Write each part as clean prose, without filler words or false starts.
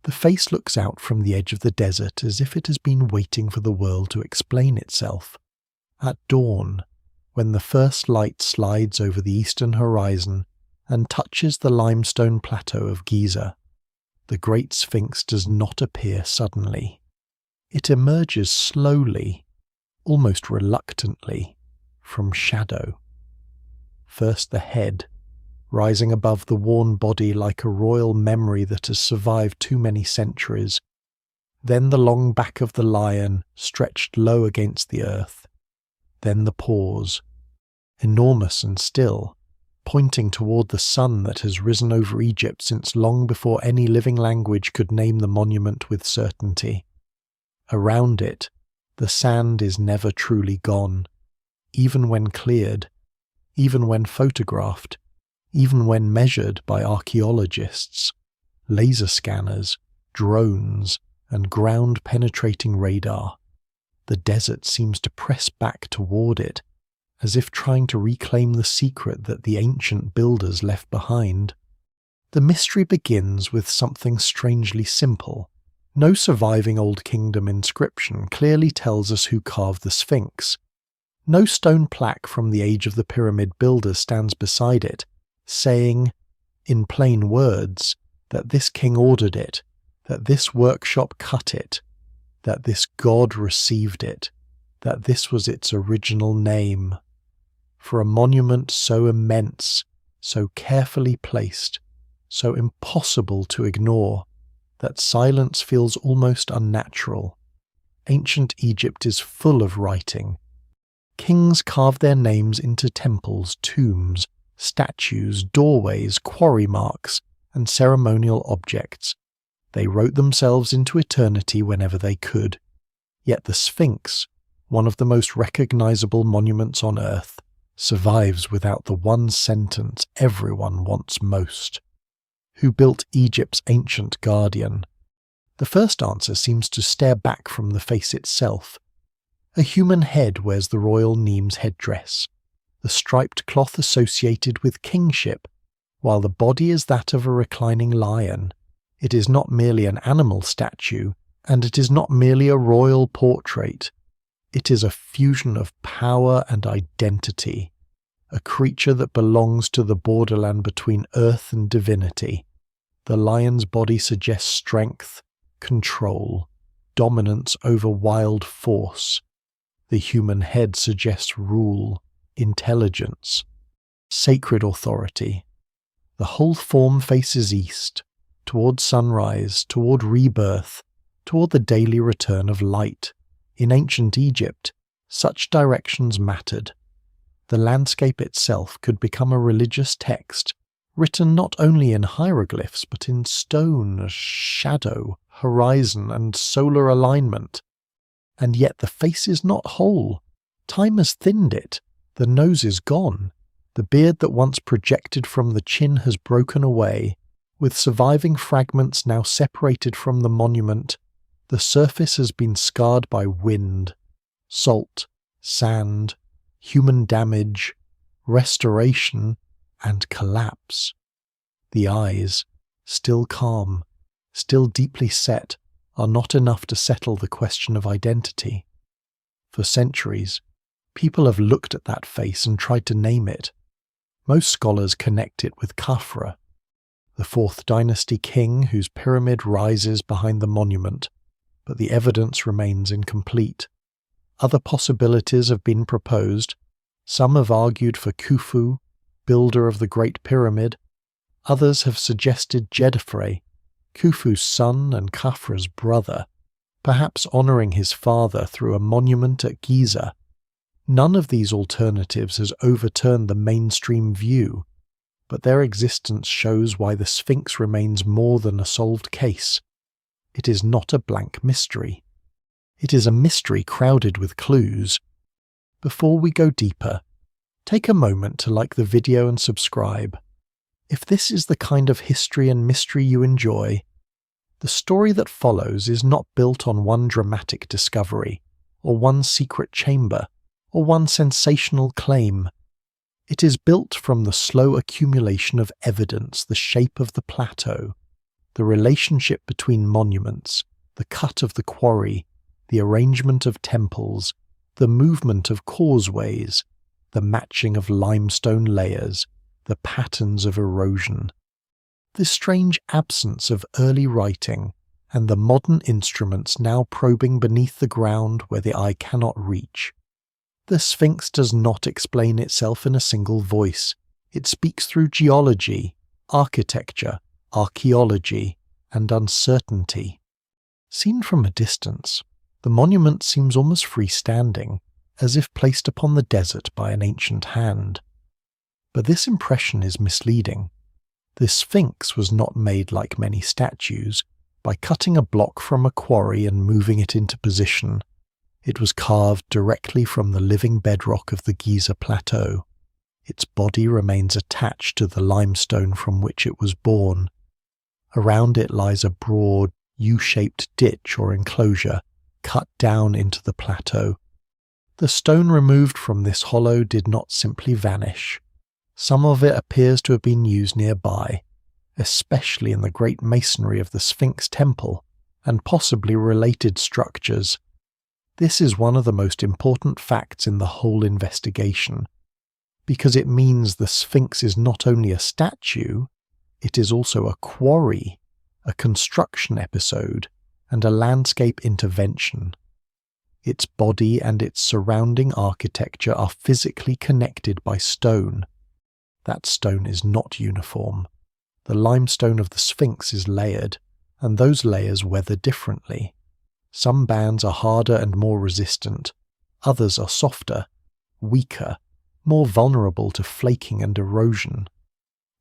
The face looks out from the edge of the desert as if it has been waiting for the world to explain itself. At dawn, when the first light slides over the eastern horizon and touches the limestone plateau of Giza, the Great Sphinx does not appear suddenly. It emerges slowly, almost reluctantly, from shadow. First the head, rising above the worn body like a royal memory that has survived too many centuries. Then the long back of the lion, stretched low against the earth. Then the paws, enormous and still, pointing toward the sun that has risen over Egypt since long before any living language could name the monument with certainty. Around it, the sand is never truly gone, even when cleared, even when photographed, even when measured by archaeologists, laser scanners, drones, and ground-penetrating radar. The desert seems to press back toward it, as if trying to reclaim the secret that the ancient builders left behind. The mystery begins with something strangely simple. No surviving Old Kingdom inscription clearly tells us who carved the Sphinx. No stone plaque from the age of the pyramid builders stands beside it, saying, in plain words, that this king ordered it, that this workshop cut it, that this god received it, that this was its original name. For a monument so immense, so carefully placed, so impossible to ignore, that silence feels almost unnatural. Ancient Egypt is full of writing. Kings carved their names into temples, tombs, statues, doorways, quarry marks, and ceremonial objects. They wrote themselves into eternity whenever they could. Yet the Sphinx, one of the most recognizable monuments on Earth, survives without the one sentence everyone wants most. Who built Egypt's ancient guardian? The first answer seems to stare back from the face itself. A human head wears the royal Nemes headdress, the striped cloth associated with kingship, while the body is that of a reclining lion. It is not merely an animal statue, and it is not merely a royal portrait. It is a fusion of power and identity, a creature that belongs to the borderland between earth and divinity. The lion's body suggests strength, control, dominance over wild force. The human head suggests rule, intelligence, sacred authority. The whole form faces east, toward sunrise, toward rebirth, toward the daily return of light. In ancient Egypt, such directions mattered. The landscape itself could become a religious text, written not only in hieroglyphs but in stone, shadow, horizon, and solar alignment. And yet the face is not whole. Time has thinned it. The nose is gone. The beard that once projected from the chin has broken away. With surviving fragments now separated from the monument, the surface has been scarred by wind, salt, sand, human damage, restoration, and collapse. The eyes, still calm, still deeply set, are not enough to settle the question of identity. For centuries, people have looked at that face and tried to name it. Most scholars connect it with Khafre, the 4th dynasty king whose pyramid rises behind the monument, but the evidence remains incomplete. Other possibilities have been proposed. Some have argued for Khufu, builder of the Great Pyramid. Others have suggested Djedefre, Khufu's son and Khafre's brother, perhaps honouring his father through a monument at Giza. None of these alternatives has overturned the mainstream view, but their existence shows why the Sphinx remains more than a solved case. It is not a blank mystery. It is a mystery crowded with clues. Before we go deeper, take a moment to like the video and subscribe. If this is the kind of history and mystery you enjoy, the story that follows is not built on one dramatic discovery, or one secret chamber, or one sensational claim. It is built from the slow accumulation of evidence, the shape of the plateau, the relationship between monuments, the cut of the quarry, the arrangement of temples, the movement of causeways, the matching of limestone layers, the patterns of erosion. This strange absence of early writing and the modern instruments now probing beneath the ground where the eye cannot reach. The Sphinx does not explain itself in a single voice. It speaks through geology, architecture, archaeology, and uncertainty. Seen from a distance, the monument seems almost freestanding, as if placed upon the desert by an ancient hand. But this impression is misleading. The Sphinx was not made like many statues, by cutting a block from a quarry and moving it into position. It was carved directly from the living bedrock of the Giza Plateau. Its body remains attached to the limestone from which it was born. Around it lies a broad, U-shaped ditch or enclosure, cut down into the plateau. The stone removed from this hollow did not simply vanish. Some of it appears to have been used nearby, especially in the great masonry of the Sphinx Temple and possibly related structures. This is one of the most important facts in the whole investigation, because it means the Sphinx is not only a statue, it is also a quarry, a construction episode, and a landscape intervention. Its body and its surrounding architecture are physically connected by stone. That stone is not uniform. The limestone of the Sphinx is layered, and those layers weather differently. Some bands are harder and more resistant, others are softer, weaker, more vulnerable to flaking and erosion.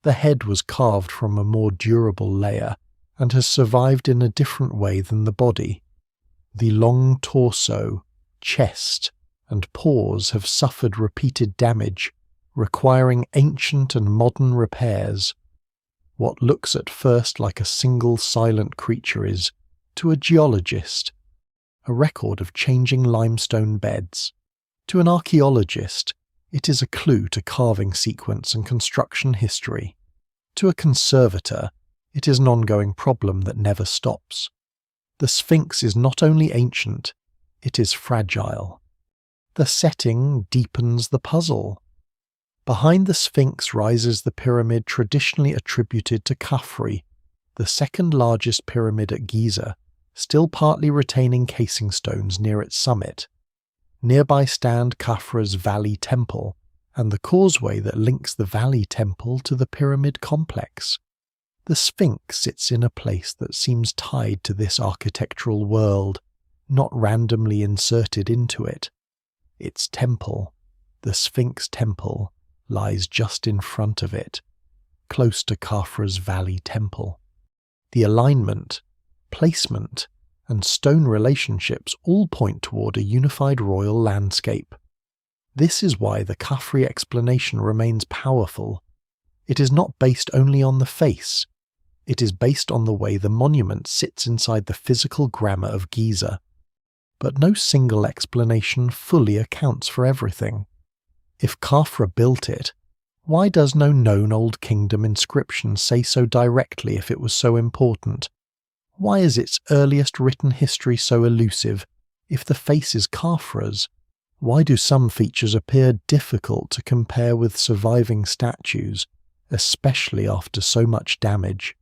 The head was carved from a more durable layer and has survived in a different way than the body. The long torso, chest, and paws have suffered repeated damage, requiring ancient and modern repairs. What looks at first like a single silent creature is, to a geologist, a record of changing limestone beds. To an archaeologist, it is a clue to carving sequence and construction history. To a conservator, it is an ongoing problem that never stops. The Sphinx is not only ancient, it is fragile. The setting deepens the puzzle. Behind the Sphinx rises the pyramid traditionally attributed to Khafre, the second largest pyramid at Giza, still partly retaining casing stones near its summit. Nearby stand Khafre's Valley Temple and the causeway that links the Valley Temple to the pyramid complex. The Sphinx sits in a place that seems tied to this architectural world, not randomly inserted into it. Its temple, the Sphinx Temple, lies just in front of it, close to Khafre's Valley Temple. The alignment, placement, and stone relationships all point toward a unified royal landscape. This is why the Khafre explanation remains powerful. It is not based only on the face. It is based on the way the monument sits inside the physical grammar of Giza. But no single explanation fully accounts for everything. If Khafre built it, why does no known Old Kingdom inscription say so directly if it was so important? Why is its earliest written history so elusive if the face is Khafre's? Why do some features appear difficult to compare with surviving statues, especially after so much damage?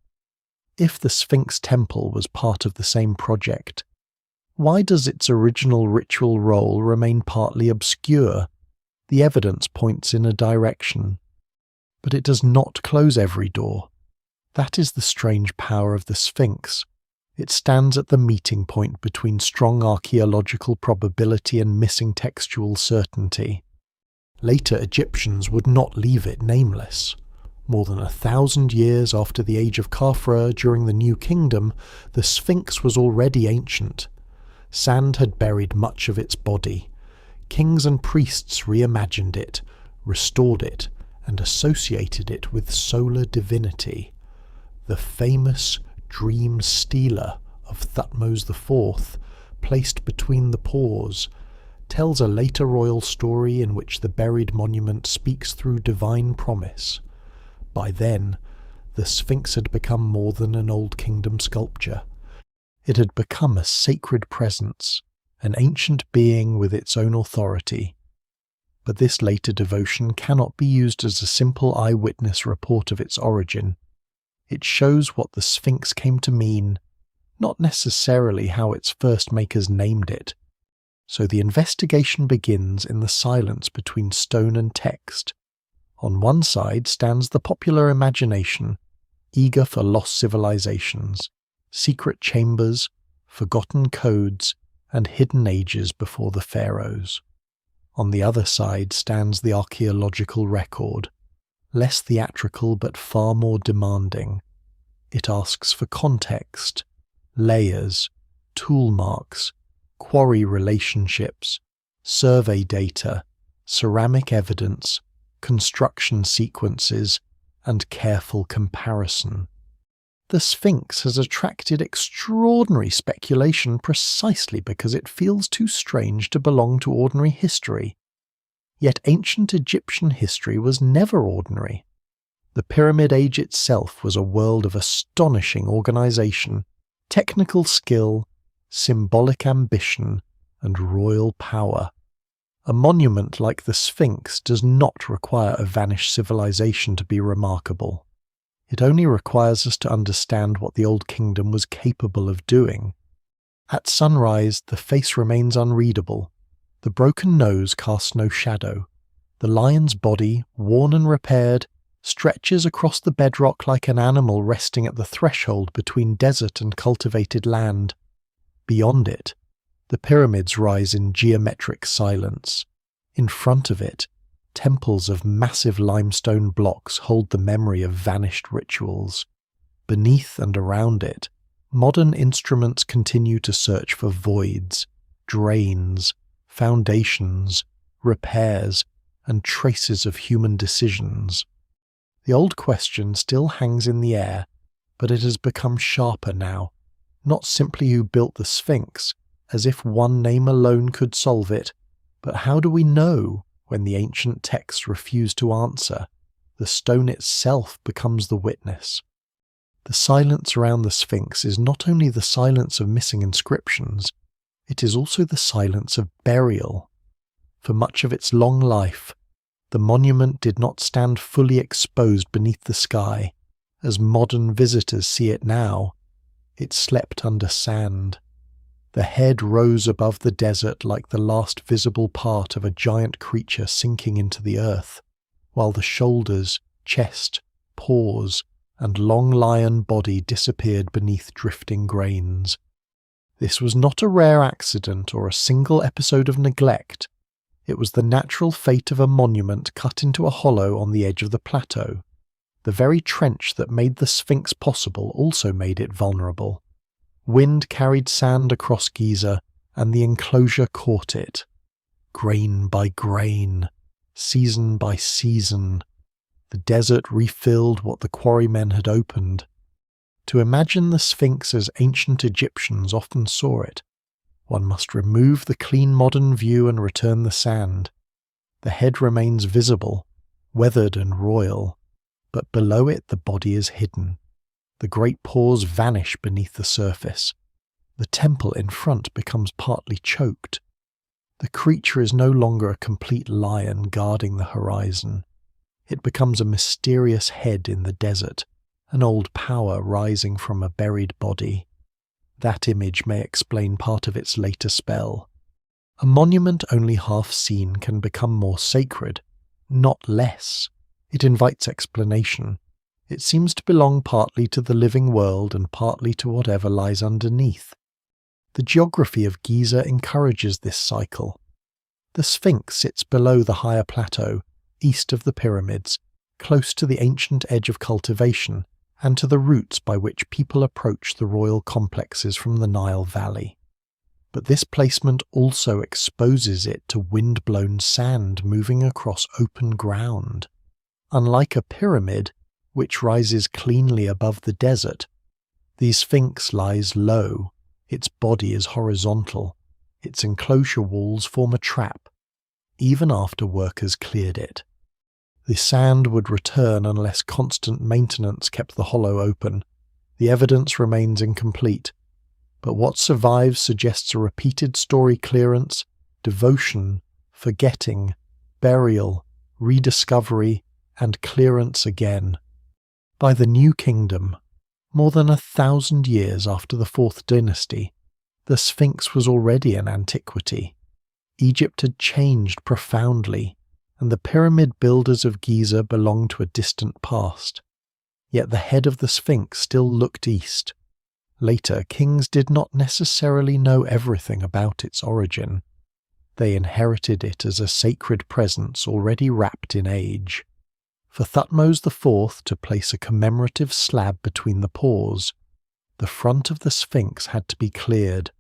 If the Sphinx Temple was part of the same project, why does its original ritual role remain partly obscure? The evidence points in a direction, but it does not close every door. That is the strange power of the Sphinx. It stands at the meeting point between strong archaeological probability and missing textual certainty. Later Egyptians would not leave it nameless. More than 1,000 years after the age of Khafre during the New Kingdom, the Sphinx was already ancient. Sand had buried much of its body. Kings and priests reimagined it, restored it, and associated it with solar divinity. The famous dream stealer of Thutmose IV, placed between the paws, tells a later royal story in which the buried monument speaks through divine promise. By then, the Sphinx had become more than an Old Kingdom sculpture. It had become a sacred presence, an ancient being with its own authority. But this later devotion cannot be used as a simple eyewitness report of its origin. It shows what the Sphinx came to mean, not necessarily how its first makers named it. So the investigation begins in the silence between stone and text. On one side stands the popular imagination, eager for lost civilizations, secret chambers, forgotten codes, and hidden ages before the pharaohs. On the other side stands the archaeological record, less theatrical but far more demanding. It asks for context, layers, tool marks, quarry relationships, survey data, ceramic evidence, construction sequences, and careful comparison. The Sphinx has attracted extraordinary speculation precisely because it feels too strange to belong to ordinary history. Yet ancient Egyptian history was never ordinary. The Pyramid Age itself was a world of astonishing organization, technical skill, symbolic ambition, and royal power. A monument like the Sphinx does not require a vanished civilization to be remarkable. It only requires us to understand what the Old Kingdom was capable of doing. At sunrise, the face remains unreadable. The broken nose casts no shadow. The lion's body, worn and repaired, stretches across the bedrock like an animal resting at the threshold between desert and cultivated land. Beyond it, the pyramids rise in geometric silence. In front of it, temples of massive limestone blocks hold the memory of vanished rituals. Beneath and around it, modern instruments continue to search for voids, drains, foundations, repairs, and traces of human decisions. The old question still hangs in the air, but it has become sharper now, not simply who built the Sphinx, as if one name alone could solve it, but how do we know when the ancient texts refuse to answer? The stone itself becomes the witness. The silence around the Sphinx is not only the silence of missing inscriptions, it is also the silence of burial. For much of its long life, the monument did not stand fully exposed beneath the sky, as modern visitors see it now. It slept under sand. The head rose above the desert like the last visible part of a giant creature sinking into the earth, while the shoulders, chest, paws, and long lion body disappeared beneath drifting grains. This was not a rare accident or a single episode of neglect. It was the natural fate of a monument cut into a hollow on the edge of the plateau. The very trench that made the Sphinx possible also made it vulnerable. Wind carried sand across Giza, and the enclosure caught it. Grain by grain, season by season, the desert refilled what the quarrymen had opened. To imagine the Sphinx as ancient Egyptians often saw it, one must remove the clean modern view and return the sand. The head remains visible, weathered and royal, but below it the body is hidden. The great paws vanish beneath the surface. The temple in front becomes partly choked. The creature is no longer a complete lion guarding the horizon. It becomes a mysterious head in the desert, an old power rising from a buried body. That image may explain part of its later spell. A monument only half seen can become more sacred, not less. It invites explanation. It seems to belong partly to the living world and partly to whatever lies underneath. The geography of Giza encourages this cycle. The Sphinx sits below the higher plateau, east of the pyramids, close to the ancient edge of cultivation and to the routes by which people approach the royal complexes from the Nile Valley. But this placement also exposes it to wind-blown sand moving across open ground. Unlike a pyramid, which rises cleanly above the desert, the Sphinx lies low, its body is horizontal, its enclosure walls form a trap, even after workers cleared it. The sand would return unless constant maintenance kept the hollow open. The evidence remains incomplete, but what survives suggests a repeated story clearance, devotion, forgetting, burial, rediscovery, and clearance again. By the New Kingdom, more than 1,000 years after the Fourth Dynasty, the Sphinx was already an antiquity. Egypt had changed profoundly, and the pyramid builders of Giza belonged to a distant past. Yet the head of the Sphinx still looked east. Later, kings did not necessarily know everything about its origin. They inherited it as a sacred presence already wrapped in age. For Thutmose IV to place a commemorative slab between the paws, the front of the Sphinx had to be cleared,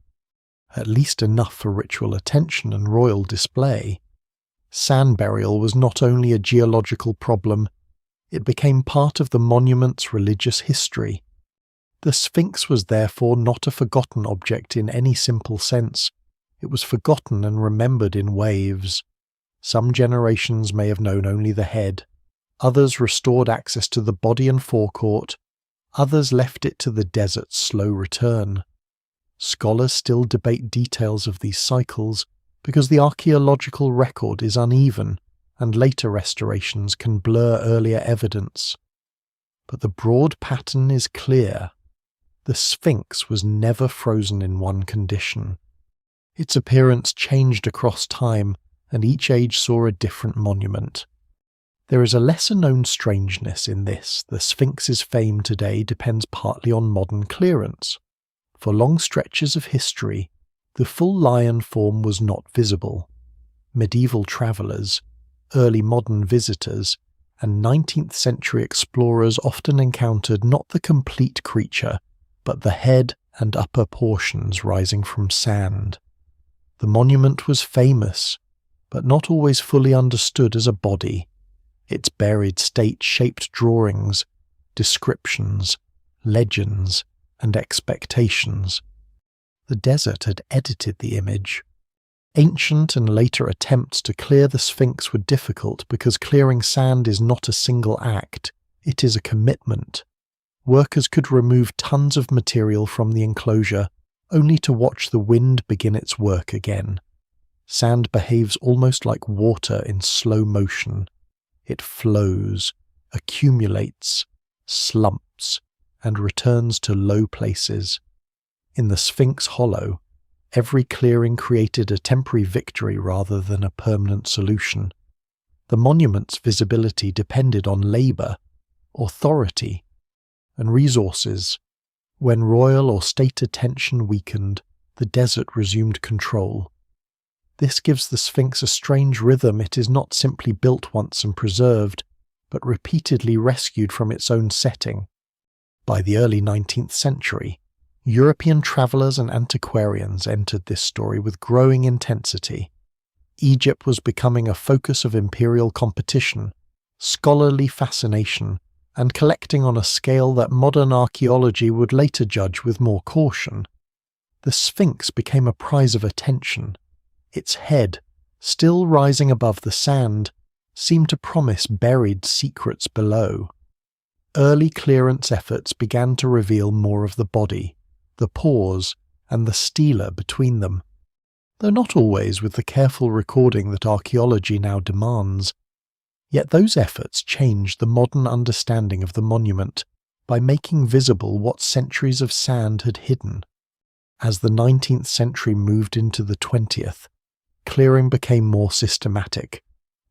at least enough for ritual attention and royal display. Sand burial was not only a geological problem, it became part of the monument's religious history. The Sphinx was therefore not a forgotten object in any simple sense. It was forgotten and remembered in waves. Some generations may have known only the head. Others restored access to the body and forecourt. Others left it to the desert's slow return. Scholars still debate details of these cycles because the archaeological record is uneven and later restorations can blur earlier evidence. But the broad pattern is clear. The Sphinx was never frozen in one condition. Its appearance changed across time, and each age saw a different monument. There is a lesser-known strangeness in this. The Sphinx's fame today depends partly on modern clearance. For long stretches of history, the full lion form was not visible. Medieval travellers, early modern visitors, and 19th century explorers often encountered not the complete creature, but the head and upper portions rising from sand. The monument was famous, but not always fully understood as a body. Its buried state shaped drawings, descriptions, legends, and expectations. The desert had edited the image. Ancient and later attempts to clear the Sphinx were difficult because clearing sand is not a single act, it is a commitment. Workers could remove tons of material from the enclosure, only to watch the wind begin its work again. Sand behaves almost like water in slow motion. It flows, accumulates, slumps, and returns to low places. In the Sphinx hollow, every clearing created a temporary victory rather than a permanent solution. The monument's visibility depended on labour, authority, and resources. When royal or state attention weakened, the desert resumed control. This gives the Sphinx a strange rhythm. It is not simply built once and preserved, but repeatedly rescued from its own setting. By the early 19th century, European travellers and antiquarians entered this story with growing intensity. Egypt was becoming a focus of imperial competition, scholarly fascination, and collecting on a scale that modern archaeology would later judge with more caution. The Sphinx became a prize of attention. Its head, still rising above the sand, seemed to promise buried secrets below. Early clearance efforts began to reveal more of the body, the paws, and the stela between them, though not always with the careful recording that archaeology now demands. Yet those efforts changed the modern understanding of the monument by making visible what centuries of sand had hidden. As the 19th century moved into the 20th, clearing became more systematic.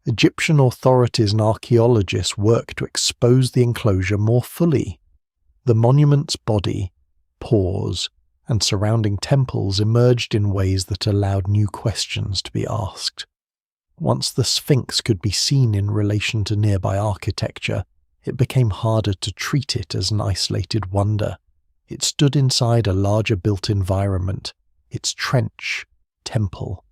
Egyptian authorities and archaeologists worked to expose the enclosure more fully. The monument's body, paws, and surrounding temples emerged in ways that allowed new questions to be asked. Once the Sphinx could be seen in relation to nearby architecture, it became harder to treat it as an isolated wonder. It stood inside a larger built environment, its trench, temple,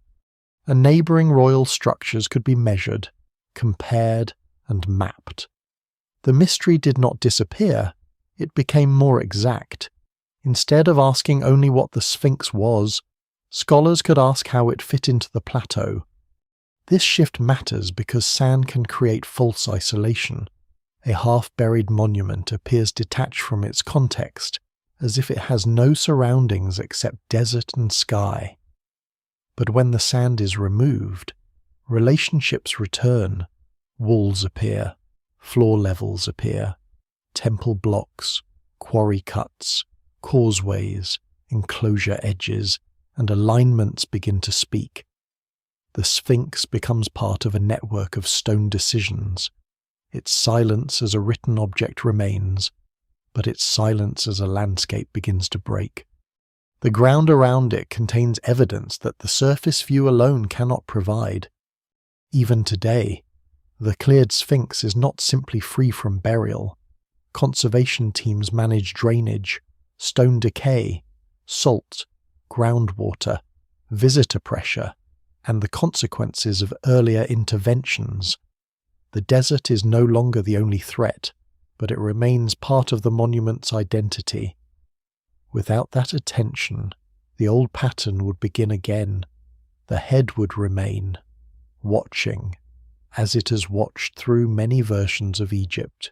and neighbouring royal structures could be measured, compared, and mapped. The mystery did not disappear, it became more exact. Instead of asking only what the Sphinx was, scholars could ask how it fit into the plateau. This shift matters because sand can create false isolation. A half-buried monument appears detached from its context, as if it has no surroundings except desert and sky. But when the sand is removed, relationships return, walls appear, floor levels appear, temple blocks, quarry cuts, causeways, enclosure edges, and alignments begin to speak. The Sphinx becomes part of a network of stone decisions. Its silence as a written object remains, but its silence as a landscape begins to break. The ground around it contains evidence that the surface view alone cannot provide. Even today, the cleared Sphinx is not simply free from burial. Conservation teams manage drainage, stone decay, salt, groundwater, visitor pressure, and the consequences of earlier interventions. The desert is no longer the only threat, but it remains part of the monument's identity. Without that attention, the old pattern would begin again. The head would remain, watching, as it has watched through many versions of Egypt.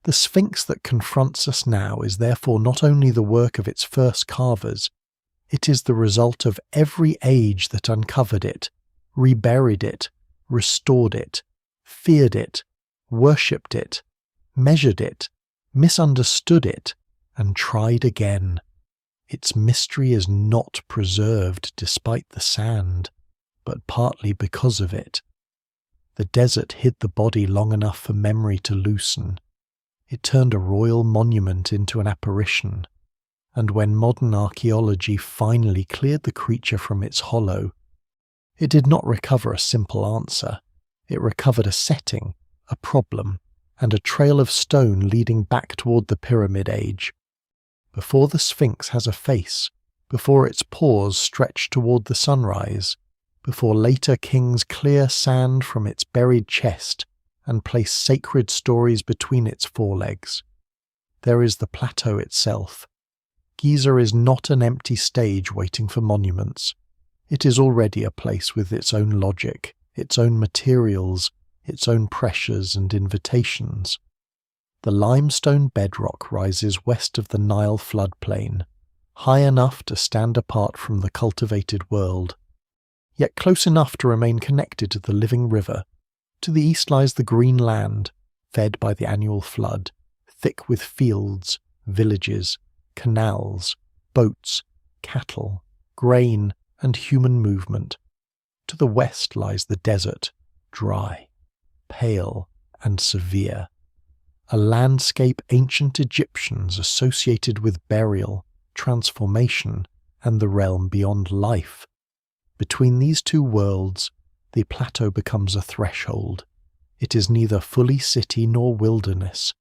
The Sphinx that confronts us now is therefore not only the work of its first carvers, it is the result of every age that uncovered it, reburied it, restored it, feared it, worshipped it, measured it, misunderstood it, and tried again. Its mystery is not preserved despite the sand, but partly because of it. The desert hid the body long enough for memory to loosen. It turned a royal monument into an apparition, and when modern archaeology finally cleared the creature from its hollow, it did not recover a simple answer. It recovered a setting, a problem, and a trail of stone leading back toward the Pyramid Age. Before the Sphinx has a face, before its paws stretch toward the sunrise, before later kings clear sand from its buried chest and place sacred stories between its forelegs, there is the plateau itself. Giza is not an empty stage waiting for monuments. It is already a place with its own logic, its own materials, its own pressures and invitations. The limestone bedrock rises west of the Nile floodplain, high enough to stand apart from the cultivated world, yet close enough to remain connected to the living river. To the east lies the green land, fed by the annual flood, thick with fields, villages, canals, boats, cattle, grain, and human movement. To the west lies the desert, dry, pale, and severe. A landscape ancient Egyptians associated with burial, transformation, and the realm beyond life. Between these two worlds, the plateau becomes a threshold. It is neither fully city nor wilderness.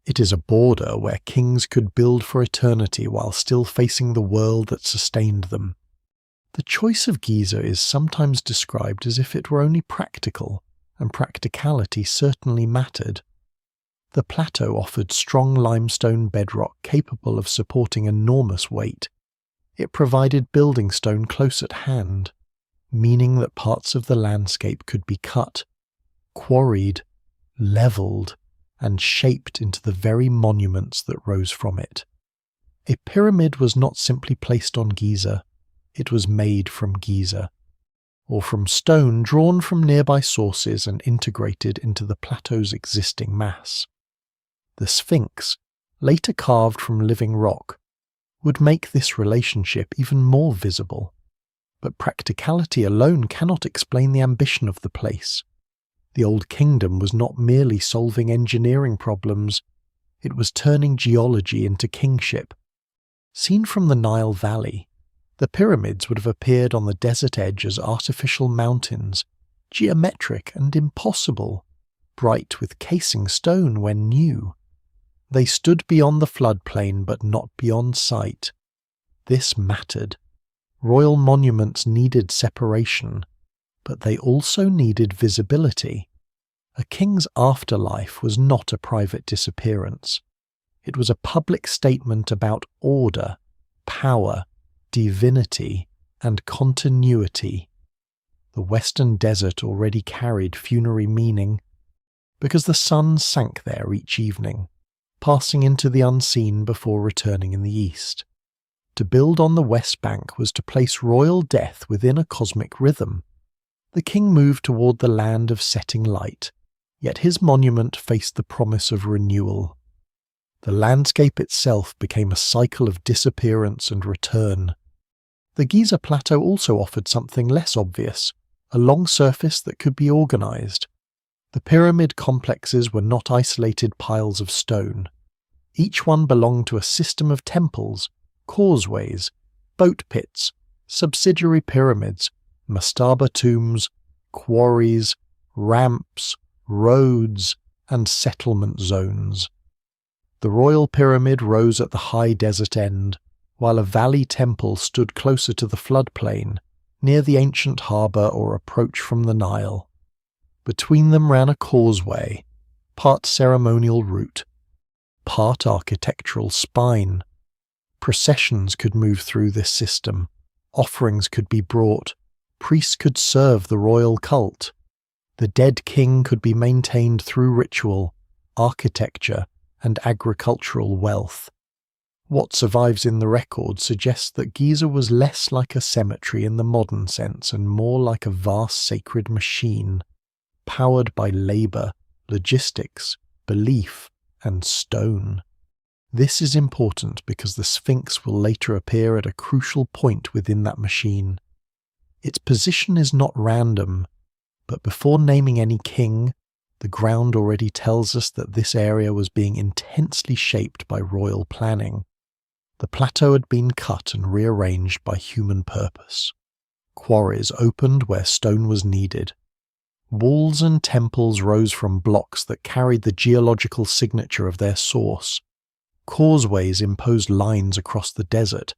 It is a border where kings could build for eternity while still facing the world that sustained them. The choice of Giza is sometimes described as if it were only practical, and practicality certainly mattered. The plateau offered strong limestone bedrock capable of supporting enormous weight. It provided building stone close at hand, meaning that parts of the landscape could be cut, quarried, levelled, and shaped into the very monuments that rose from it. A pyramid was not simply placed on Giza, it was made from Giza, or from stone drawn from nearby sources and integrated into the plateau's existing mass. The Sphinx, later carved from living rock, would make this relationship even more visible. But practicality alone cannot explain the ambition of the place. The Old Kingdom was not merely solving engineering problems, it was turning geology into kingship. Seen from the Nile Valley, the pyramids would have appeared on the desert edge as artificial mountains, geometric and impossible, bright with casing stone when new. They stood beyond the floodplain but not beyond sight. This mattered. Royal monuments needed separation, but they also needed visibility. A king's afterlife was not a private disappearance. It was a public statement about order, power, divinity, and continuity. the western desert already carried funerary meaning, because the sun sank there each evening, passing into the unseen before returning in the east. To build on the west bank was to place royal death within a cosmic rhythm. The king moved toward the land of setting light, yet his monument faced the promise of renewal. The landscape itself became a cycle of disappearance and return. The Giza Plateau also offered something less obvious, a long surface that could be organized. The pyramid complexes were not isolated piles of stone. Each one belonged to a system of temples, causeways, boat pits, subsidiary pyramids, mastaba tombs, quarries, ramps, roads, and settlement zones. The royal pyramid rose at the high desert end, while a valley temple stood closer to the floodplain, near the ancient harbour or approach from the Nile. Between them ran a causeway, part ceremonial route, part architectural spine. Processions could move through this system, offerings could be brought, priests could serve the royal cult. The dead king could be maintained through ritual, architecture, and agricultural wealth. What survives in the record suggests that Giza was less like a cemetery in the modern sense and more like a vast sacred machine, powered by labour, logistics, belief, and stone. This is important because the Sphinx will later appear at a crucial point within that machine. Its position is not random, but before naming any king, the ground already tells us that this area was being intensely shaped by royal planning. The plateau had been cut and rearranged by human purpose. Quarries opened where stone was needed. Walls and temples rose from blocks that carried the geological signature of their source. Causeways imposed lines across the desert.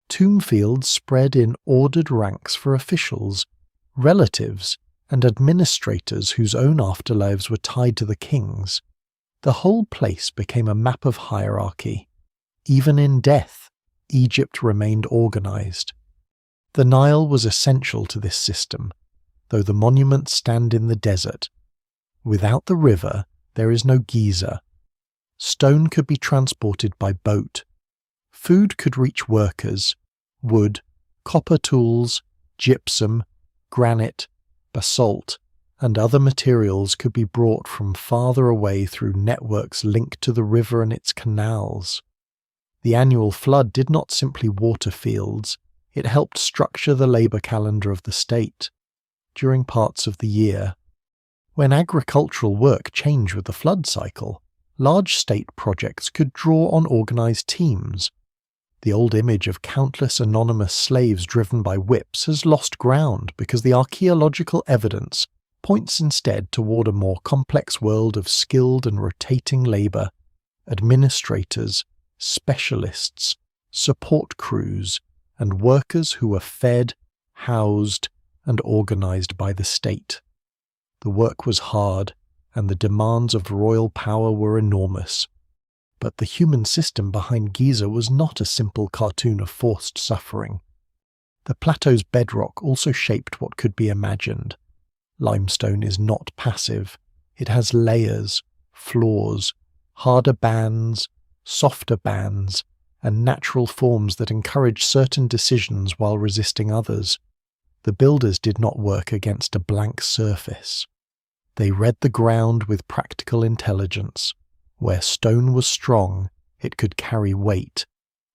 Tomb fields spread in ordered ranks for officials, relatives, and administrators whose own afterlives were tied to the king's. The whole place became a map of hierarchy. Even in death, Egypt remained organized. The Nile was essential to this system, though the monuments stand in the desert. Without the river, there is no Giza. Stone could be transported by boat. Food could reach workers. Wood, copper tools, gypsum, granite, basalt, and other materials could be brought from farther away through networks linked to the river and its canals. The annual flood did not simply water fields, it helped structure the labour calendar of the state. During parts of the year, when agricultural work changed with the flood cycle, large state projects could draw on organised teams. The old image of countless anonymous slaves driven by whips has lost ground because the archaeological evidence points instead toward a more complex world of skilled and rotating labour, administrators, specialists, support crews, and workers who were fed, housed, and organised by the state. The work was hard, and the demands of royal power were enormous. But the human system behind Giza was not a simple cartoon of forced suffering. The plateau's bedrock also shaped what could be imagined. Limestone is not passive. It has layers, floors, harder bands, softer bands, and natural forms that encourage certain decisions while resisting others. The builders did not work against a blank surface. They read the ground with practical intelligence. Where stone was strong, it could carry weight.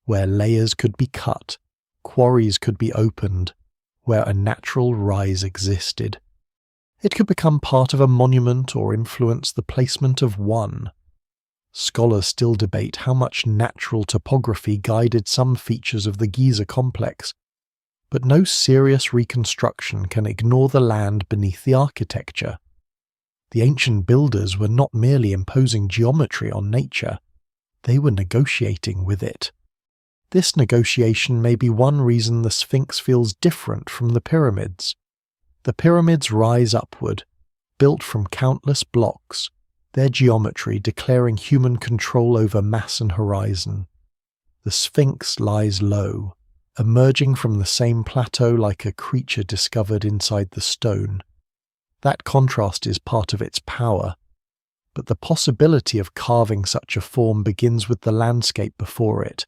Where layers could be cut, quarries could be opened. Where a natural rise existed, it could become part of a monument or influence the placement of one. Scholars still debate how much natural topography guided some features of the Giza complex, but no serious reconstruction can ignore the land beneath the architecture. The ancient builders were not merely imposing geometry on nature, they were negotiating with it. This negotiation may be one reason the Sphinx feels different from the pyramids. The pyramids rise upward, built from countless blocks, their geometry declaring human control over mass and horizon. The Sphinx lies low, emerging from the same plateau like a creature discovered inside the stone. That contrast is part of its power, but the possibility of carving such a form begins with the landscape before it.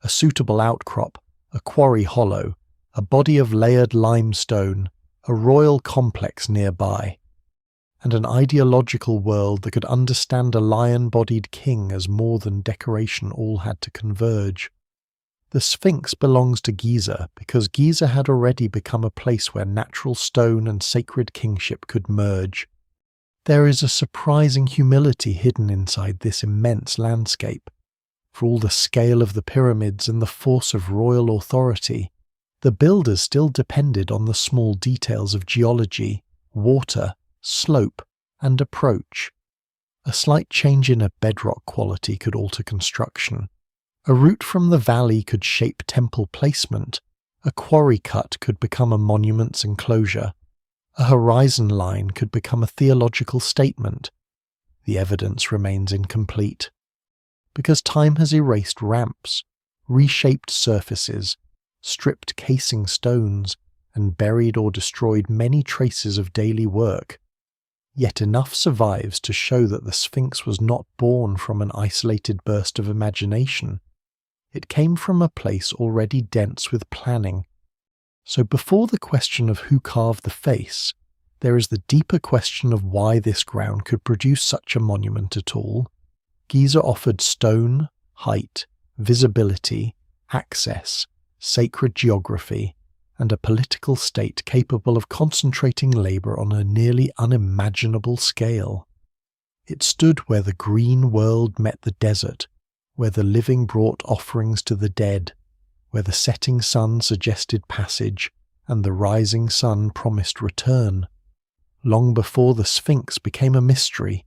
A suitable outcrop, a quarry hollow, a body of layered limestone, a royal complex nearby, and an ideological world that could understand a lion-bodied king as more than decoration all had to converge. The Sphinx belongs to Giza because Giza had already become a place where natural stone and sacred kingship could merge. There is a surprising humility hidden inside this immense landscape. For all the scale of the pyramids and the force of royal authority, the builders still depended on the small details of geology, water, slope, and approach. A slight change in a bedrock quality could alter construction. A route from the valley could shape temple placement. A quarry cut could become a monument's enclosure. A horizon line could become a theological statement. The evidence remains incomplete, because time has erased ramps, reshaped surfaces, stripped casing stones, and buried or destroyed many traces of daily work. Yet enough survives to show that the Sphinx was not born from an isolated burst of imagination. It came from a place already dense with planning. So before the question of who carved the face, there is the deeper question of why this ground could produce such a monument at all. Giza offered stone, height, visibility, access, sacred geography, and a political state capable of concentrating labour on a nearly unimaginable scale. It stood where the green world met the desert, where the living brought offerings to the dead, where the setting sun suggested passage and the rising sun promised return. Long before the Sphinx became a mystery,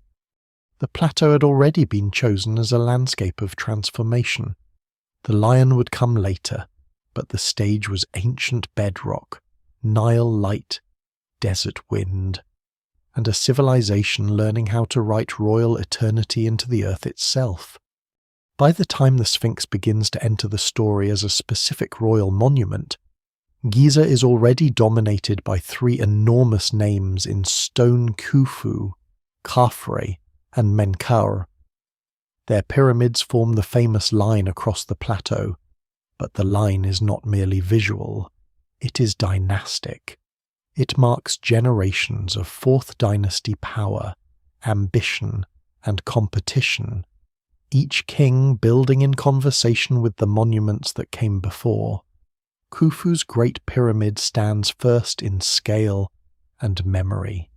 the plateau had already been chosen as a landscape of transformation. The lion would come later, but the stage was ancient bedrock, Nile light, desert wind, and a civilization learning how to write royal eternity into the earth itself. By the time the Sphinx begins to enter the story as a specific royal monument, Giza is already dominated by three enormous names in stone: Khufu, Khafre, and Menkaure. Their pyramids form the famous line across the plateau, but the line is not merely visual, it is dynastic. It marks generations of Fourth Dynasty power, ambition, and competition, each king building in conversation with the monuments that came before. Khufu's Great Pyramid stands first in scale and memory.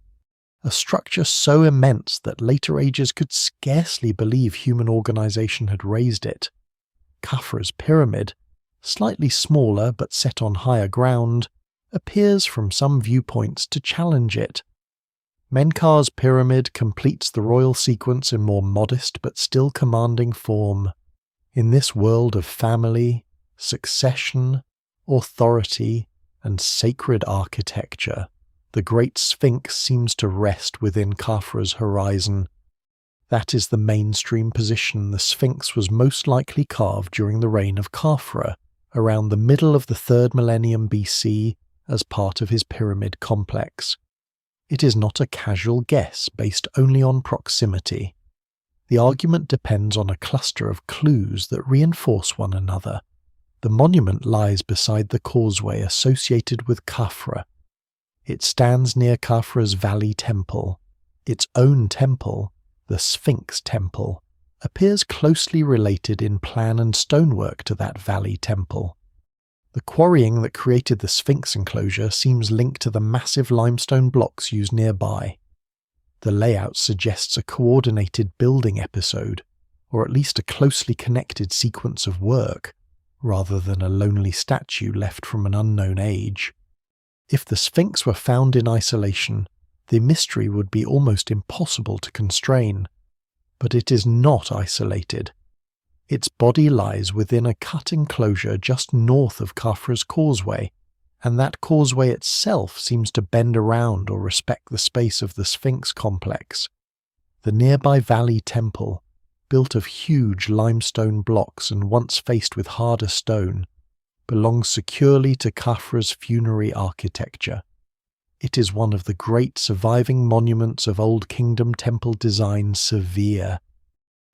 A structure so immense that later ages could scarcely believe human organization had raised it. Khafre's pyramid, slightly smaller but set on higher ground, appears from some viewpoints to challenge it. Menkaure's pyramid completes the royal sequence in more modest but still commanding form. In this world of family, succession, authority, and sacred architecture, the Great Sphinx seems to rest within Khafre's horizon. That is the mainstream position the Sphinx was most likely carved during the reign of Khafre, around the middle of the 3rd millennium BC as part of his pyramid complex. It is not a casual guess based only on proximity. The argument depends on a cluster of clues that reinforce one another. The monument lies beside the causeway associated with Khafre. It stands near Khafre's Valley Temple. Its own temple, the Sphinx Temple, appears closely related in plan and stonework to that Valley Temple. The quarrying that created the Sphinx enclosure seems linked to the massive limestone blocks used nearby. The layout suggests a coordinated building episode, or at least a closely connected sequence of work, rather than a lonely statue left from an unknown age. If the Sphinx were found in isolation, the mystery would be almost impossible to constrain. But it is not isolated. Its body lies within a cut enclosure just north of Khafre's causeway, and that causeway itself seems to bend around or respect the space of the Sphinx complex. The nearby Valley Temple, built of huge limestone blocks and once faced with harder stone, belongs securely to Khafre's funerary architecture. It is one of the great surviving monuments of Old Kingdom temple design, severe,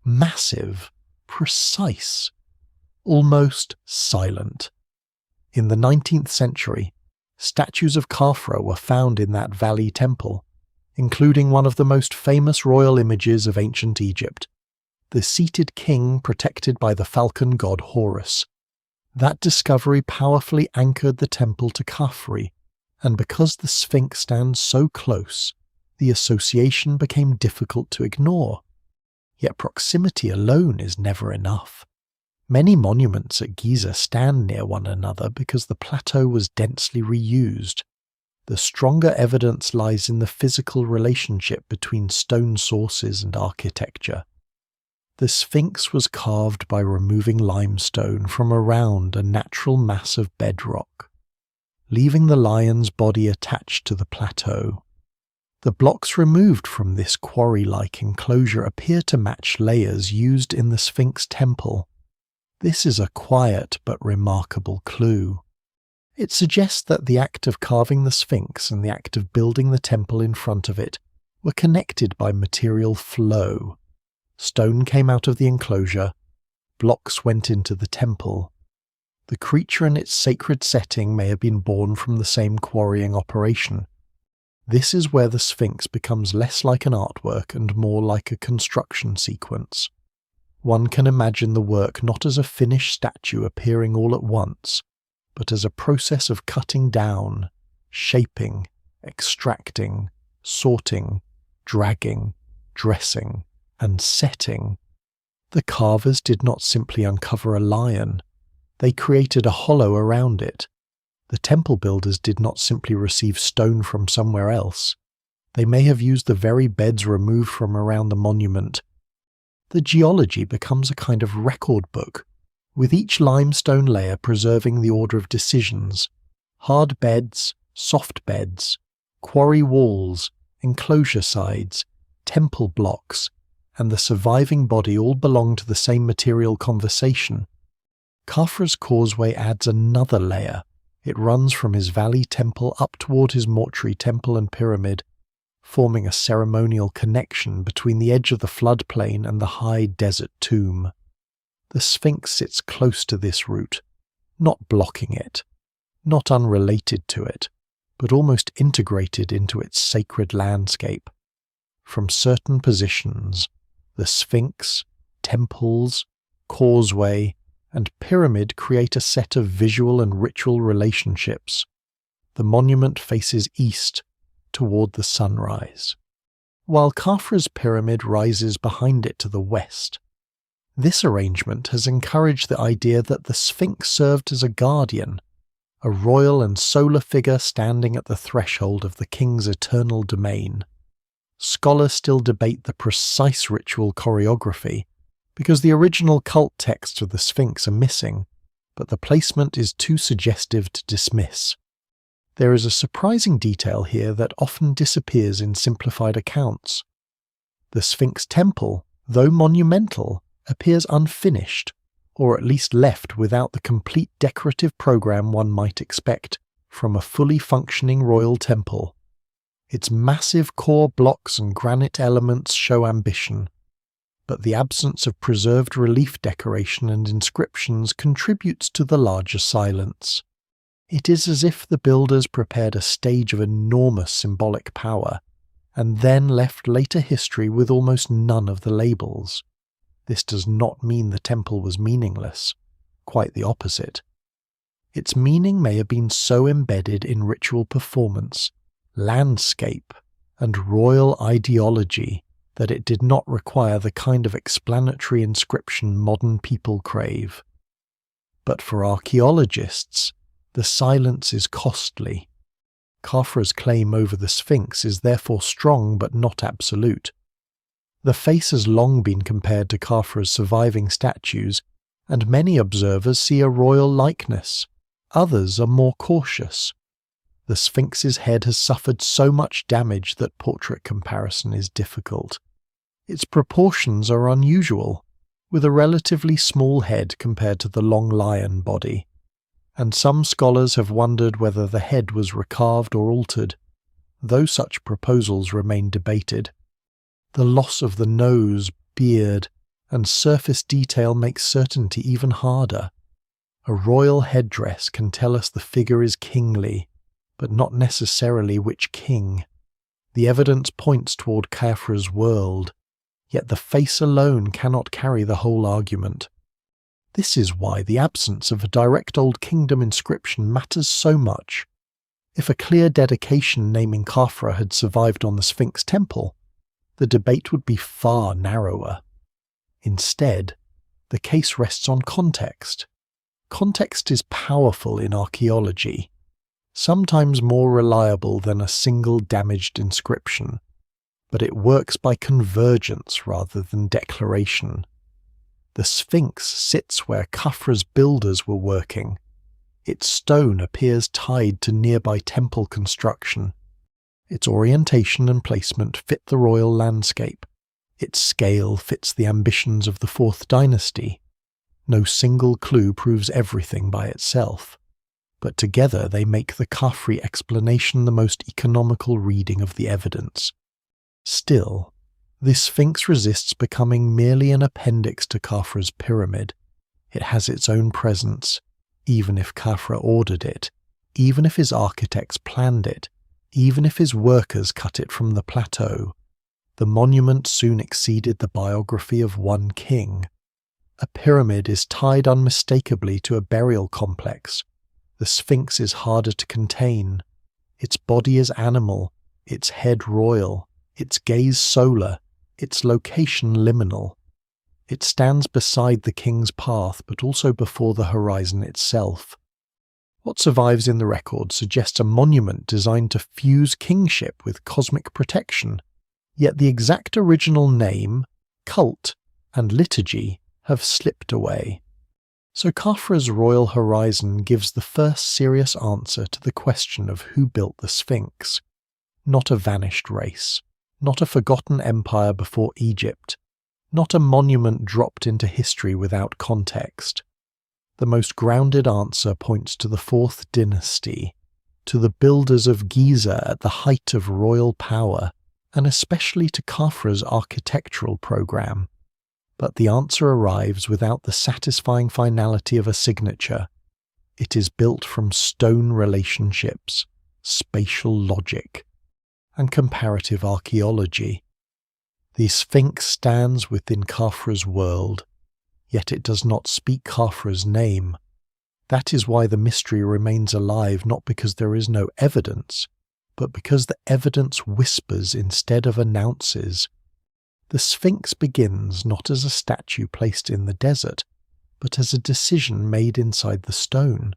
massive, precise, almost silent. In the 19th century, statues of Khafre were found in that valley temple, including one of the most famous royal images of ancient Egypt, the seated king protected by the falcon god Horus. That discovery powerfully anchored the temple to Khafre, and because the Sphinx stands so close, the association became difficult to ignore. Yet proximity alone is never enough. Many monuments at Giza stand near one another because the plateau was densely reused. The stronger evidence lies in the physical relationship between stone sources and architecture. The Sphinx was carved by removing limestone from around a natural mass of bedrock, leaving the lion's body attached to the plateau. The blocks removed from this quarry-like enclosure appear to match layers used in the Sphinx Temple. This is a quiet but remarkable clue. It suggests that the act of carving the Sphinx and the act of building the temple in front of it were connected by material flow. Stone came out of the enclosure, blocks went into the temple. The creature and its sacred setting may have been born from the same quarrying operation. This is where the Sphinx becomes less like an artwork and more like a construction sequence. One can imagine the work not as a finished statue appearing all at once, but as a process of cutting down, shaping, extracting, sorting, dragging, dressing, and setting. The carvers did not simply uncover a lion, they created a hollow around it. The temple builders did not simply receive stone from somewhere else, they may have used the very beds removed from around the monument. The geology becomes a kind of record book, with each limestone layer preserving the order of decisions: hard beds, soft beds, quarry walls, enclosure sides, temple blocks, and the surviving body all belong to the same material conversation. Khafre's causeway adds another layer. It runs from his valley temple up toward his mortuary temple and pyramid, forming a ceremonial connection between the edge of the floodplain and the high desert tomb. The Sphinx sits close to this route, not blocking it, not unrelated to it, but almost integrated into its sacred landscape. From certain positions, the Sphinx, temples, causeway, and pyramid create a set of visual and ritual relationships. The monument faces east, toward the sunrise, while Khafre's pyramid rises behind it to the west. This arrangement has encouraged the idea that the Sphinx served as a guardian, a royal and solar figure standing at the threshold of the king's eternal domain. Scholars still debate the precise ritual choreography, because the original cult texts of the Sphinx are missing, but the placement is too suggestive to dismiss. There is a surprising detail here that often disappears in simplified accounts. The Sphinx Temple, though monumental, appears unfinished, or at least left without the complete decorative program one might expect from a fully functioning royal temple. Its massive core blocks and granite elements show ambition, but the absence of preserved relief decoration and inscriptions contributes to the larger silence. It is as if the builders prepared a stage of enormous symbolic power, and then left later history with almost none of the labels. This does not mean the temple was meaningless, quite the opposite. Its meaning may have been so embedded in ritual performance, landscape, and royal ideology that it did not require the kind of explanatory inscription modern people crave. But for archaeologists, the silence is costly. Khafre's claim over the Sphinx is therefore strong but not absolute. The face has long been compared to Khafre's surviving statues, and many observers see a royal likeness. Others are more cautious. The Sphinx's head has suffered so much damage that portrait comparison is difficult. Its proportions are unusual, with a relatively small head compared to the long lion body, and some scholars have wondered whether the head was recarved or altered, though such proposals remain debated. The loss of the nose, beard, and surface detail makes certainty even harder. A royal headdress can tell us the figure is kingly, but not necessarily which king. The evidence points toward Khafre's world, yet the face alone cannot carry the whole argument. This is why the absence of a direct Old Kingdom inscription matters so much. If a clear dedication naming Khafre had survived on the Sphinx Temple, the debate would be far narrower. Instead, the case rests on context. Context is powerful in archaeology, sometimes more reliable than a single damaged inscription, but it works by convergence rather than declaration. The Sphinx sits where Khafre's builders were working. Its stone appears tied to nearby temple construction. Its orientation and placement fit the royal landscape. Its scale fits the ambitions of the Fourth Dynasty. No single clue proves everything by itself, but together they make the Khafre explanation the most economical reading of the evidence. Still, this Sphinx resists becoming merely an appendix to Khafre's pyramid. It has its own presence, even if Khafre ordered it, even if his architects planned it, even if his workers cut it from the plateau. The monument soon exceeded the biography of one king. A pyramid is tied unmistakably to a burial complex. The Sphinx is harder to contain. Its body is animal, its head royal, its gaze solar, its location liminal. It stands beside the king's path, but also before the horizon itself. What survives in the record suggests a monument designed to fuse kingship with cosmic protection, yet the exact original name, cult, and liturgy have slipped away. So Khafre's royal horizon gives the first serious answer to the question of who built the Sphinx. Not a vanished race, not a forgotten empire before Egypt, not a monument dropped into history without context. The most grounded answer points to the Fourth Dynasty, to the builders of Giza at the height of royal power, and especially to Khafre's architectural program. But the answer arrives without the satisfying finality of a signature. It is built from stone relationships, spatial logic, and comparative archaeology. The Sphinx stands within Khafre's world, yet it does not speak Khafre's name. That is why the mystery remains alive, not because there is no evidence, but because the evidence whispers instead of announces. The Sphinx begins not as a statue placed in the desert, but as a decision made inside the stone.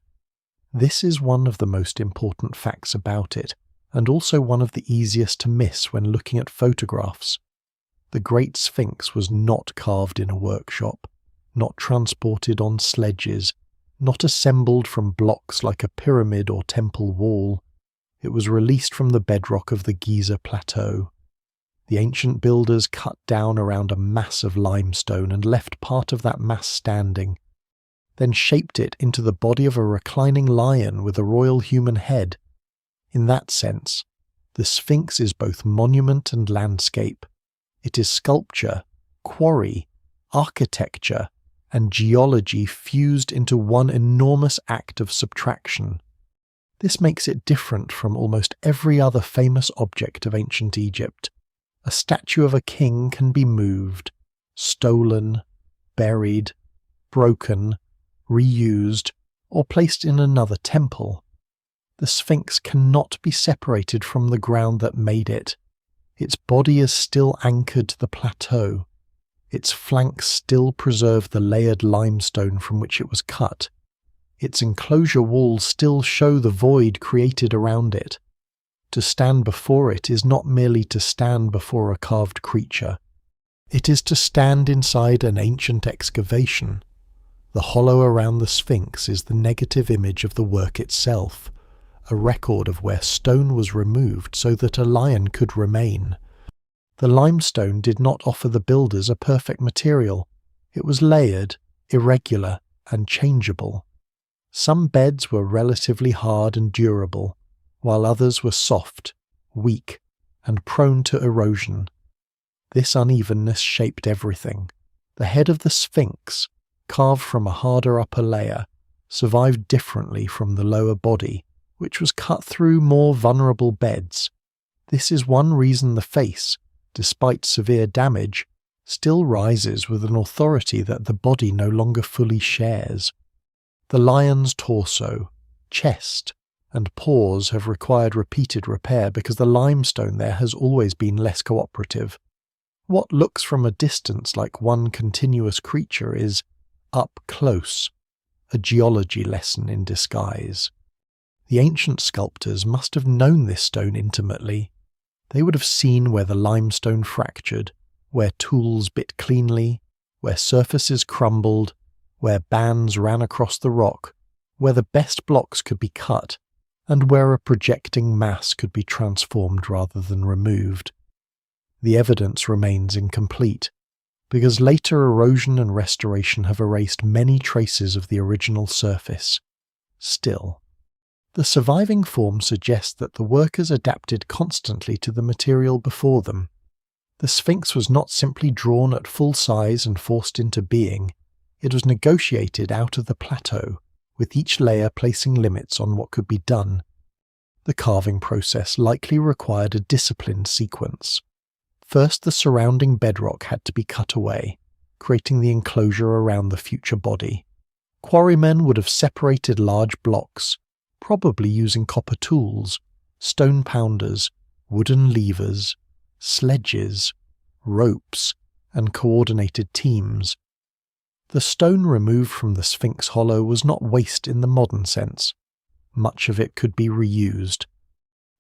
This is one of the most important facts about it, and also one of the easiest to miss when looking at photographs. The Great Sphinx was not carved in a workshop, not transported on sledges, not assembled from blocks like a pyramid or temple wall. It was released from the bedrock of the Giza Plateau. The ancient builders cut down around a mass of limestone and left part of that mass standing, then shaped it into the body of a reclining lion with a royal human head. In that sense, the Sphinx is both monument and landscape. It is sculpture, quarry, architecture, and geology fused into one enormous act of subtraction. This makes it different from almost every other famous object of ancient Egypt. A statue of a king can be moved, stolen, buried, broken, reused, or placed in another temple. The Sphinx cannot be separated from the ground that made it. Its body is still anchored to the plateau. Its flanks still preserve the layered limestone from which it was cut. Its enclosure walls still show the void created around it. To stand before it is not merely to stand before a carved creature. It is to stand inside an ancient excavation. The hollow around the Sphinx is the negative image of the work itself, a record of where stone was removed so that a lion could remain. The limestone did not offer the builders a perfect material. It was layered, irregular, and changeable. Some beds were relatively hard and durable, while others were soft, weak, and prone to erosion. This unevenness shaped everything. The head of the Sphinx, carved from a harder upper layer, survived differently from the lower body, which was cut through more vulnerable beds. This is one reason the face, despite severe damage, still rises with an authority that the body no longer fully shares. The lion's torso, chest, and paws have required repeated repair because the limestone there has always been less cooperative. What looks from a distance like one continuous creature is, up close, a geology lesson in disguise. The ancient sculptors must have known this stone intimately. They would have seen where the limestone fractured, where tools bit cleanly, where surfaces crumbled, where bands ran across the rock, where the best blocks could be cut, and where a projecting mass could be transformed rather than removed. The evidence remains incomplete, because later erosion and restoration have erased many traces of the original surface. Still, the surviving form suggests that the workers adapted constantly to the material before them. The Sphinx was not simply drawn at full size and forced into being, it was negotiated out of the plateau, with each layer placing limits on what could be done. The carving process likely required a disciplined sequence. First, the surrounding bedrock had to be cut away, creating the enclosure around the future body. Quarrymen would have separated large blocks, probably using copper tools, stone pounders, wooden levers, sledges, ropes, and coordinated teams. The stone removed from the Sphinx hollow was not waste in the modern sense. Much of it could be reused.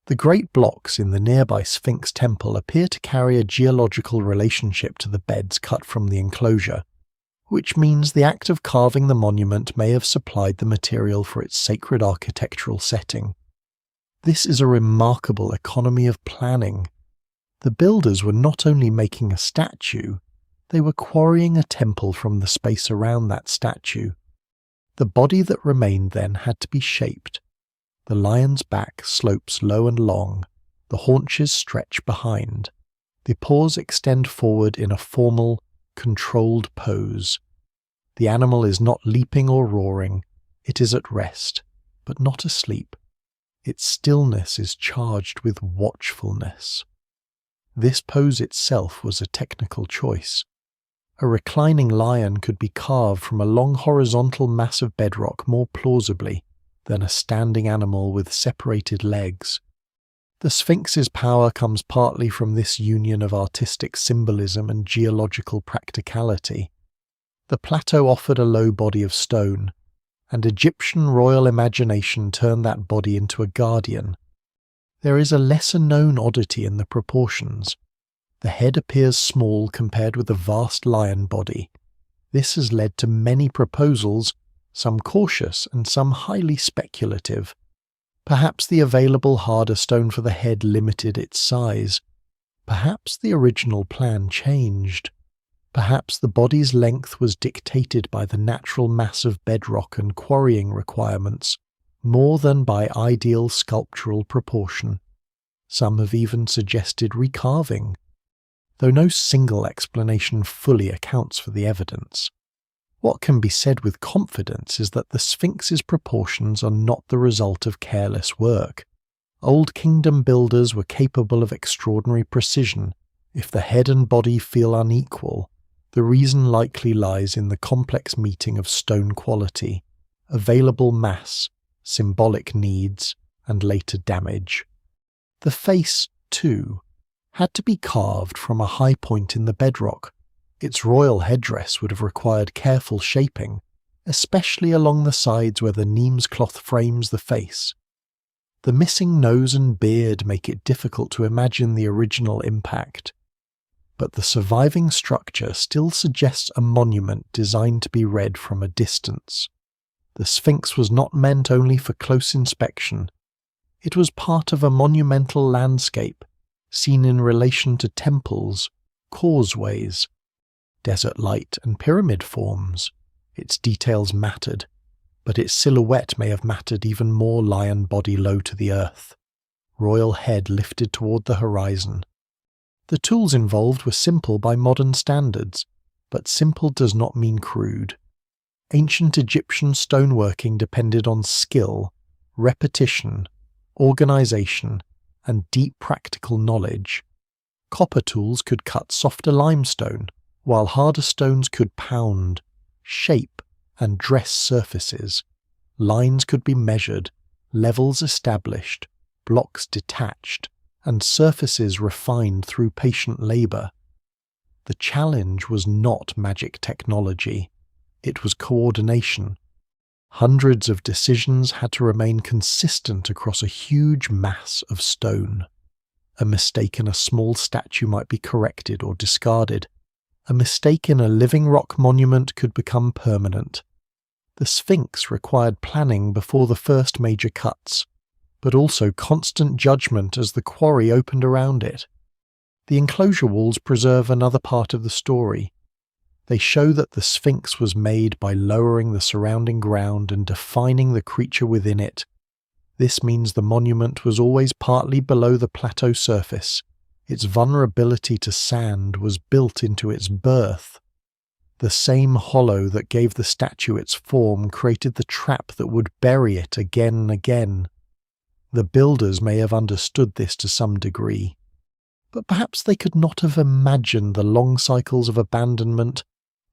The great blocks in the nearby Sphinx Temple appear to carry a geological relationship to the beds cut from the enclosure, which means the act of carving the monument may have supplied the material for its sacred architectural setting. This is a remarkable economy of planning. The builders were not only making a statue, they were quarrying a temple from the space around that statue. The body that remained then had to be shaped. The lion's back slopes low and long, the haunches stretch behind. The paws extend forward in a formal, controlled pose. The animal is not leaping or roaring, it is at rest, but not asleep. Its stillness is charged with watchfulness. This pose itself was a technical choice. A reclining lion could be carved from a long horizontal mass of bedrock more plausibly than a standing animal with separated legs. The Sphinx's power comes partly from this union of artistic symbolism and geological practicality. The plateau offered a low body of stone, and Egyptian royal imagination turned that body into a guardian. There is a lesser-known oddity in the proportions. The head appears small compared with the vast lion body. This has led to many proposals, some cautious and some highly speculative. Perhaps the available harder stone for the head limited its size. Perhaps the original plan changed. Perhaps the body's length was dictated by the natural mass of bedrock and quarrying requirements, more than by ideal sculptural proportion. Some have even suggested recarving, though no single explanation fully accounts for the evidence. What can be said with confidence is that the Sphinx's proportions are not the result of careless work. Old Kingdom builders were capable of extraordinary precision. If the head and body feel unequal, the reason likely lies in the complex meeting of stone quality, available mass, symbolic needs, and later damage. The face, too, had to be carved from a high point in the bedrock. Its royal headdress would have required careful shaping, especially along the sides where the Nimes cloth frames the face. The missing nose and beard make it difficult to imagine the original impact, but the surviving structure still suggests a monument designed to be read from a distance. The Sphinx was not meant only for close inspection. It was part of a monumental landscape, seen in relation to temples, causeways, desert light and pyramid forms. Its details mattered, but its silhouette may have mattered even more. Lion body low to the earth, royal head lifted toward the horizon. The tools involved were simple by modern standards, but simple does not mean crude. Ancient Egyptian stoneworking depended on skill, repetition, organization, and deep practical knowledge. Copper tools could cut softer limestone, while harder stones could pound, shape, and dress surfaces. Lines could be measured, levels established, blocks detached, and surfaces refined through patient labor. The challenge was not magic technology. It was coordination. Hundreds of decisions had to remain consistent across a huge mass of stone. A mistake in a small statue might be corrected or discarded. A mistake in a living rock monument could become permanent. The Sphinx required planning before the first major cuts, but also constant judgment as the quarry opened around it. The enclosure walls preserve another part of the story. They show that the Sphinx was made by lowering the surrounding ground and defining the creature within it. This means the monument was always partly below the plateau surface. Its vulnerability to sand was built into its birth. The same hollow that gave the statue its form created the trap that would bury it again and again. The builders may have understood this to some degree, but perhaps they could not have imagined the long cycles of abandonment,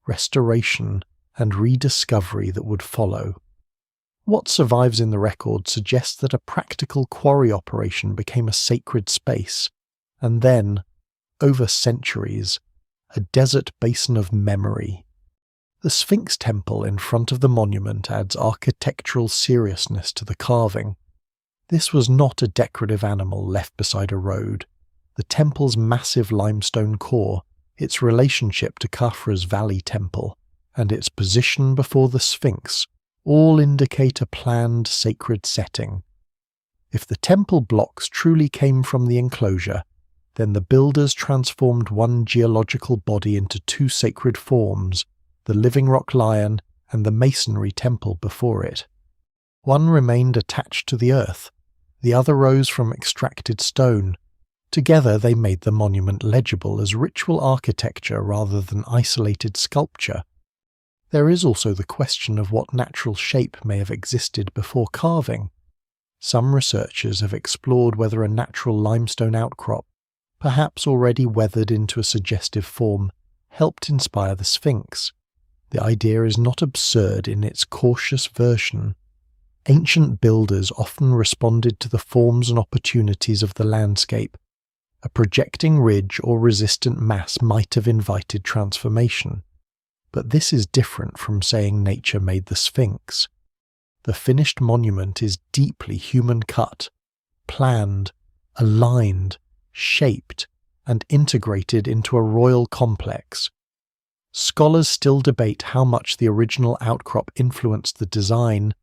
restoration, and rediscovery that would follow. What survives in the record suggests that a practical quarry operation became a sacred space, and then, over centuries, a desert basin of memory. The Sphinx Temple in front of the monument adds architectural seriousness to the carving. This was not a decorative animal left beside a road. The temple's massive limestone core, its relationship to Khafre's Valley Temple, and its position before the Sphinx all indicate a planned sacred setting. If the temple blocks truly came from the enclosure, then the builders transformed one geological body into two sacred forms, the living rock lion and the masonry temple before it. One remained attached to the earth, the other rose from extracted stone. Together they made the monument legible as ritual architecture rather than isolated sculpture. There is also the question of what natural shape may have existed before carving. Some researchers have explored whether a natural limestone outcrop, perhaps already weathered into a suggestive form, helped inspire the Sphinx. The idea is not absurd in its cautious version. Ancient builders often responded to the forms and opportunities of the landscape. A projecting ridge or resistant mass might have invited transformation. But this is different from saying nature made the Sphinx. The finished monument is deeply human-cut, planned, aligned, shaped, and integrated into a royal complex. Scholars still debate how much the original outcrop influenced the design,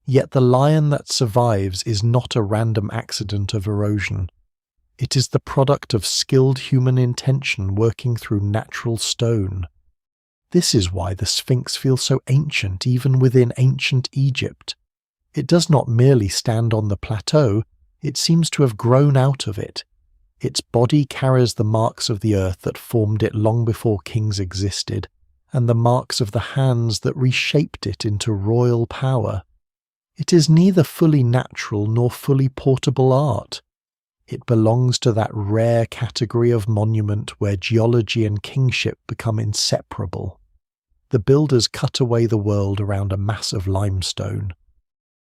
yet the lion that survives is not a random accident of erosion. It is the product of skilled human intention working through natural stone. This is why the Sphinx feels so ancient even within ancient Egypt. It does not merely stand on the plateau, it seems to have grown out of it. Its body carries the marks of the earth that formed it long before kings existed, and the marks of the hands that reshaped it into royal power. It is neither fully natural nor fully portable art. It belongs to that rare category of monument where geology and kingship become inseparable. The builders cut away the world around a mass of limestone,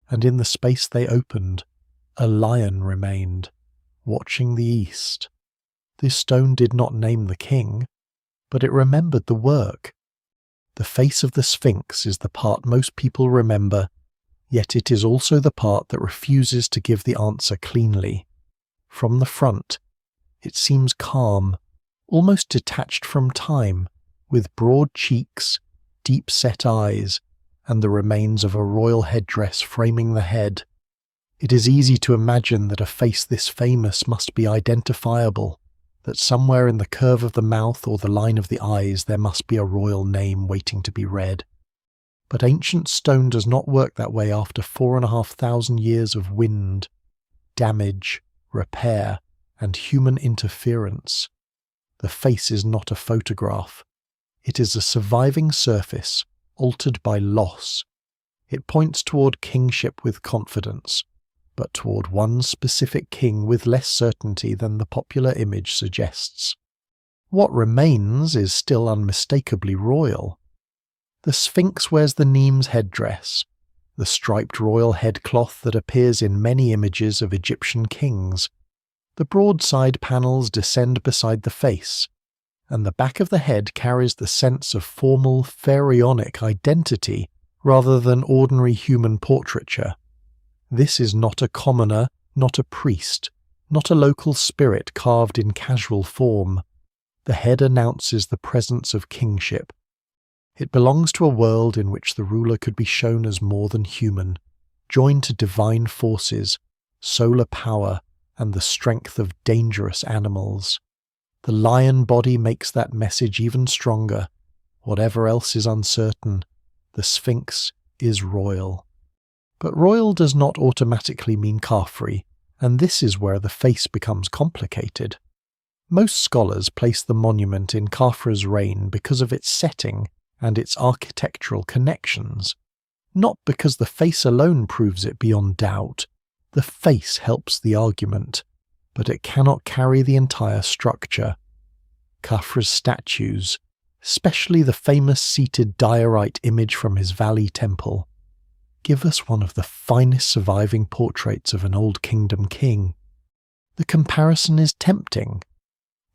and in the space they opened, a lion remained, watching the east. This stone did not name the king, but it remembered the work. The face of the Sphinx is the part most people remember, yet it is also the part that refuses to give the answer cleanly. From the front, it seems calm, almost detached from time, with broad cheeks, deep-set eyes, and the remains of a royal headdress framing the head. It is easy to imagine that a face this famous must be identifiable, that somewhere in the curve of the mouth or the line of the eyes there must be a royal name waiting to be read. But ancient stone does not work that way after 4,500 years of wind, damage, repair, and human interference. The face is not a photograph. It is a surviving surface, altered by loss. It points toward kingship with confidence, but toward one specific king with less certainty than the popular image suggests. What remains is still unmistakably royal. The Sphinx wears the Nemes headdress, the striped royal headcloth that appears in many images of Egyptian kings. The broad side panels descend beside the face, and the back of the head carries the sense of formal pharaonic identity rather than ordinary human portraiture. This is not a commoner, not a priest, not a local spirit carved in casual form. The head announces the presence of kingship. It belongs to a world in which the ruler could be shown as more than human, joined to divine forces, solar power, and the strength of dangerous animals. The lion body makes that message even stronger. Whatever else is uncertain, the Sphinx is royal. But royal does not automatically mean Khafre, and this is where the face becomes complicated. Most scholars place the monument in Khafre's reign because of its setting and its architectural connections, not because the face alone proves it beyond doubt. The face helps the argument, but it cannot carry the entire structure. Khafre's statues, especially the famous seated diorite image from his valley temple, give us one of the finest surviving portraits of an Old Kingdom king. The comparison is tempting.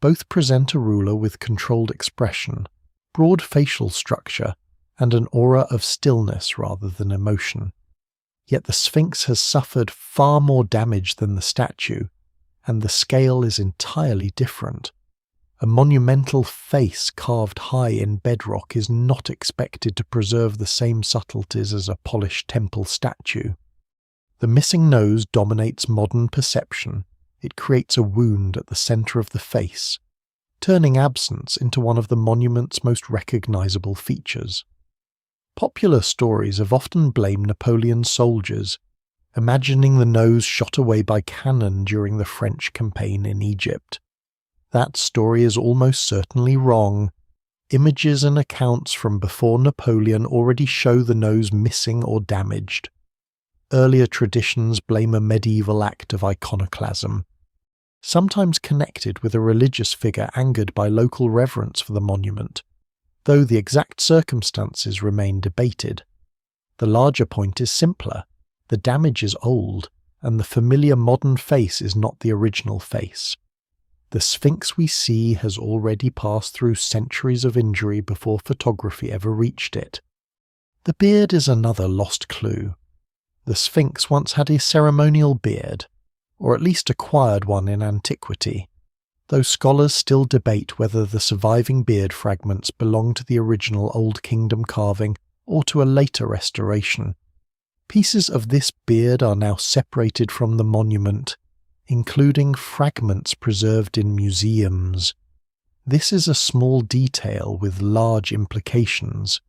Both present a ruler with controlled expression, broad facial structure, and an aura of stillness rather than emotion. Yet the Sphinx has suffered far more damage than the statue, and the scale is entirely different. A monumental face carved high in bedrock is not expected to preserve the same subtleties as a polished temple statue. The missing nose dominates modern perception. It creates a wound at the centre of the face, turning absence into one of the monument's most recognizable features. Popular stories have often blamed Napoleon's soldiers, imagining the nose shot away by cannon during the French campaign in Egypt. That story is almost certainly wrong. Images and accounts from before Napoleon already show the nose missing or damaged. Earlier traditions blame a medieval act of iconoclasm, sometimes connected with a religious figure angered by local reverence for the monument, though the exact circumstances remain debated. The larger point is simpler. The damage is old, and the familiar modern face is not the original face. The Sphinx we see has already passed through centuries of injury before photography ever reached it. The beard is another lost clue. The Sphinx once had a ceremonial beard, or at least acquired one in antiquity, though scholars still debate whether the surviving beard fragments belong to the original Old Kingdom carving or to a later restoration. Pieces of this beard are now separated from the monument, including fragments preserved in museums. This is a small detail with large implications.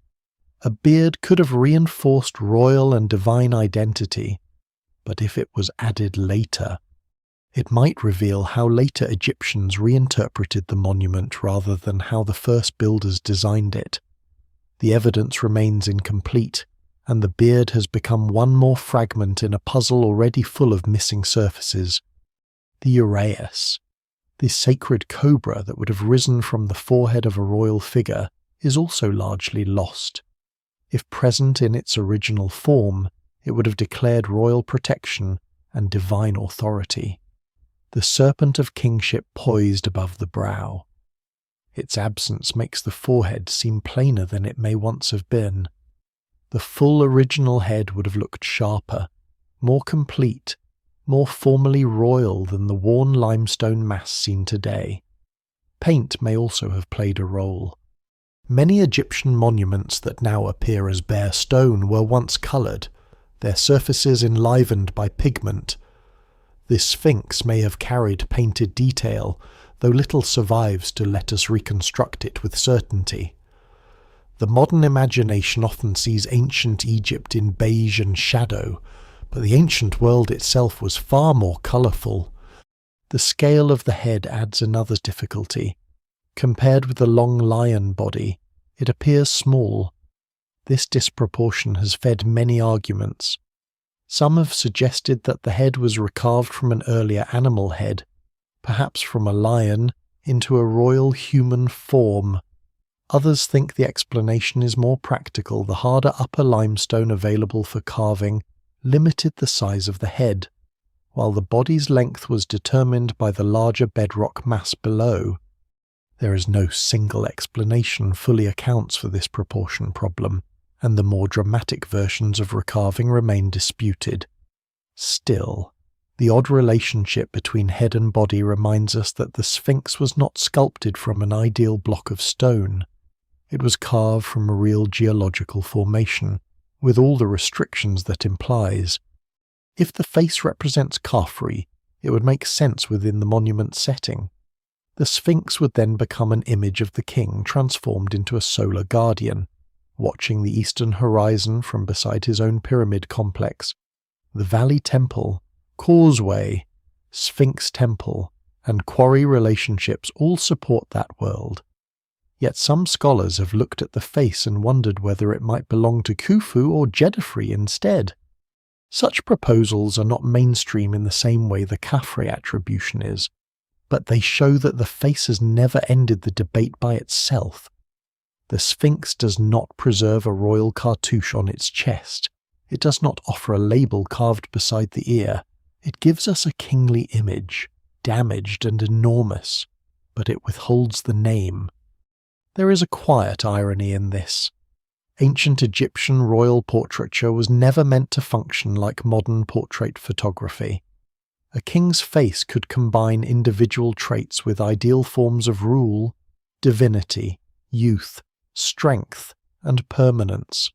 A beard could have reinforced royal and divine identity, but if it was added later, it might reveal how later Egyptians reinterpreted the monument rather than how the first builders designed it. The evidence remains incomplete, and the beard has become one more fragment in a puzzle already full of missing surfaces. The uraeus, the sacred cobra that would have risen from the forehead of a royal figure, is also largely lost. If present in its original form, it would have declared royal protection and divine authority. The serpent of kingship poised above the brow. Its absence makes the forehead seem plainer than it may once have been. The full original head would have looked sharper, more complete, more formally royal than the worn limestone mass seen today. Paint may also have played a role. Many Egyptian monuments that now appear as bare stone were once coloured, their surfaces enlivened by pigment. This Sphinx may have carried painted detail, though little survives to let us reconstruct it with certainty. The modern imagination often sees ancient Egypt in beige and shadow, but the ancient world itself was far more colourful. The scale of the head adds another difficulty. Compared with the long lion body, it appears small. This disproportion has fed many arguments. Some have suggested that the head was recarved from an earlier animal head, perhaps from a lion, into a royal human form. Others think the explanation is more practical. The harder upper limestone available for carving limited the size of the head, while the body's length was determined by the larger bedrock mass below. There is no single explanation fully accounts for this proportion problem, and the more dramatic versions of recarving remain disputed. Still, the odd relationship between head and body reminds us that the Sphinx was not sculpted from an ideal block of stone. It was carved from a real geological formation, with all the restrictions that implies. If the face represents Khafre, it would make sense within the monument's setting. The Sphinx would then become an image of the king transformed into a solar guardian, watching the eastern horizon from beside his own pyramid complex. The Valley Temple, Causeway, Sphinx Temple, and quarry relationships all support that world. Yet some scholars have looked at the face and wondered whether it might belong to Khufu or Djedefre instead. Such proposals are not mainstream in the same way the Khafre attribution is, but they show that the face has never ended the debate by itself. The Sphinx does not preserve a royal cartouche on its chest. It does not offer a label carved beside the ear. It gives us a kingly image, damaged and enormous, but it withholds the name. There is a quiet irony in this. Ancient Egyptian royal portraiture was never meant to function like modern portrait photography. A king's face could combine individual traits with ideal forms of rule, divinity, youth, strength, and permanence.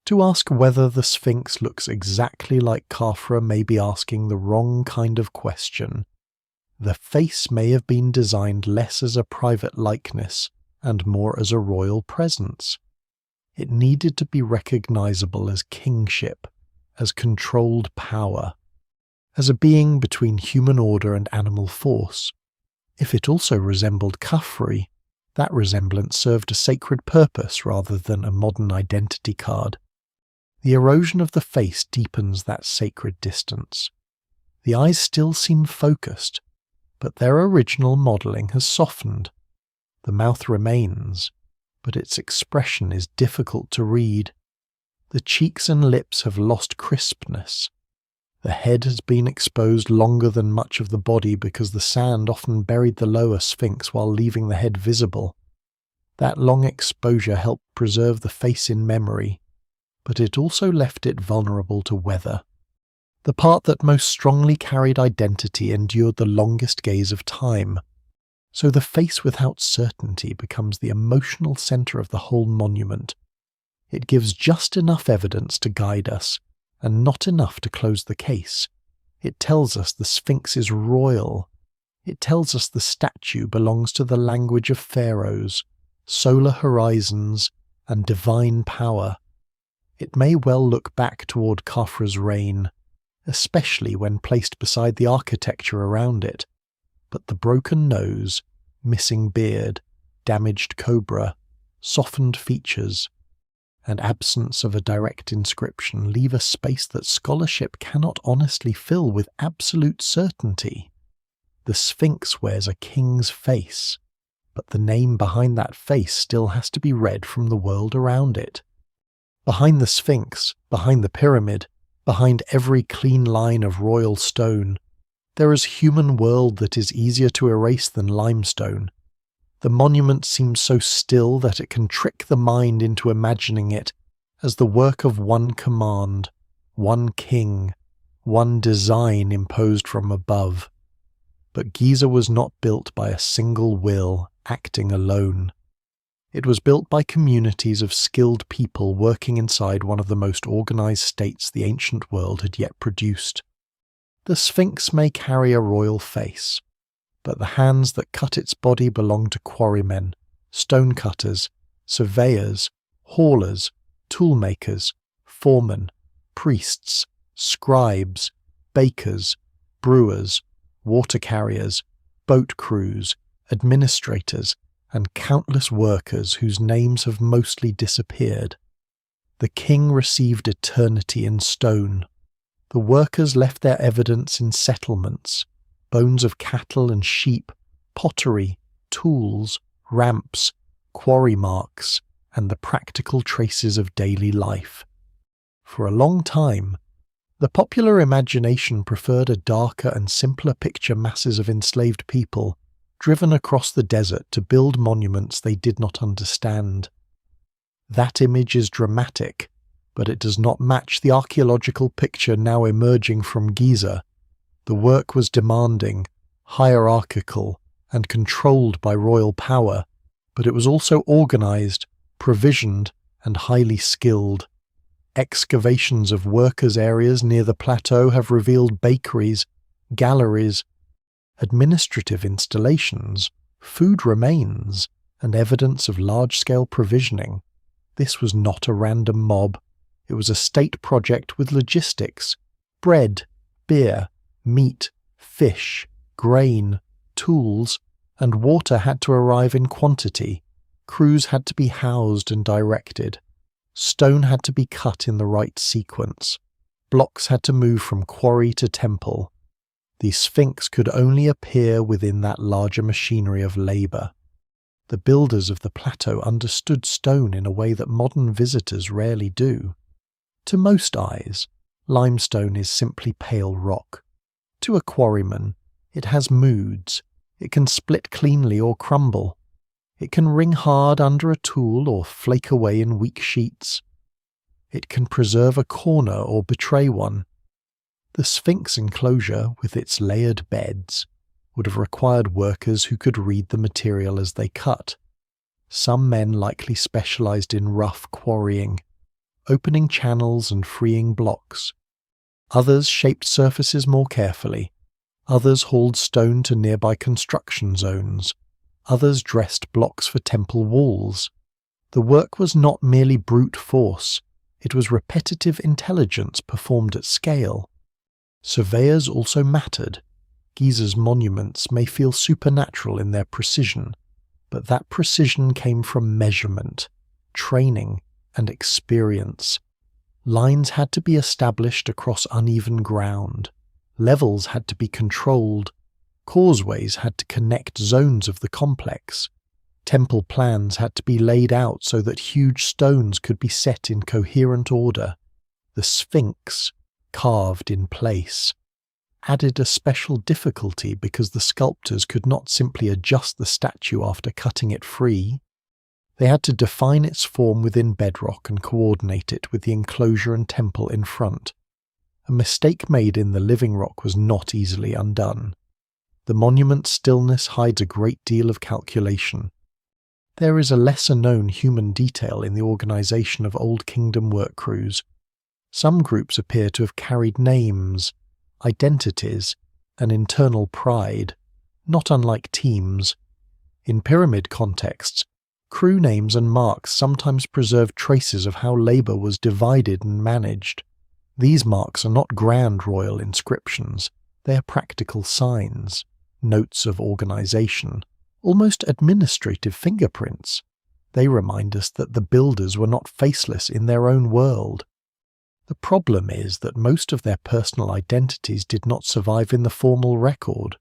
To ask whether the Sphinx looks exactly like Khafre may be asking the wrong kind of question. The face may have been designed less as a private likeness and more as a royal presence. It needed to be recognizable as kingship, as controlled power, as a being between human order and animal force. If it also resembled Khafre, that resemblance served a sacred purpose rather than a modern identity card. The erosion of the face deepens that sacred distance. The eyes still seem focused, but their original modelling has softened. The mouth remains, but its expression is difficult to read. The cheeks and lips have lost crispness. The head has been exposed longer than much of the body because the sand often buried the lower Sphinx while leaving the head visible. That long exposure helped preserve the face in memory, but it also left it vulnerable to weather. The part that most strongly carried identity endured the longest gaze of time. So the face without certainty becomes the emotional centre of the whole monument. It gives just enough evidence to guide us, and not enough to close the case. It tells us the Sphinx is royal. It tells us the statue belongs to the language of pharaohs, solar horizons, and divine power. It may well look back toward Khafre's reign, especially when placed beside the architecture around it. But the broken nose, missing beard, damaged cobra, softened features, and absence of a direct inscription leave a space that scholarship cannot honestly fill with absolute certainty. The Sphinx wears a king's face, but the name behind that face still has to be read from the world around it. Behind the Sphinx, behind the pyramid, behind every clean line of royal stone, there is a human world that is easier to erase than limestone. The monument seems so still that it can trick the mind into imagining it as the work of one command, one king, one design imposed from above. But Giza was not built by a single will acting alone. It was built by communities of skilled people working inside one of the most organized states the ancient world had yet produced. The Sphinx may carry a royal face, but the hands that cut its body belong to quarrymen, stonecutters, surveyors, haulers, toolmakers, foremen, priests, scribes, bakers, brewers, water carriers, boat crews, administrators, and countless workers whose names have mostly disappeared. The king received eternity in stone. The workers left their evidence in settlements, bones of cattle and sheep, pottery, tools, ramps, quarry marks, and the practical traces of daily life. For a long time, the popular imagination preferred a darker and simpler picture masses of enslaved people driven across the desert to build monuments they did not understand. That image is dramatic, but it does not match the archaeological picture now emerging from Giza. The work was demanding, hierarchical, and controlled by royal power, but it was also organized, provisioned, and highly skilled. Excavations of workers' areas near the plateau have revealed bakeries, galleries, administrative installations, food remains, and evidence of large-scale provisioning. This was not a random mob. It was a state project with logistics. Bread, beer, meat, fish, grain, tools, and water had to arrive in quantity. Crews had to be housed and directed. Stone had to be cut in the right sequence. Blocks had to move from quarry to temple. The Sphinx could only appear within that larger machinery of labour. The builders of the plateau understood stone in a way that modern visitors rarely do. To most eyes, limestone is simply pale rock. To a quarryman, it has moods. It can split cleanly or crumble. It can ring hard under a tool or flake away in weak sheets. It can preserve a corner or betray one. The Sphinx enclosure, with its layered beds, would have required workers who could read the material as they cut. Some men likely specialized in rough quarrying, opening channels and freeing blocks. Others shaped surfaces more carefully. Others hauled stone to nearby construction zones. Others dressed blocks for temple walls. The work was not merely brute force, it was repetitive intelligence performed at scale. Surveyors also mattered. Giza's monuments may feel supernatural in their precision, but that precision came from measurement, training, and experience. Lines had to be established across uneven ground. Levels had to be controlled. Causeways had to connect zones of the complex. Temple plans had to be laid out so that huge stones could be set in coherent order. The Sphinx, carved in place, added a special difficulty because the sculptors could not simply adjust the statue after cutting it free. They had to define its form within bedrock and coordinate it with the enclosure and temple in front. A mistake made in the living rock was not easily undone. The monument's stillness hides a great deal of calculation. There is a lesser-known human detail in the organization of Old Kingdom work crews. Some groups appear to have carried names, identities, and internal pride, not unlike teams. In pyramid contexts, crew names and marks sometimes preserve traces of how labor was divided and managed. These marks are not grand royal inscriptions, they are practical signs, notes of organization, almost administrative fingerprints. They remind us that the builders were not faceless in their own world. The problem is that most of their personal identities did not survive in the formal record.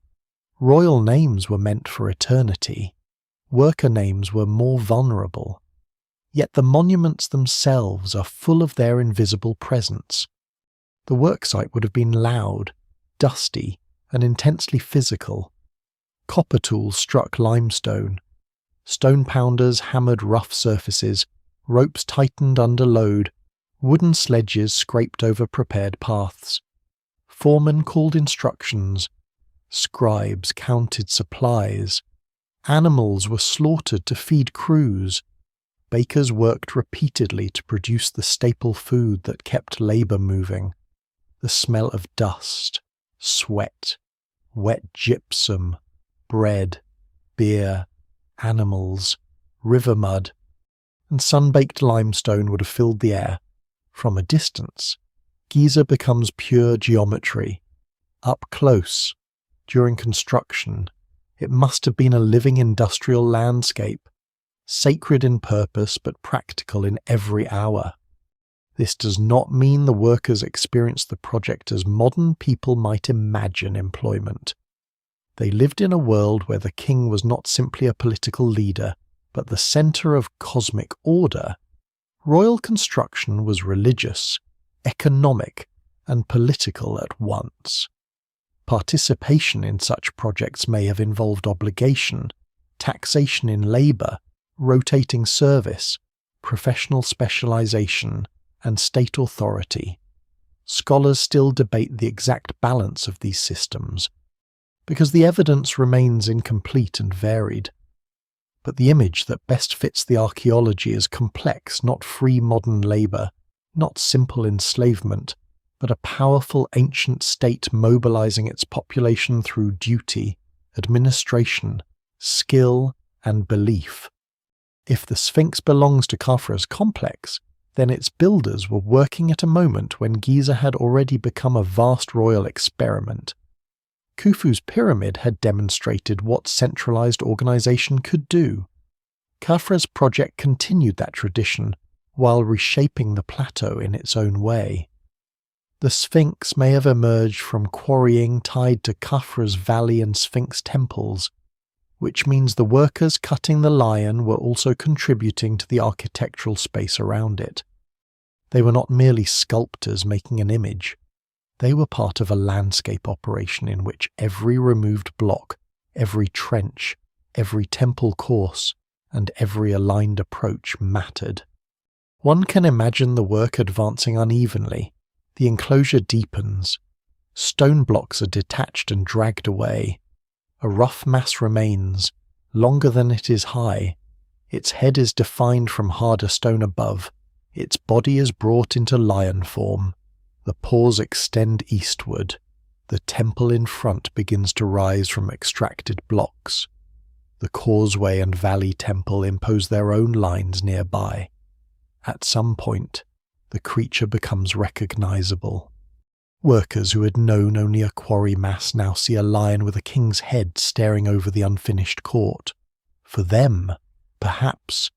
Royal names were meant for eternity. Worker names were more vulnerable. Yet the monuments themselves are full of their invisible presence. The worksite would have been loud, dusty, and intensely physical. Copper tools struck limestone. Stone pounders hammered rough surfaces, ropes tightened under load, wooden sledges scraped over prepared paths. Foremen called instructions. Scribes counted supplies. Animals were slaughtered to feed crews. Bakers worked repeatedly to produce the staple food that kept labor moving. The smell of dust, sweat, wet gypsum, bread, beer, animals, river mud. and sun-baked limestone would have filled the air. From a distance, Giza becomes pure geometry. Up close, during construction, it must have been a living industrial landscape, sacred in purpose but practical in every hour. This does not mean the workers experienced the project as modern people might imagine employment. They lived in a world where the king was not simply a political leader, but the centre of cosmic order. Royal construction was religious, economic, and political at once. Participation in such projects may have involved obligation, taxation in labour, rotating service, professional specialisation, and state authority. Scholars still debate the exact balance of these systems, because the evidence remains incomplete and varied. But the image that best fits the archaeology is complex, not free modern labour, not simple enslavement, but a powerful ancient state mobilizing its population through duty, administration, skill, and belief. If the Sphinx belongs to Khafre's complex, then its builders were working at a moment when Giza had already become a vast royal experiment. Khufu's pyramid had demonstrated what centralized organization could do. Khafre's project continued that tradition while reshaping the plateau in its own way. The Sphinx may have emerged from quarrying tied to Khafre's valley and Sphinx temples, which means the workers cutting the lion were also contributing to the architectural space around it. They were not merely sculptors making an image. They were part of a landscape operation in which every removed block, every trench, every temple course, and every aligned approach mattered. One can imagine the work advancing unevenly. The enclosure deepens. Stone blocks are detached and dragged away. A rough mass remains, longer than it is high. Its head is defined from harder stone above. Its body is brought into lion form. The paws extend eastward. The temple in front begins to rise from extracted blocks. The causeway and valley temple impose their own lines nearby. At some point, the creature becomes recognizable. Workers who had known only a quarry mass now see a lion with a king's head staring over the unfinished court. For them, perhaps,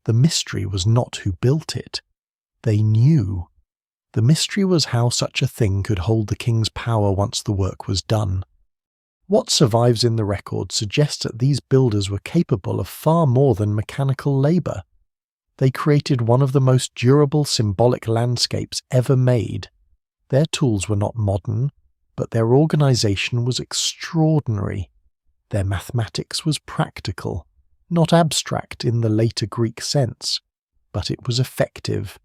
the mystery was not who built it. They knew. The mystery was how such a thing could hold the king's power once the work was done. What survives in the record suggests that these builders were capable of far more than mechanical labour. They created one of the most durable symbolic landscapes ever made. Their tools were not modern, but their organisation was extraordinary. Their mathematics was practical, not abstract in the later Greek sense, but it was effective.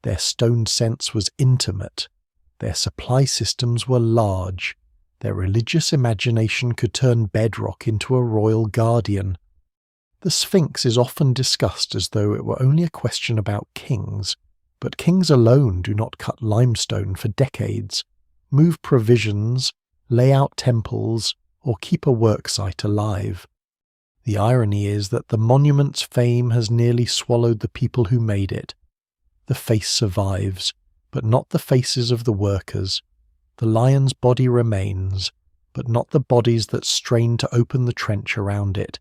Their stone sense was intimate. Their supply systems were large. Their religious imagination could turn bedrock into a royal guardian. The Sphinx is often discussed as though it were only a question about kings, but kings alone do not cut limestone for decades, move provisions, lay out temples, or keep a worksite alive. The irony is that the monument's fame has nearly swallowed the people who made it. The face survives, but not the faces of the workers. The lion's body remains, but not the bodies that strain to open the trench around it.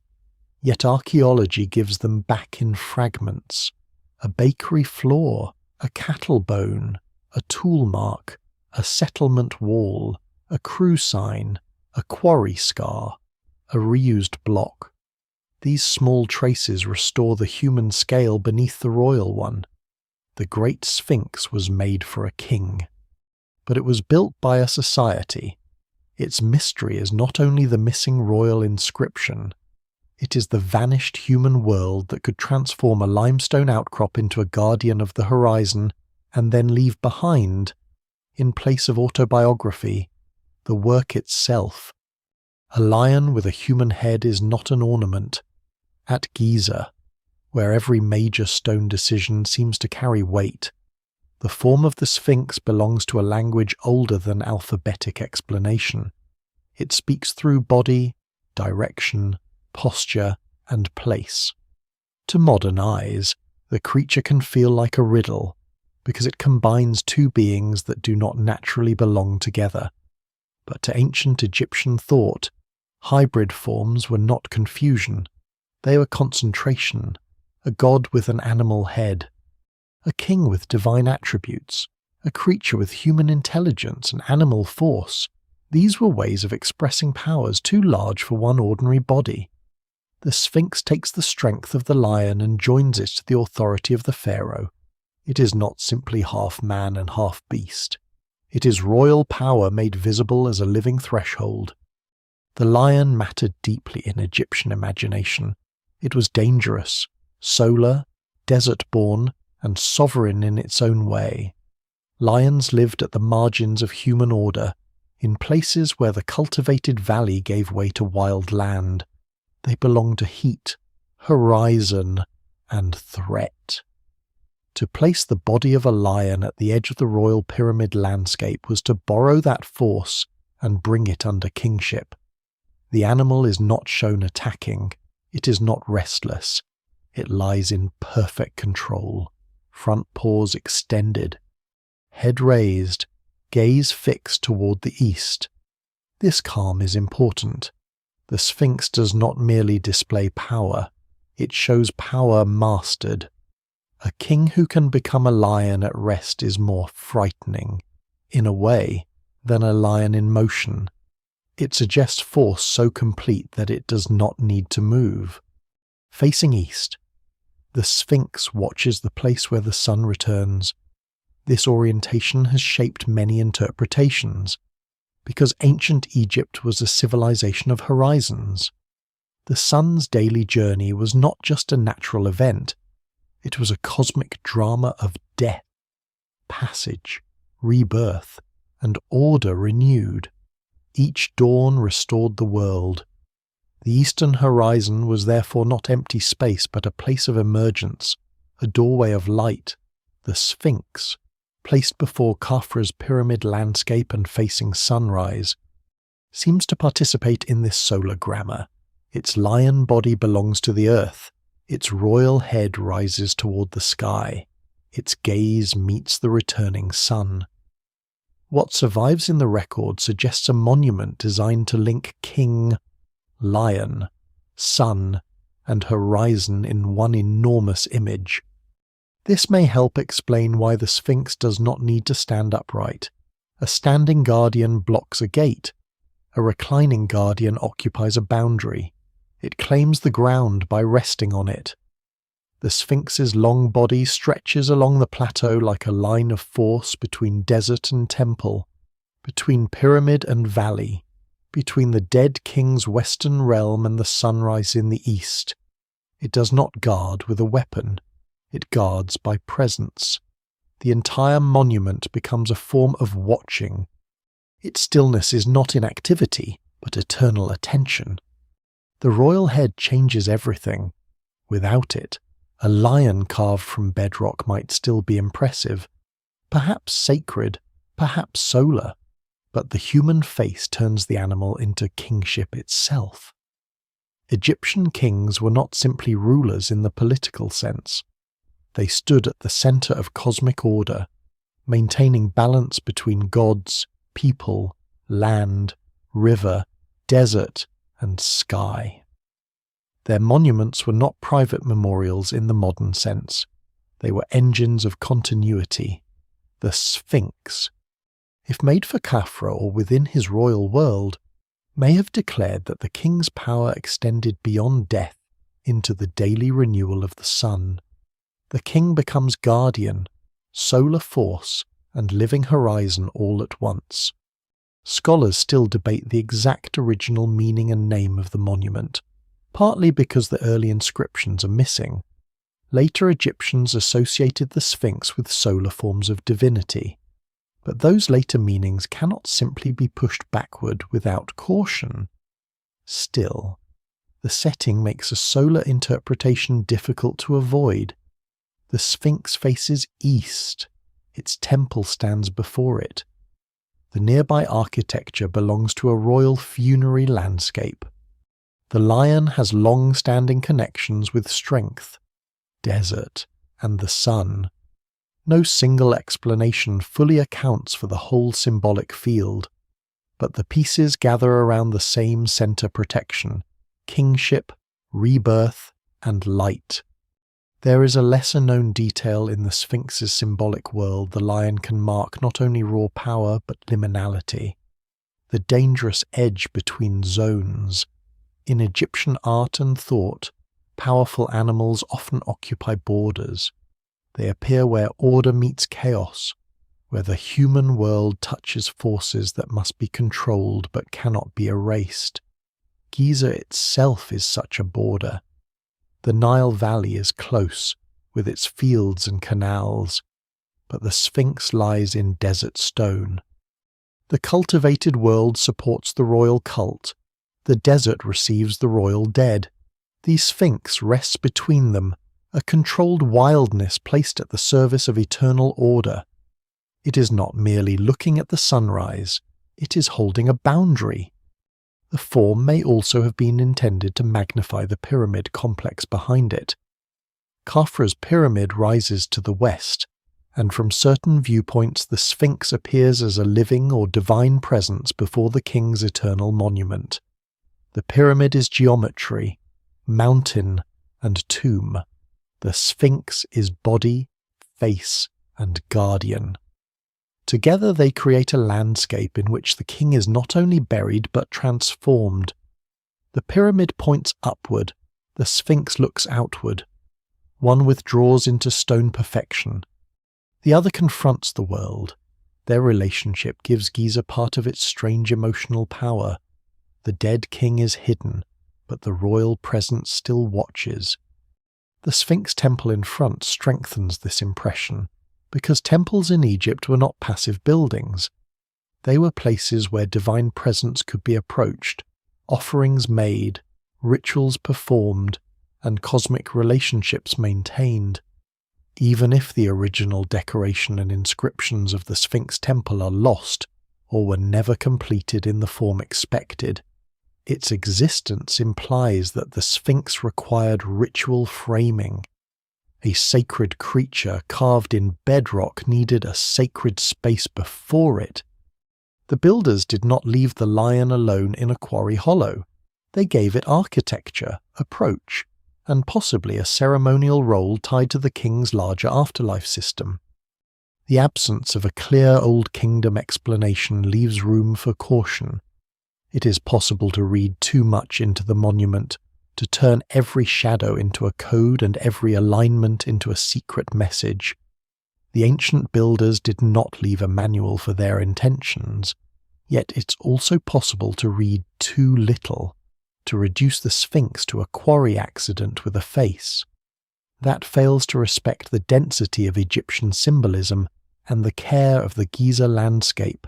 Yet archaeology gives them back in fragments. A bakery floor, a cattle bone, a tool mark, a settlement wall, a crew sign, a quarry scar, a reused block. These small traces restore the human scale beneath the royal one. The Great Sphinx was made for a king, but it was built by a society. Its mystery is not only the missing royal inscription, it is the vanished human world that could transform a limestone outcrop into a guardian of the horizon and then leave behind, in place of autobiography, the work itself. A lion with a human head is not an ornament. At Giza, where every major stone decision seems to carry weight, the form of the Sphinx belongs to a language older than alphabetic explanation. It speaks through body, direction, posture, and place. To modern eyes, The creature can feel like a riddle, because it combines two beings that do not naturally belong together. But to ancient Egyptian thought, hybrid forms were not confusion. They were concentration, a god with an animal head, a king with divine attributes, a creature with human intelligence and animal force. These were ways of expressing powers too large for one ordinary body. The Sphinx takes the strength of the lion and joins it to the authority of the pharaoh. It is not simply half man and half beast. It is royal power made visible as a living threshold. The lion mattered deeply in Egyptian imagination. It was dangerous, solar, desert-born, and sovereign in its own way. Lions lived at the margins of human order, in places where the cultivated valley gave way to wild land. They belonged to heat, horizon, and threat. To place the body of a lion at the edge of the royal pyramid landscape was to borrow that force and bring it under kingship. The animal is not shown attacking. It is not restless. It lies in perfect control, front paws extended, head raised, gaze fixed toward the east. This calm is important. The Sphinx does not merely display power, it shows power mastered. A king who can become a lion at rest is more frightening, in a way, than a lion in motion. It suggests force so complete that it does not need to move. Facing east, the Sphinx watches the place where the sun returns. This orientation has shaped many interpretations, because ancient Egypt was a civilization of horizons. The sun's daily journey was not just a natural event, it was a cosmic drama of death, passage, rebirth, and order renewed. Each dawn restored the world. The eastern horizon was therefore not empty space but a place of emergence, a doorway of light. The Sphinx, placed before Khafre's pyramid landscape and facing sunrise, seems to participate in this solar grammar. Its lion body belongs to the earth. Its royal head rises toward the sky. Its gaze meets the returning sun. What survives in the record suggests a monument designed to link king, lion, sun, and horizon in one enormous image. This may help explain why the Sphinx does not need to stand upright. A standing guardian blocks a gate. A reclining guardian occupies a boundary. It claims the ground by resting on it. The Sphinx's long body stretches along the plateau like a line of force between desert and temple, between pyramid and valley, between the dead king's western realm and the sunrise in the east. It does not guard with a weapon. It guards by presence. The entire monument becomes a form of watching. Its stillness is not inactivity, but eternal attention. The royal head changes everything. Without it, a lion carved from bedrock might still be impressive, perhaps sacred, perhaps solar, but the human face turns the animal into kingship itself. Egyptian kings were not simply rulers in the political sense. They stood at the center of cosmic order, maintaining balance between gods, people, land, river, desert, and sky. Their monuments were not private memorials in the modern sense. They were engines of continuity. The Sphinx, if made for Khafre or within his royal world, may have declared that the king's power extended beyond death into the daily renewal of the sun. The king becomes guardian, solar force, and living horizon all at once. Scholars still debate the exact original meaning and name of the monument, partly because the early inscriptions are missing. Later Egyptians associated the Sphinx with solar forms of divinity, but those later meanings cannot simply be pushed backward without caution. Still, the setting makes a solar interpretation difficult to avoid. The Sphinx faces east. Its temple stands before it. The nearby architecture belongs to a royal funerary landscape. The lion has long-standing connections with strength, desert, and the sun. No single explanation fully accounts for the whole symbolic field, but the pieces gather around the same center protection: kingship, rebirth, and light. There is a lesser-known detail in the Sphinx's symbolic world. The lion can mark not only raw power but liminality, the dangerous edge between zones. In Egyptian art and thought, powerful animals often occupy borders. They appear where order meets chaos, where the human world touches forces that must be controlled but cannot be erased. Giza itself is such a border. The Nile Valley is close, with its fields and canals, but the Sphinx lies in desert stone. The cultivated world supports the royal cult. The desert receives the royal dead. The Sphinx rests between them, a controlled wildness placed at the service of eternal order. It is not merely looking at the sunrise, it is holding a boundary. The form may also have been intended to magnify the pyramid complex behind it. Khafre's pyramid rises to the west, and from certain viewpoints the Sphinx appears as a living or divine presence before the king's eternal monument. The pyramid is geometry, mountain, and tomb. The Sphinx is body, face, and guardian. Together they create a landscape in which the king is not only buried but transformed. The pyramid points upward, the Sphinx looks outward. One withdraws into stone perfection. The other confronts the world. Their relationship gives Giza part of its strange emotional power. The dead king is hidden, but the royal presence still watches. The Sphinx Temple in front strengthens this impression, because temples in Egypt were not passive buildings. They were places where divine presence could be approached, offerings made, rituals performed, and cosmic relationships maintained. Even if the original decoration and inscriptions of the Sphinx Temple are lost or were never completed in the form expected, its existence implies that the Sphinx required ritual framing. A sacred creature carved in bedrock needed a sacred space before it. The builders did not leave the lion alone in a quarry hollow. They gave it architecture, approach, and possibly a ceremonial role tied to the king's larger afterlife system. The absence of a clear Old Kingdom explanation leaves room for caution. It is possible to read too much into the monument, to turn every shadow into a code and every alignment into a secret message. The ancient builders did not leave a manual for their intentions, yet it's also possible to read too little, to reduce the Sphinx to a quarry accident with a face. That fails to respect the density of Egyptian symbolism and the care of the Giza landscape.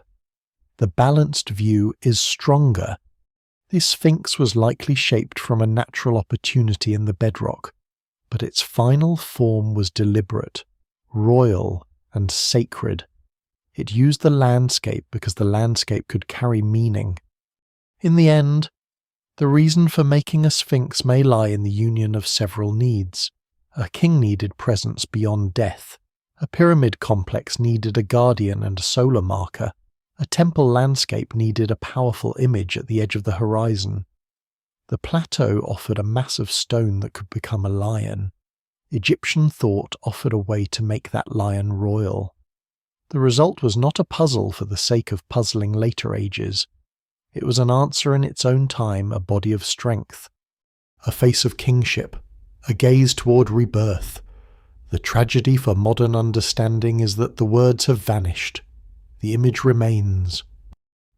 The balanced view is stronger. The Sphinx was likely shaped from a natural opportunity in the bedrock, but its final form was deliberate, royal, and sacred. It used the landscape because the landscape could carry meaning. In the end, the reason for making a Sphinx may lie in the union of several needs. A king needed presence beyond death. A pyramid complex needed a guardian and a solar marker. A temple landscape needed a powerful image at the edge of the horizon. The plateau offered a massive stone that could become a lion. Egyptian thought offered a way to make that lion royal. The result was not a puzzle for the sake of puzzling later ages. It was an answer in its own time, a body of strength, a face of kingship, a gaze toward rebirth. The tragedy for modern understanding is that the words have vanished. The image remains.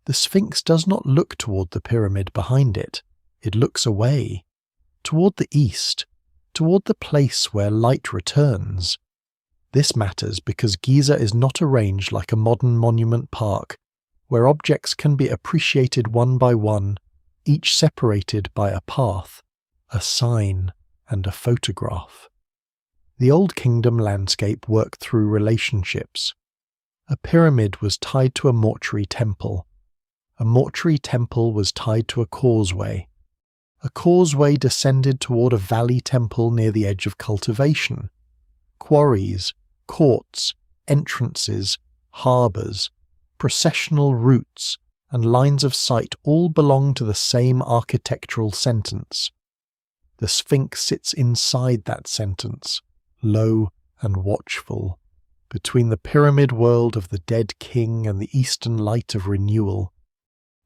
The Sphinx does not look toward the pyramid behind it. It looks away, toward the east, toward the place where light returns. This matters because Giza is not arranged like a modern monument park, where objects can be appreciated one by one, each separated by a path, a sign, and a photograph. The Old Kingdom landscape worked through relationships. A pyramid was tied to a mortuary temple. A mortuary temple was tied to a causeway. A causeway descended toward a valley temple near the edge of cultivation. Quarries, courts, entrances, harbours, processional routes, and lines of sight all belong to the same architectural sentence. The Sphinx sits inside that sentence, low and watchful, between the pyramid world of the dead king and the eastern light of renewal.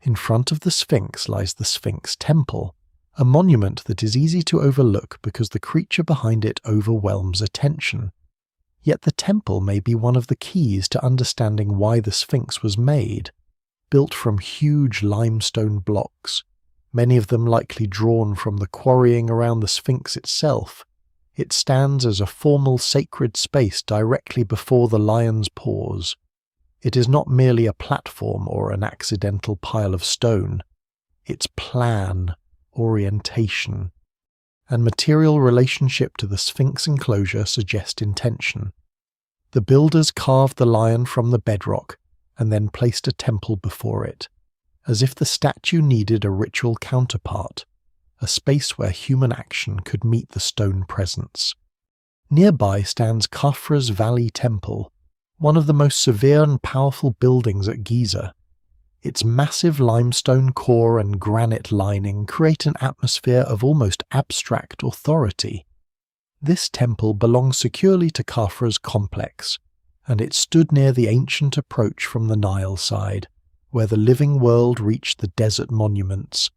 In front of the Sphinx lies the Sphinx Temple, a monument that is easy to overlook because the creature behind it overwhelms attention. Yet the temple may be one of the keys to understanding why the Sphinx was made. Built from huge limestone blocks, many of them likely drawn from the quarrying around the Sphinx itself, it stands as a formal sacred space directly before the lion's paws. It is not merely a platform or an accidental pile of stone. Its plan, orientation, and material relationship to the Sphinx enclosure suggest intention. The builders carved the lion from the bedrock and then placed a temple before it, as if the statue needed a ritual counterpart, a space where human action could meet the stone presence. Nearby stands Khafre's Valley Temple, one of the most severe and powerful buildings at Giza. Its massive limestone core and granite lining create an atmosphere of almost abstract authority. This temple belongs securely to Khafre's complex, and it stood near the ancient approach from the Nile side, where the living world reached the desert monuments.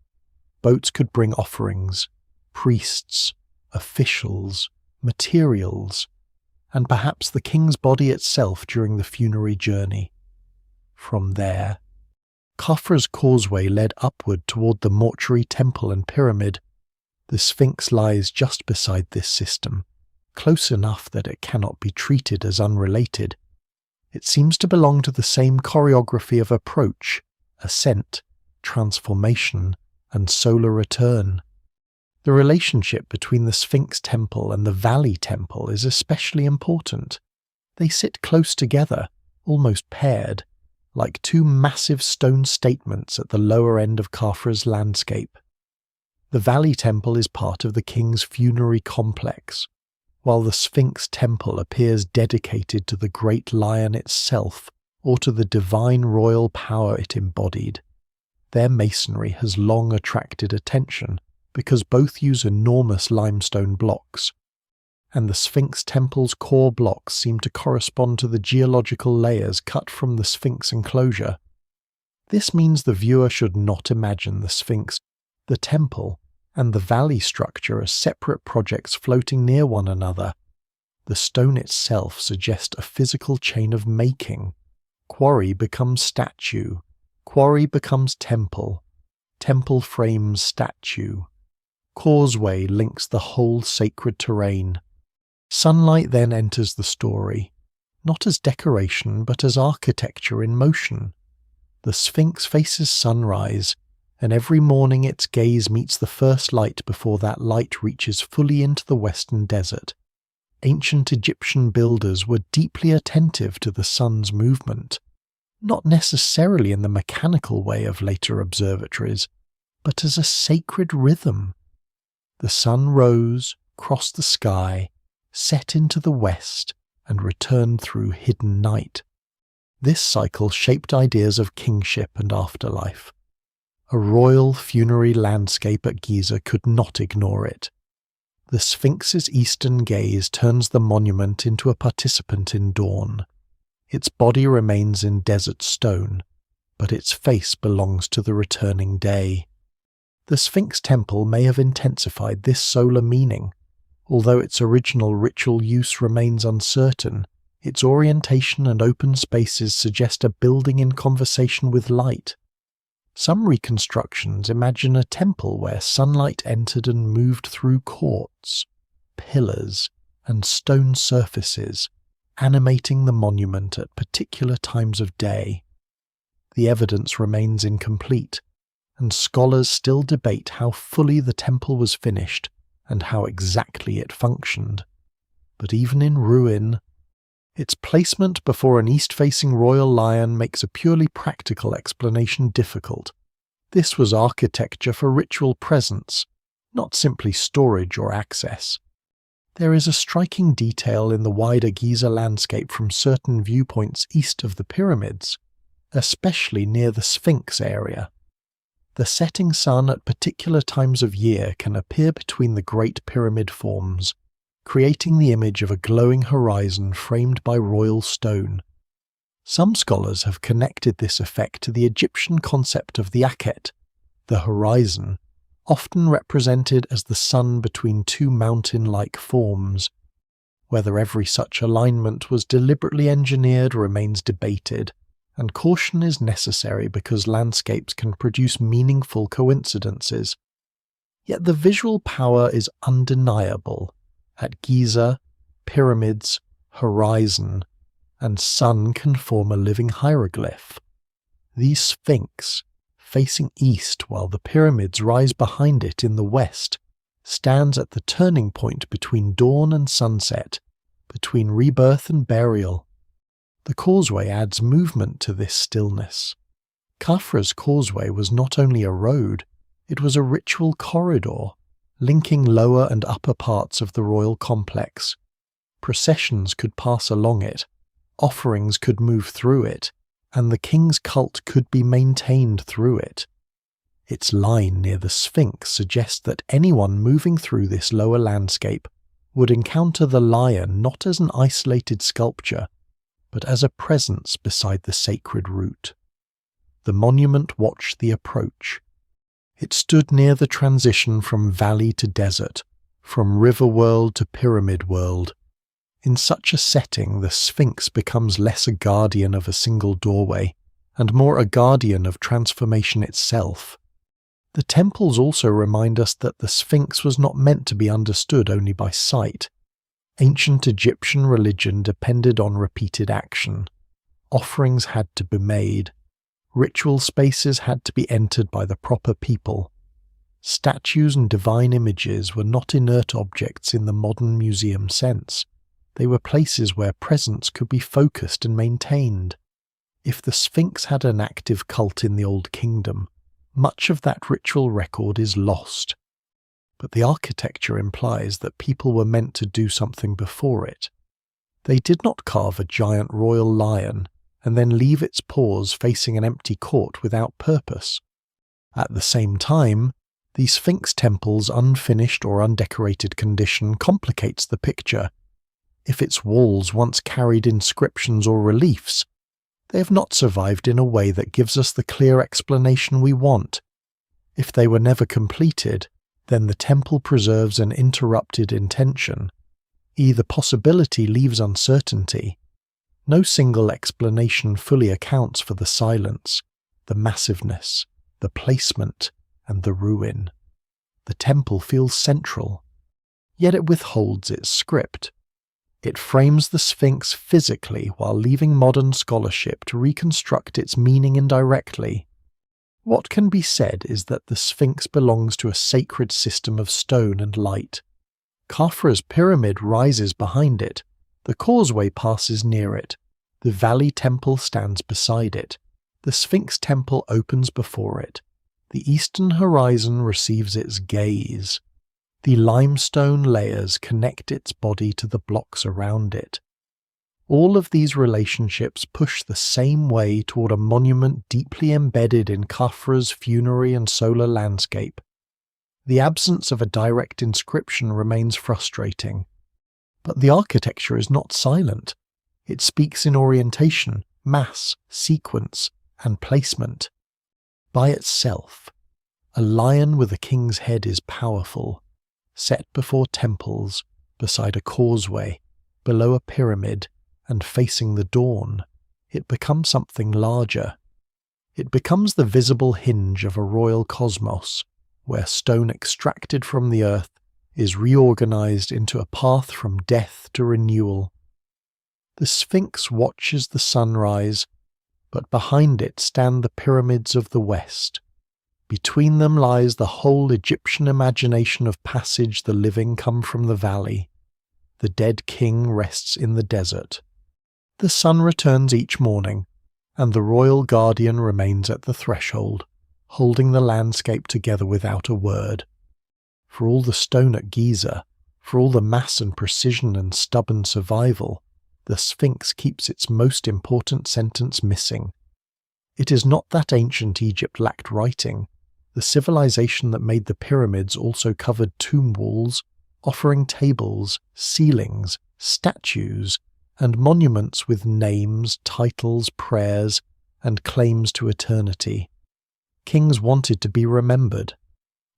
Boats could bring offerings, priests, officials, materials, and perhaps the king's body itself during the funerary journey. From there, Khafre's causeway led upward toward the mortuary temple and pyramid. The Sphinx lies just beside this system, close enough that it cannot be treated as unrelated. It seems to belong to the same choreography of approach, ascent, transformation, and solar return. The relationship between the Sphinx Temple and the Valley Temple is especially important. They sit close together, almost paired, like two massive stone statements at the lower end of Khafre's landscape. The Valley Temple is part of the king's funerary complex, while the Sphinx Temple appears dedicated to the great lion itself or to the divine royal power it embodied. Their masonry has long attracted attention because both use enormous limestone blocks, and the Sphinx Temple's core blocks seem to correspond to the geological layers cut from the Sphinx enclosure. This means the viewer should not imagine the Sphinx, the temple, and the valley structure as separate projects floating near one another. The stone itself suggests a physical chain of making. Quarry becomes statue, quarry becomes temple, temple frames statue. Causeway links the whole sacred terrain. Sunlight then enters the story, not as decoration but as architecture in motion. The Sphinx faces sunrise, and every morning its gaze meets the first light before that light reaches fully into the western desert. Ancient Egyptian builders were deeply attentive to the sun's movement, not necessarily in the mechanical way of later observatories, but as a sacred rhythm. The sun rose, crossed the sky, set into the west, and returned through hidden night. This cycle shaped ideas of kingship and afterlife. A royal funerary landscape at Giza could not ignore it. The Sphinx's eastern gaze turns the monument into a participant in dawn. Its body remains in desert stone, but its face belongs to the returning day. The Sphinx Temple may have intensified this solar meaning. Although its original ritual use remains uncertain, its orientation and open spaces suggest a building in conversation with light. Some reconstructions imagine a temple where sunlight entered and moved through courts, pillars, and stone surfaces, animating the monument at particular times of day. The evidence remains incomplete, and scholars still debate how fully the temple was finished and how exactly it functioned. But even in ruin, its placement before an east-facing royal lion makes a purely practical explanation difficult. This was architecture for ritual presence, not simply storage or access. There is a striking detail in the wider Giza landscape from certain viewpoints east of the pyramids, especially near the Sphinx area. The setting sun at particular times of year can appear between the Great Pyramid forms, creating the image of a glowing horizon framed by royal stone. Some scholars have connected this effect to the Egyptian concept of the Akhet, the horizon, often represented as the sun between two mountain-like forms. Whether every such alignment was deliberately engineered remains debated, and caution is necessary because landscapes can produce meaningful coincidences. Yet the visual power is undeniable. At Giza, pyramids, horizon, and sun can form a living hieroglyph. The Sphinx, facing east while the pyramids rise behind it in the west, stands at the turning point between dawn and sunset, between rebirth and burial. The causeway adds movement to this stillness. Khafre's causeway was not only a road, it was a ritual corridor, linking lower and upper parts of the royal complex. Processions could pass along it, offerings could move through it, and the king's cult could be maintained through it. Its line near the Sphinx suggests that anyone moving through this lower landscape would encounter the lion not as an isolated sculpture, but as a presence beside the sacred route. The monument watched the approach. It stood near the transition from valley to desert, from river world to pyramid world. In such a setting, the Sphinx becomes less a guardian of a single doorway, and more a guardian of transformation itself. The temples also remind us that the Sphinx was not meant to be understood only by sight. Ancient Egyptian religion depended on repeated action. Offerings had to be made. Ritual spaces had to be entered by the proper people. Statues and divine images were not inert objects in the modern museum sense. They were places where presence could be focused and maintained. If the Sphinx had an active cult in the Old Kingdom, much of that ritual record is lost. But the architecture implies that people were meant to do something before it. They did not carve a giant royal lion and then leave its paws facing an empty court without purpose. At the same time, the Sphinx Temple's unfinished or undecorated condition complicates the picture. If its walls once carried inscriptions or reliefs, they have not survived in a way that gives us the clear explanation we want. If they were never completed, then the temple preserves an interrupted intention. Either possibility leaves uncertainty. No single explanation fully accounts for the silence, the massiveness, the placement, and the ruin. The temple feels central, yet it withholds its script. It frames the Sphinx physically while leaving modern scholarship to reconstruct its meaning indirectly. What can be said is that the Sphinx belongs to a sacred system of stone and light. Khafre's pyramid rises behind it. The causeway passes near it. The valley temple stands beside it. The Sphinx Temple opens before it. The eastern horizon receives its gaze. The limestone layers connect its body to the blocks around it. All of these relationships push the same way toward a monument deeply embedded in Khafre's funerary and solar landscape. The absence of a direct inscription remains frustrating. But the architecture is not silent. It speaks in orientation, mass, sequence, and placement. By itself, a lion with a king's head is powerful, set before temples, beside a causeway, below a pyramid, and facing the dawn. It becomes something larger. It becomes the visible hinge of a royal cosmos, where stone extracted from the earth is reorganized into a path from death to renewal. The Sphinx watches the sunrise, but behind it stand the pyramids of the West. Between them lies the whole Egyptian imagination of passage the living come from the valley. The dead king rests in the desert. The sun returns each morning, and the royal guardian remains at the threshold, holding the landscape together without a word. For all the stone at Giza, For all the mass and precision and stubborn survival, the Sphinx keeps its most important sentence missing. It is not that ancient Egypt lacked writing. The civilization that made the pyramids also covered tomb walls, offering tables, ceilings, statues, and monuments with names, titles, prayers, and claims to eternity. Kings wanted to be remembered.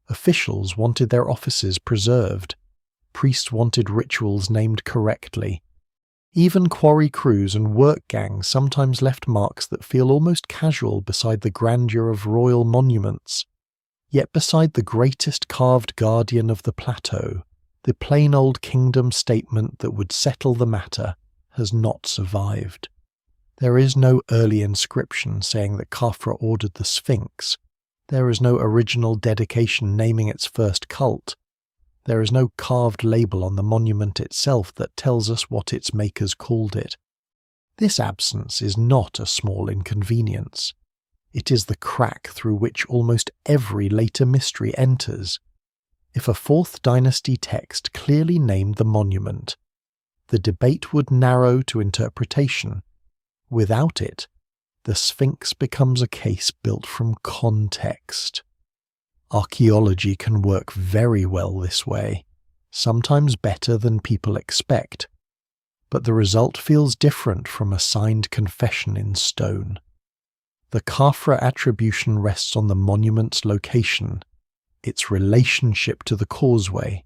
Officials wanted their offices preserved. Priests wanted rituals named correctly. Even quarry crews and work gangs sometimes left marks that feel almost casual beside the grandeur of royal monuments. Yet beside the greatest carved guardian of the plateau, the plain old kingdom statement that would settle the matter has not survived. There is no early inscription saying that Khafre ordered the Sphinx. There is no original dedication naming its first cult. There is no carved label on the monument itself that tells us what its makers called it. This absence is not a small inconvenience. It is the crack through which almost every later mystery enters. If a 4th dynasty text clearly named the monument, the debate would narrow to interpretation. Without it, the Sphinx becomes a case built from context. Archaeology can work very well this way, sometimes better than people expect, but the result feels different from a signed confession in stone. The Khafre attribution rests on the monument's location, its relationship to the causeway,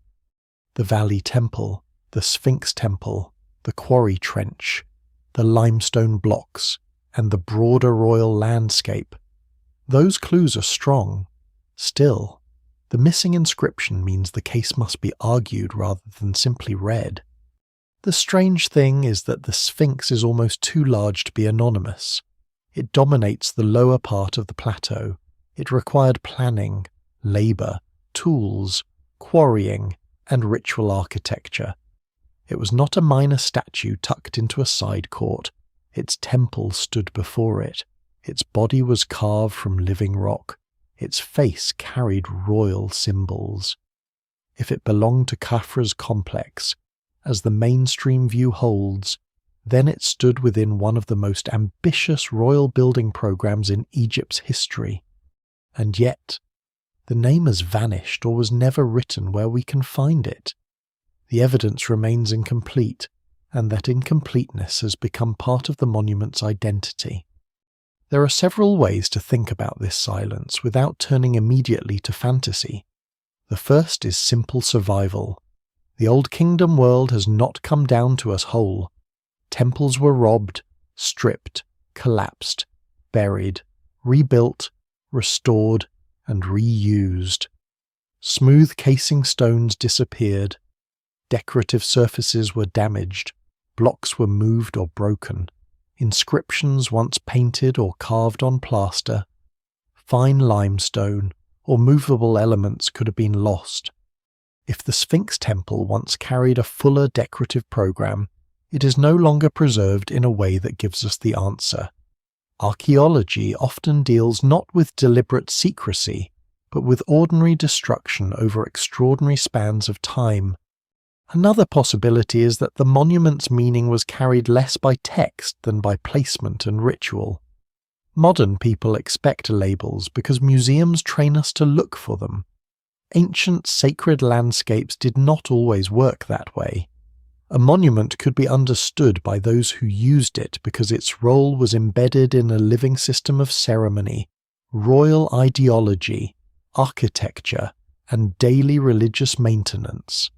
the Valley Temple, the Sphinx Temple, the quarry trench, the limestone blocks, and the broader royal landscape. Those clues are strong. Still, the missing inscription means the case must be argued rather than simply read. The strange thing is that the Sphinx is almost too large to be anonymous. It dominates the lower part of the plateau. It required planning, labour, tools, quarrying, and ritual architecture. It was not a minor statue tucked into a side court. Its temple stood before it. Its body was carved from living rock. Its face carried royal symbols. If it belonged to Khafre's complex, as the mainstream view holds, then it stood within one of the most ambitious royal building programs in Egypt's history. And yet, the name has vanished or was never written where we can find it. The evidence remains incomplete, and that incompleteness has become part of the monument's identity. There are several ways to think about this silence without turning immediately to fantasy. The first is simple survival. The Old Kingdom world has not come down to us whole. Temples were robbed, stripped, collapsed, buried, rebuilt, restored, and reused. Smooth casing stones disappeared. Decorative surfaces were damaged. Blocks were moved or broken. Inscriptions once painted or carved on plaster. Fine limestone or movable elements could have been lost. If the Sphinx Temple once carried a fuller decorative program, it is no longer preserved in a way that gives us the answer. Archaeology often deals not with deliberate secrecy, but with ordinary destruction over extraordinary spans of time. Another possibility is that the monument's meaning was carried less by text than by placement and ritual. Modern people expect labels because museums train us to look for them. Ancient sacred landscapes did not always work that way. A monument could be understood by those who used it because its role was embedded in a living system of ceremony, royal ideology, architecture, and daily religious maintenance.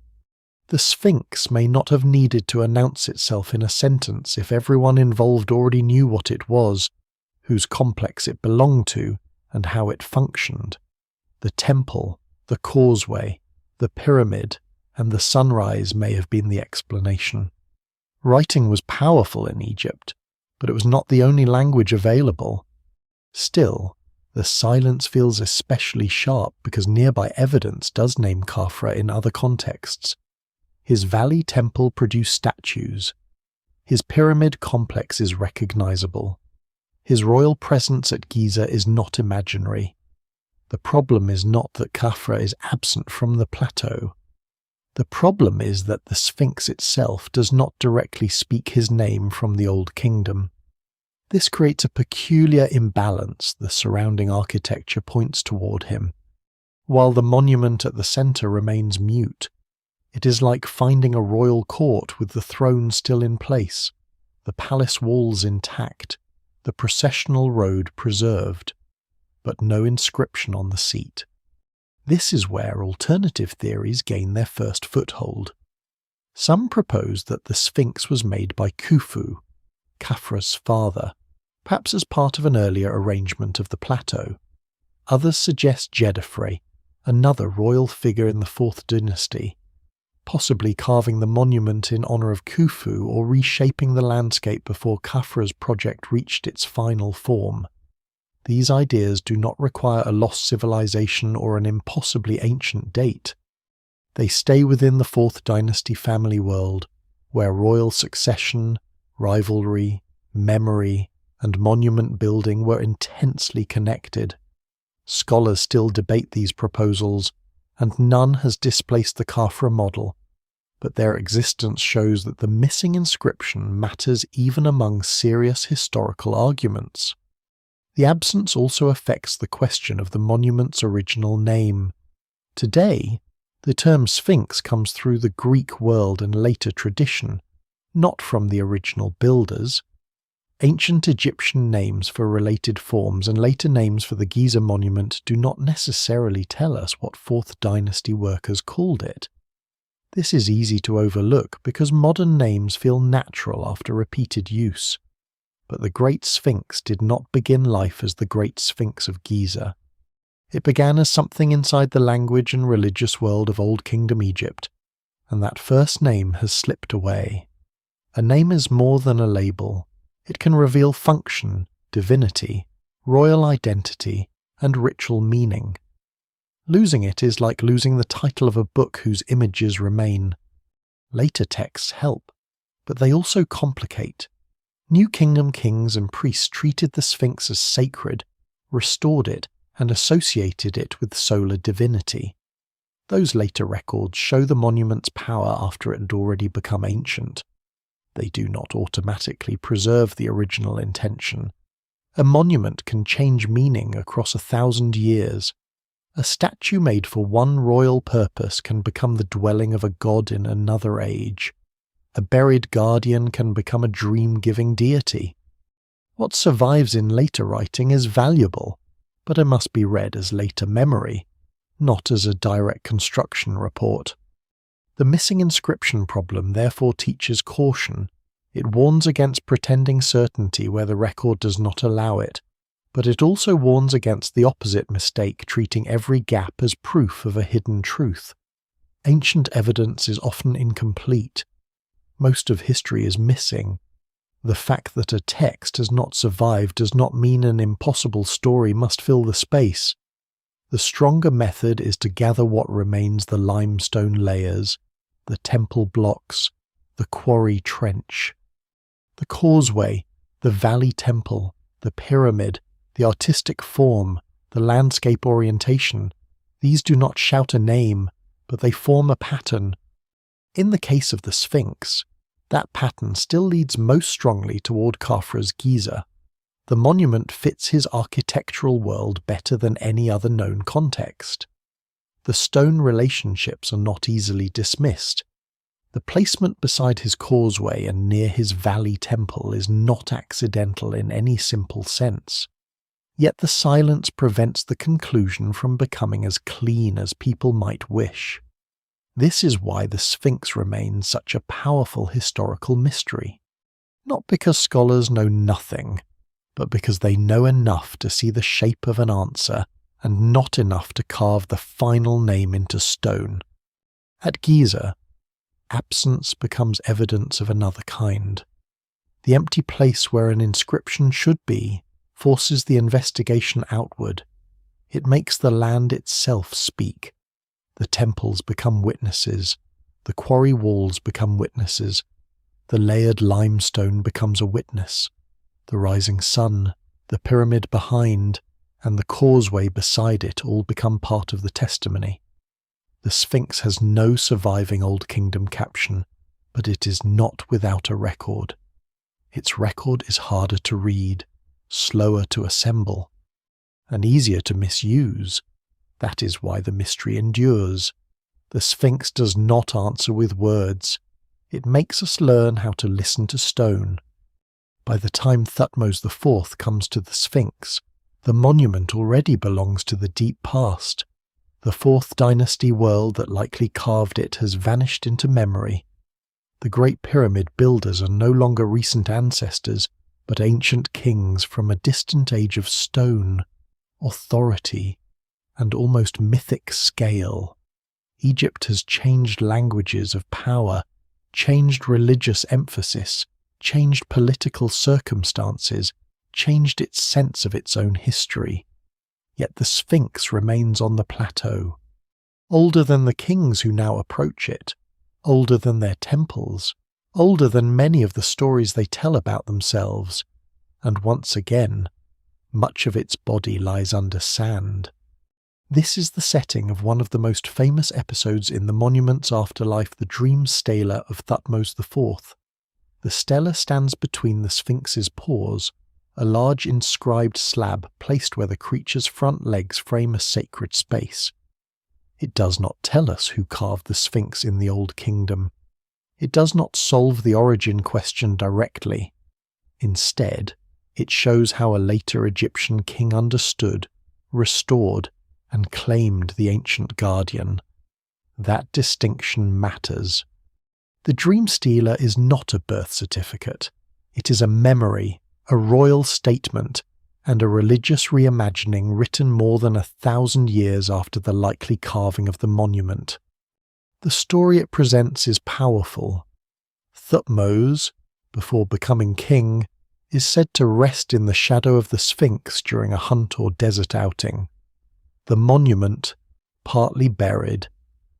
The Sphinx may not have needed to announce itself in a sentence if everyone involved already knew what it was, whose complex it belonged to, and how it functioned. The temple, the causeway, the pyramid, and the sunrise may have been the explanation. Writing was powerful in Egypt, but it was not the only language available. Still, the silence feels especially sharp because nearby evidence does name Khafre in other contexts. His valley temple produced statues. His pyramid complex is recognizable. His royal presence at Giza is not imaginary. The problem is not that Khafre is absent from the plateau. The problem is that the Sphinx itself does not directly speak his name from the Old Kingdom. This creates a peculiar imbalance the surrounding architecture points toward him. While the monument at the centre remains mute, it is like finding a royal court with the throne still in place, the palace walls intact, the processional road preserved, but no inscription on the seat. This is where alternative theories gain their first foothold. Some propose that the Sphinx was made by Khufu, Khafre's father, perhaps as part of an earlier arrangement of the plateau. Others suggest Jedefre, another royal figure in the 4th dynasty, possibly carving the monument in honour of Khufu or reshaping the landscape before Khafre's project reached its final form. These ideas do not require a lost civilization or an impossibly ancient date. They stay within the 4th dynasty family world, where royal succession, rivalry, memory, and monument building were intensely connected. Scholars still debate these proposals, and none has displaced the Khafre model, but their existence shows that the missing inscription matters even among serious historical arguments. The absence also affects the question of the monument's original name. Today, the term Sphinx comes through the Greek world and later tradition, not from the original builders. Ancient Egyptian names for related forms and later names for the Giza monument do not necessarily tell us what 4th dynasty workers called it. This is easy to overlook because modern names feel natural after repeated use. But the Great Sphinx did not begin life as the Great Sphinx of Giza. It began as something inside the language and religious world of Old Kingdom Egypt, and that first name has slipped away. A name is more than a label. It can reveal function, divinity, royal identity, and ritual meaning. Losing it is like losing the title of a book whose images remain. Later texts help, but they also complicate. New Kingdom kings and priests treated the Sphinx as sacred, restored it, and associated it with solar divinity. Those later records show the monument's power after it had already become ancient. They do not automatically preserve the original intention. A monument can change meaning across 1,000 years. A statue made for one royal purpose can become the dwelling of a god in another age. A buried guardian can become a dream-giving deity. What survives in later writing is valuable, but it must be read as later memory, not as a direct construction report. The missing inscription problem therefore teaches caution. It warns against pretending certainty where the record does not allow it, but it also warns against the opposite mistake, treating every gap as proof of a hidden truth. Ancient evidence is often incomplete. Most of history is missing. The fact that a text has not survived does not mean an impossible story must fill the space. The stronger method is to gather what remains: the limestone layers, the temple blocks, the quarry trench, the causeway, the valley temple, the pyramid, the artistic form, the landscape orientation. These do not shout a name, but they form a pattern. In the case of the Sphinx, that pattern still leads most strongly toward Khafre's Giza. The monument fits his architectural world better than any other known context. The stone relationships are not easily dismissed. The placement beside his causeway and near his valley temple is not accidental in any simple sense. Yet the silence prevents the conclusion from becoming as clean as people might wish. This is why the Sphinx remains such a powerful historical mystery. Not because scholars know nothing, but because they know enough to see the shape of an answer and not enough to carve the final name into stone. At Giza, absence becomes evidence of another kind. The empty place where an inscription should be forces the investigation outward. It makes the land itself speak. The temples become witnesses, the quarry walls become witnesses, the layered limestone becomes a witness, the rising sun, the pyramid behind, and the causeway beside it all become part of the testimony. The Sphinx has no surviving Old Kingdom caption, but it is not without a record. Its record is harder to read, slower to assemble, and easier to misuse. That is why the mystery endures. The Sphinx does not answer with words. It makes us learn how to listen to stone. By the time Thutmose IV comes to the Sphinx, the monument already belongs to the deep past. The 4th dynasty world that likely carved it has vanished into memory. The Great Pyramid builders are no longer recent ancestors, but ancient kings from a distant age of stone, authority, and almost mythic scale. Egypt has changed languages of power, changed religious emphasis, changed political circumstances, changed its sense of its own history. Yet the Sphinx remains on the plateau, older than the kings who now approach it, older than their temples, older than many of the stories they tell about themselves, and once again, much of its body lies under sand. This is the setting of one of the most famous episodes in the monument's afterlife, the dream stela of Thutmose IV. The stela stands between the Sphinx's paws, a large inscribed slab placed where the creature's front legs frame a sacred space. It does not tell us who carved the Sphinx in the Old Kingdom. It does not solve the origin question directly. Instead, it shows how a later Egyptian king understood, restored, and claimed the ancient guardian. That distinction matters. The dream stela is not a birth certificate. It is a memory, a royal statement, and a religious reimagining written more than 1,000 years after the likely carving of the monument. The story it presents is powerful. Thutmose, before becoming king, is said to rest in the shadow of the Sphinx during a hunt or desert outing. The monument, partly buried,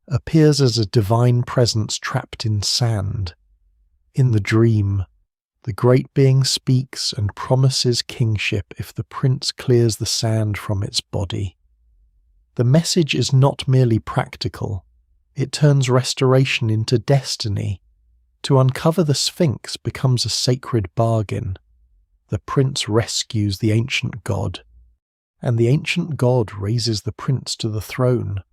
appears as a divine presence trapped in sand. In the dream, the great being speaks and promises kingship if the prince clears the sand from its body. The message is not merely practical. It turns restoration into destiny. To uncover the Sphinx becomes a sacred bargain. The prince rescues the ancient god, and the ancient god raises the prince to the throne.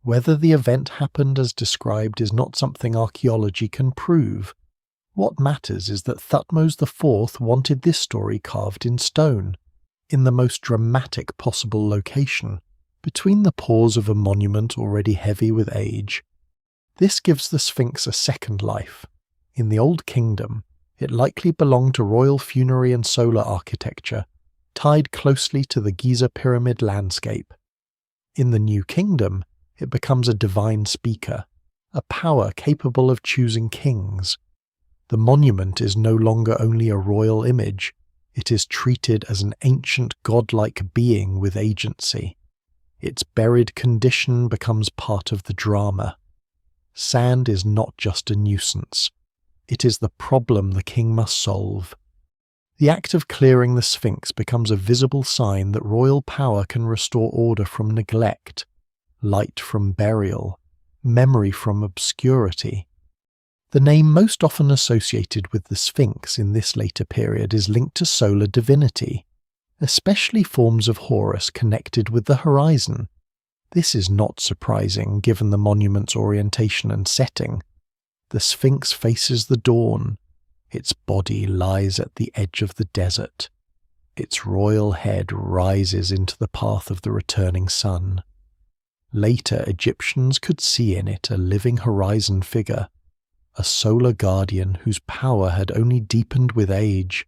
Whether the event happened as described is not something archaeology can prove. What matters is that Thutmose IV wanted this story carved in stone, in the most dramatic possible location, between the paws of a monument already heavy with age. This gives the Sphinx a second life. In the Old Kingdom, it likely belonged to royal funerary and solar architecture, tied closely to the Giza pyramid landscape. In the New Kingdom, it becomes a divine speaker, a power capable of choosing kings. The monument is no longer only a royal image, it is treated as an ancient godlike being with agency. Its buried condition becomes part of the drama. Sand is not just a nuisance. It is the problem the king must solve. The act of clearing the Sphinx becomes a visible sign that royal power can restore order from neglect, light from burial, memory from obscurity. The name most often associated with the Sphinx in this later period is linked to solar divinity, especially forms of Horus connected with the horizon. This is not surprising given the monument's orientation and setting. The Sphinx faces the dawn. Its body lies at the edge of the desert. Its royal head rises into the path of the returning sun. Later Egyptians could see in it a living horizon figure, a solar guardian whose power had only deepened with age.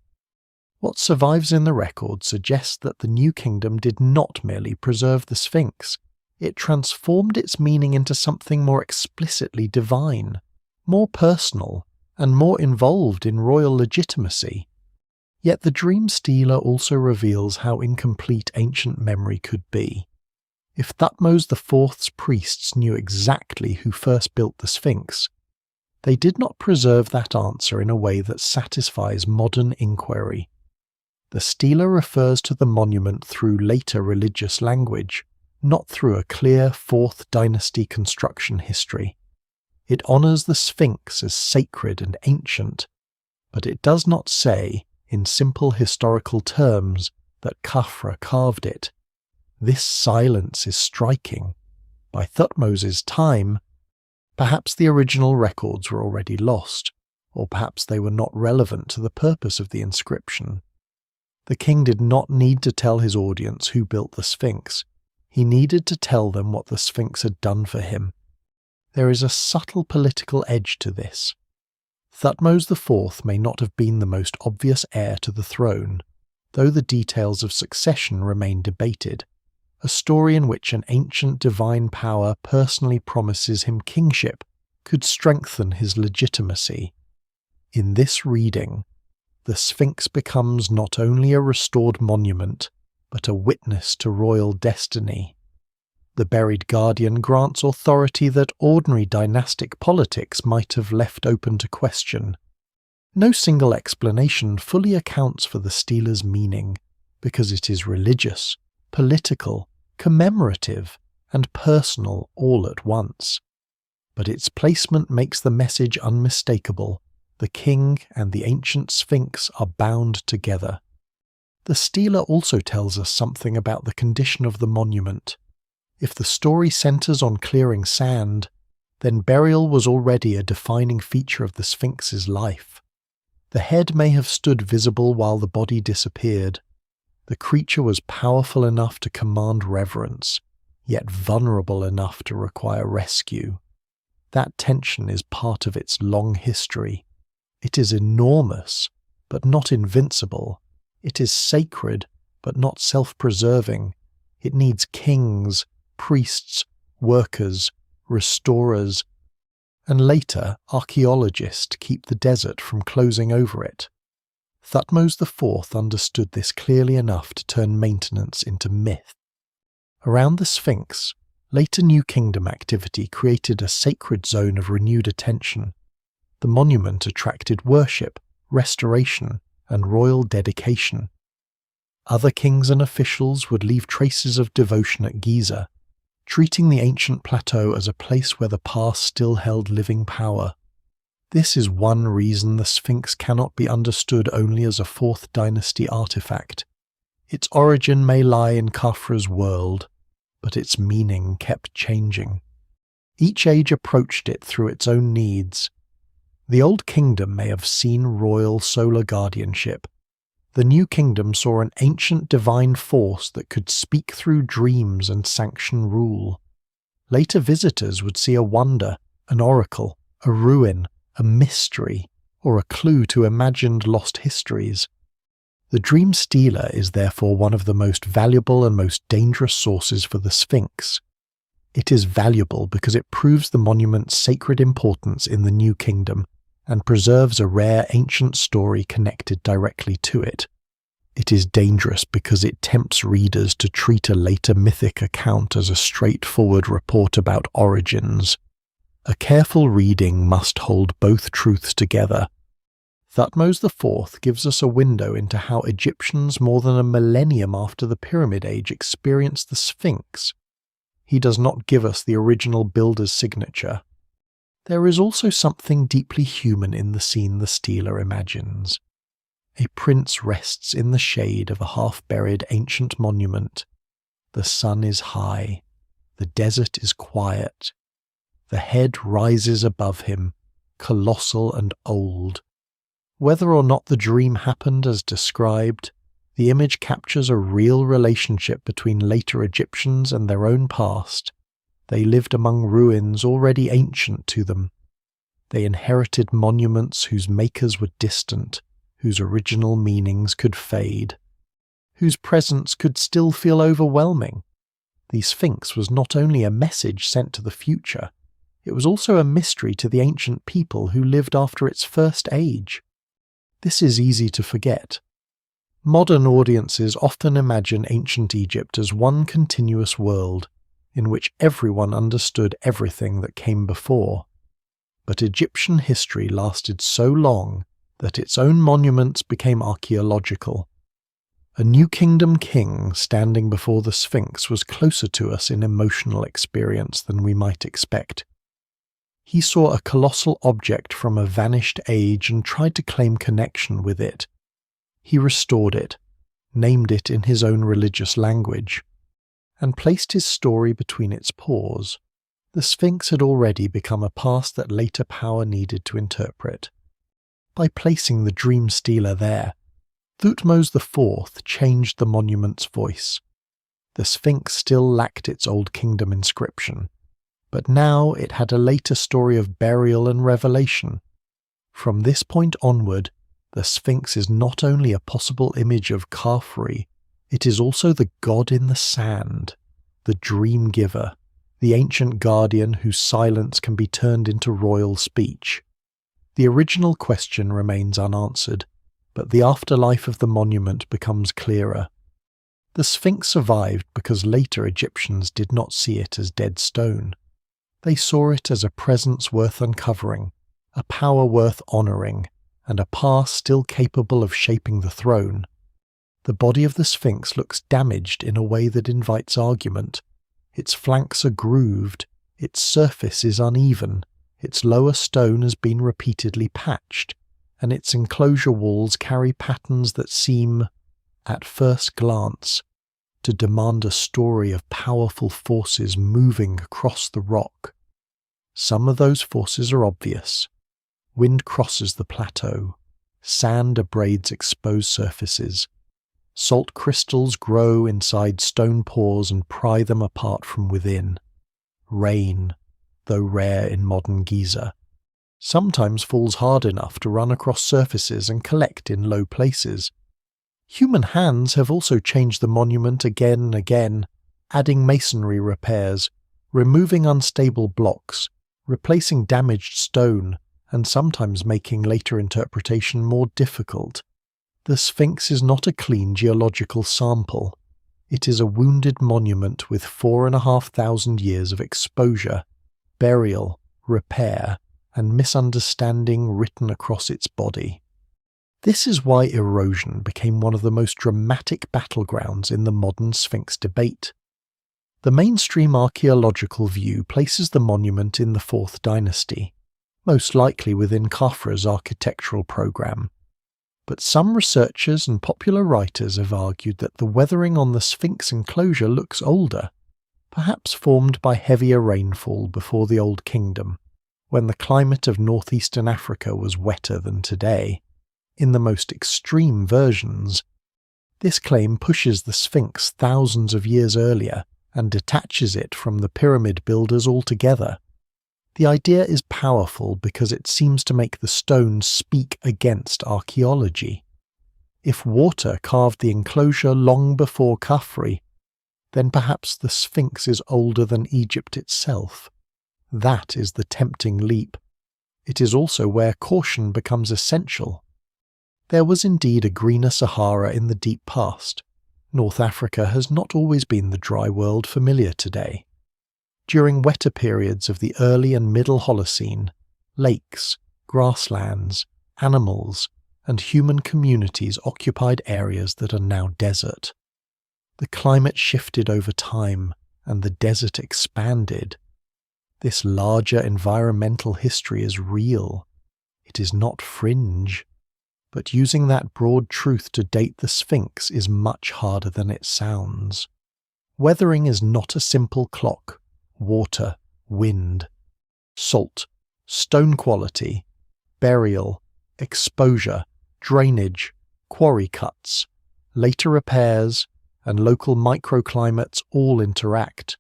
What survives in the record suggests that the New Kingdom did not merely preserve the Sphinx, it transformed its meaning into something more explicitly divine, more personal, and more involved in royal legitimacy. Yet the dream stela also reveals how incomplete ancient memory could be. If Thutmose IV's priests knew exactly who first built the Sphinx, they did not preserve that answer in a way that satisfies modern inquiry. The stela refers to the monument through later religious language, not through a clear 4th dynasty construction history. It honors the Sphinx as sacred and ancient, but it does not say, in simple historical terms, that Khafre carved it. This silence is striking. By Thutmose's time, perhaps the original records were already lost, or perhaps they were not relevant to the purpose of the inscription. The king did not need to tell his audience who built the Sphinx. He needed to tell them what the Sphinx had done for him. There is a subtle political edge to this. Thutmose IV may not have been the most obvious heir to the throne, though the details of succession remain debated. A story in which an ancient divine power personally promises him kingship could strengthen his legitimacy. In this reading, the Sphinx becomes not only a restored monument, but a witness to royal destiny. The buried guardian grants authority that ordinary dynastic politics might have left open to question. No single explanation fully accounts for the steler's meaning, because it is religious, political, commemorative, and personal all at once. But its placement makes the message unmistakable. The king and the ancient Sphinx are bound together. The stela also tells us something about the condition of the monument. If the story centers on clearing sand, then burial was already a defining feature of the Sphinx's life. The head may have stood visible while the body disappeared. The creature was powerful enough to command reverence, yet vulnerable enough to require rescue. That tension is part of its long history. It is enormous, but not invincible. It is sacred, but not self-preserving. It needs kings, priests, workers, restorers, and later archaeologists to keep the desert from closing over it. Thutmose IV understood this clearly enough to turn maintenance into myth. Around the Sphinx, later New Kingdom activity created a sacred zone of renewed attention. The monument attracted worship, restoration, and royal dedication. Other kings and officials would leave traces of devotion at Giza, treating the ancient plateau as a place where the past still held living power. This is one reason the Sphinx cannot be understood only as a 4th dynasty artifact. Its origin may lie in Khafre's world, but its meaning kept changing. Each age approached it through its own needs. The Old Kingdom may have seen royal solar guardianship. The New Kingdom saw an ancient divine force that could speak through dreams and sanction rule. Later visitors would see a wonder, an oracle, a ruin, a mystery, or a clue to imagined lost histories. The dream stela is therefore one of the most valuable and most dangerous sources for the Sphinx. It is valuable because it proves the monument's sacred importance in the New Kingdom and preserves a rare ancient story connected directly to it. It is dangerous because it tempts readers to treat a later mythic account as a straightforward report about origins. A careful reading must hold both truths together. Thutmose IV gives us a window into how Egyptians more than a millennium after the Pyramid Age experienced the Sphinx. He does not give us the original builder's signature. There is also something deeply human in the scene the stela imagines. A prince rests in the shade of a half-buried ancient monument. The sun is high. The desert is quiet. The head rises above him, colossal and old. Whether or not the dream happened as described, the image captures a real relationship between later Egyptians and their own past. They lived among ruins already ancient to them. They inherited monuments whose makers were distant, whose original meanings could fade, whose presence could still feel overwhelming. The Sphinx was not only a message sent to the future, it was also a mystery to the ancient people who lived after its first age. This is easy to forget. Modern audiences often imagine ancient Egypt as one continuous world, in which everyone understood everything that came before. But Egyptian history lasted so long that its own monuments became archaeological. A New Kingdom king standing before the Sphinx was closer to us in emotional experience than we might expect. He saw a colossal object from a vanished age and tried to claim connection with it. He restored it, named it in his own religious language, and placed his story between its paws. The Sphinx had already become a past that later power needed to interpret. By placing the Dream Stealer there, Thutmose IV changed the monument's voice. The Sphinx still lacked its Old Kingdom inscription, but now it had a later story of burial and revelation. From this point onward, the Sphinx is not only a possible image of Khafre, it is also the god in the sand, the dream giver, the ancient guardian whose silence can be turned into royal speech. The original question remains unanswered, but the afterlife of the monument becomes clearer. The Sphinx survived because later Egyptians did not see it as dead stone. They saw it as a presence worth uncovering, a power worth honouring, and a past still capable of shaping the throne. The body of the Sphinx looks damaged in a way that invites argument. Its flanks are grooved, its surface is uneven, its lower stone has been repeatedly patched, and its enclosure walls carry patterns that seem, at first glance, to demand a story of powerful forces moving across the rock. Some of those forces are obvious. Wind crosses the plateau, sand abrades exposed surfaces, salt crystals grow inside stone pores and pry them apart from within. Rain, though rare in modern Giza, sometimes falls hard enough to run across surfaces and collect in low places. Human hands have also changed the monument again and again, adding masonry repairs, removing unstable blocks, replacing damaged stone, and sometimes making later interpretation more difficult. The Sphinx is not a clean geological sample. It is a wounded monument with 4,500 years of exposure, burial, repair, and misunderstanding written across its body. This is why erosion became one of the most dramatic battlegrounds in the modern Sphinx debate. The mainstream archaeological view places the monument in the 4th dynasty, most likely within Khafre's architectural program. But some researchers and popular writers have argued that the weathering on the Sphinx enclosure looks older, perhaps formed by heavier rainfall before the Old Kingdom, when the climate of northeastern Africa was wetter than today. In the most extreme versions, this claim pushes the Sphinx thousands of years earlier and detaches it from the pyramid builders altogether. The idea is powerful because it seems to make the stone speak against archaeology. If water carved the enclosure long before Khafre, then perhaps the Sphinx is older than Egypt itself. That is the tempting leap. It is also where caution becomes essential. There was indeed a greener Sahara in the deep past. North Africa has not always been the dry world familiar today. During wetter periods of the early and middle Holocene, lakes, grasslands, animals, and human communities occupied areas that are now desert. The climate shifted over time, and the desert expanded. This larger environmental history is real. It is not fringe. But using that broad truth to date the Sphinx is much harder than it sounds. Weathering is not a simple clock. Water, wind, salt, stone quality, burial, exposure, drainage, quarry cuts, later repairs, and local microclimates all interact.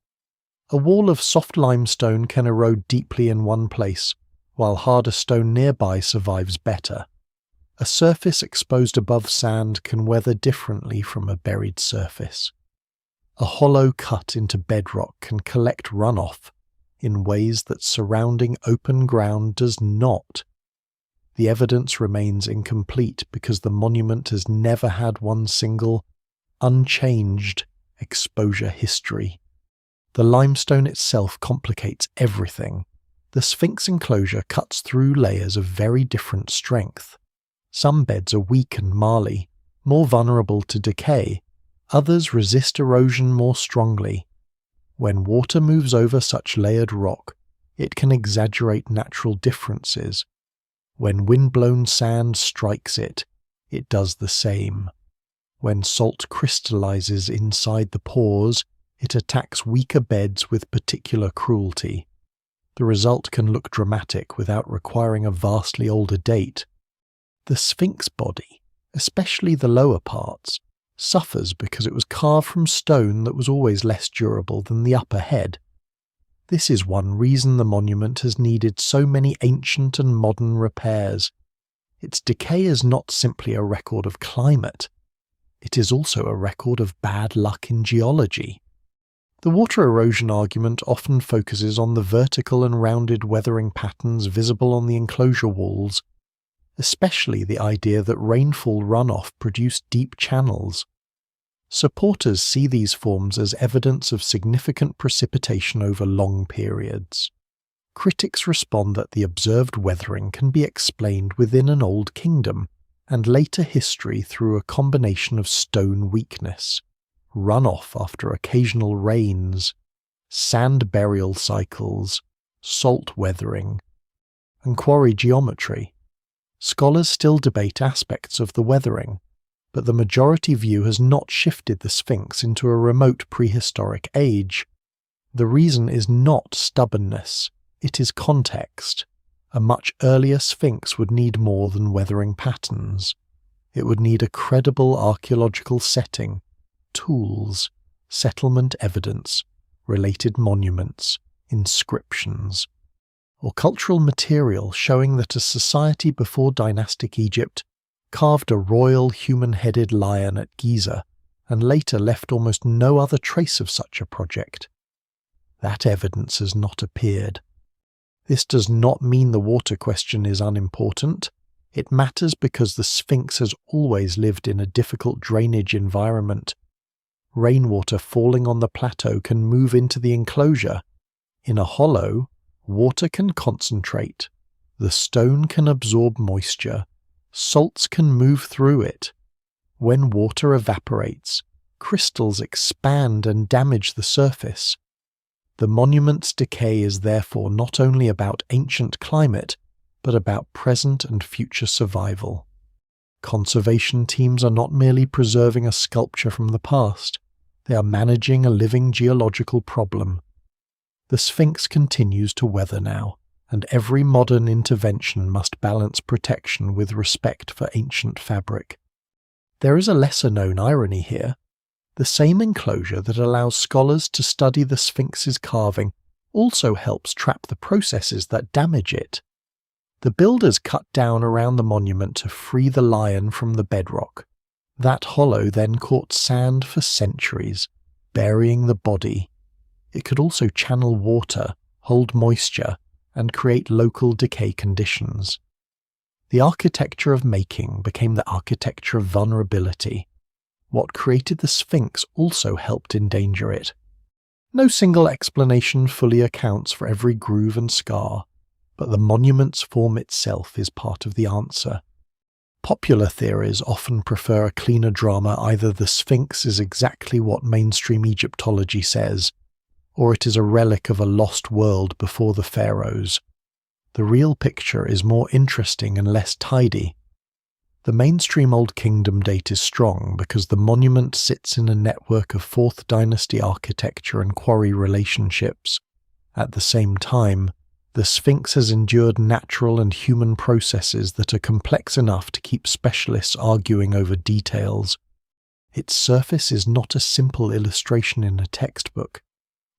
A wall of soft limestone can erode deeply in one place, while harder stone nearby survives better. A surface exposed above sand can weather differently from a buried surface. A hollow cut into bedrock can collect runoff in ways that surrounding open ground does not. The evidence remains incomplete because the monument has never had one single, unchanged exposure history. The limestone itself complicates everything. The Sphinx enclosure cuts through layers of very different strength. Some beds are weak and marly, more vulnerable to decay, others resist erosion more strongly. When water moves over such layered rock, it can exaggerate natural differences. When wind-blown sand strikes it, it does the same. When salt crystallizes inside the pores, it attacks weaker beds with particular cruelty. The result can look dramatic without requiring a vastly older date. The Sphinx body, especially the lower parts, suffers because it was carved from stone that was always less durable than the upper head. This is one reason the monument has needed so many ancient and modern repairs. Its decay is not simply a record of climate. It is also a record of bad luck in geology. The water erosion argument often focuses on the vertical and rounded weathering patterns visible on the enclosure walls, especially the idea that rainfall runoff produced deep channels. Supporters see these forms as evidence of significant precipitation over long periods. Critics respond that the observed weathering can be explained within an old kingdom and later history through a combination of stone weakness, runoff after occasional rains, sand burial cycles, salt weathering, and quarry geometry. Scholars still debate aspects of the weathering, but the majority view has not shifted the Sphinx into a remote prehistoric age. The reason is not stubbornness, it is context. A much earlier Sphinx would need more than weathering patterns. It would need a credible archaeological setting, tools, settlement evidence, related monuments, inscriptions, or cultural material showing that a society before dynastic Egypt carved a royal human-headed lion at Giza, and later left almost no other trace of such a project. That evidence has not appeared. This does not mean the water question is unimportant. It matters because the Sphinx has always lived in a difficult drainage environment. Rainwater falling on the plateau can move into the enclosure. In a hollow, water can concentrate. The stone can absorb moisture. Salts can move through it. When water evaporates, crystals expand and damage the surface. The monument's decay is therefore not only about ancient climate, but about present and future survival. Conservation teams are not merely preserving a sculpture from the past, they are managing a living geological problem. The Sphinx continues to weather now, and every modern intervention must balance protection with respect for ancient fabric. There is a lesser-known irony here. The same enclosure that allows scholars to study the Sphinx's carving also helps trap the processes that damage it. The builders cut down around the monument to free the lion from the bedrock. That hollow then caught sand for centuries, burying the body. It could also channel water, hold moisture, and create local decay conditions. The architecture of making became the architecture of vulnerability. What created the Sphinx also helped endanger it. No single explanation fully accounts for every groove and scar, but the monument's form itself is part of the answer. Popular theories often prefer a cleaner drama: either the Sphinx is exactly what mainstream Egyptology says, or it is a relic of a lost world before the pharaohs. The real picture is more interesting and less tidy. The mainstream Old Kingdom date is strong because the monument sits in a network of 4th dynasty architecture and quarry relationships. At the same time, the Sphinx has endured natural and human processes that are complex enough to keep specialists arguing over details. Its surface is not a simple illustration in a textbook.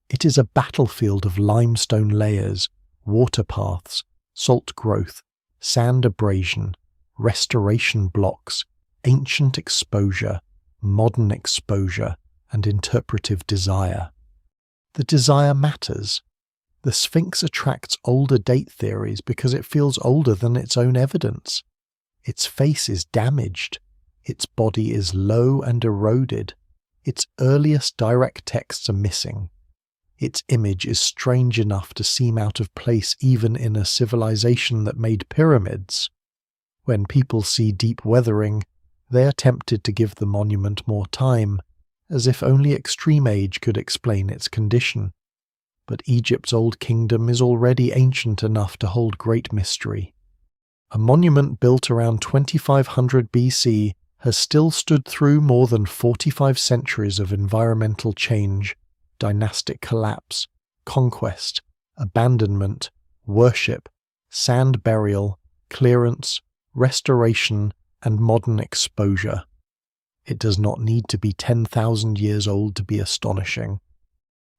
It is a battlefield of limestone layers, water paths, salt growth, sand abrasion, restoration blocks, ancient exposure, modern exposure, and interpretive desire. The desire matters. The Sphinx attracts older date theories because it feels older than its own evidence. Its face is damaged. Its body is low and eroded. Its earliest direct texts are missing. Its image is strange enough to seem out of place even in a civilization that made pyramids. When people see deep weathering, They attempted to give the monument more time, as if only extreme age could explain its condition. But Egypt's old kingdom is already ancient enough to hold great mystery. A monument built around 2500 BC has still stood through more than 45 centuries of environmental change, dynastic collapse, conquest, abandonment, worship, sand burial, clearance, restoration, and modern exposure. It does not need to be 10,000 years old to be astonishing.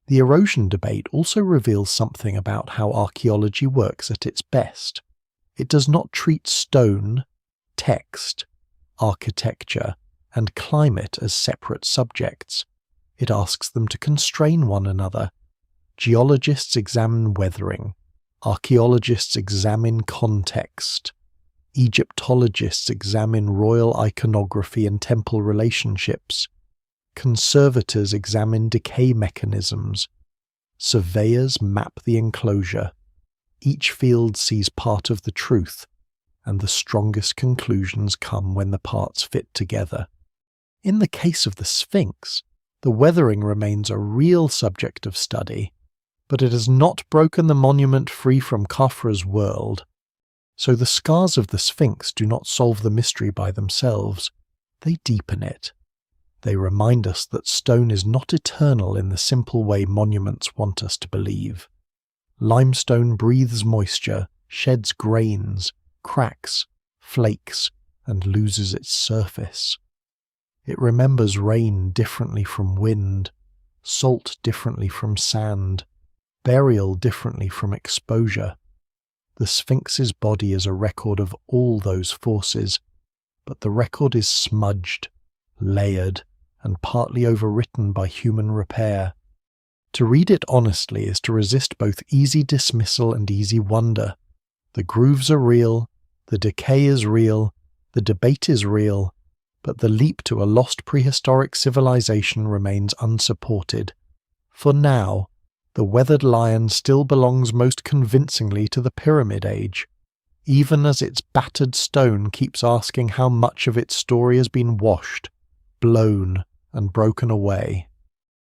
The erosion debate also reveals something about how archaeology works at its best. It does not treat stone, text, architecture, and climate as separate subjects. It asks them to constrain one another. Geologists examine weathering. Archaeologists examine context. Egyptologists examine royal iconography and temple relationships. Conservators examine decay mechanisms. Surveyors map the enclosure. Each field sees part of the truth, and the strongest conclusions come when the parts fit together. In the case of the Sphinx, the weathering remains a real subject of study, but it has not broken the monument free from Khafre's world. So the scars of the Sphinx do not solve the mystery by themselves, they deepen it. They remind us that stone is not eternal in the simple way monuments want us to believe. Limestone breathes moisture, sheds grains, cracks, flakes, and loses its surface. It remembers rain differently from wind, salt differently from sand, burial differently from exposure. The Sphinx's body is a record of all those forces, but the record is smudged, layered, and partly overwritten by human repair. To read it honestly is to resist both easy dismissal and easy wonder. The grooves are real, the decay is real, the debate is real, but the leap to a lost prehistoric civilization remains unsupported. For now, the weathered lion still belongs most convincingly to the Pyramid Age, even as its battered stone keeps asking how much of its story has been washed, blown, and broken away.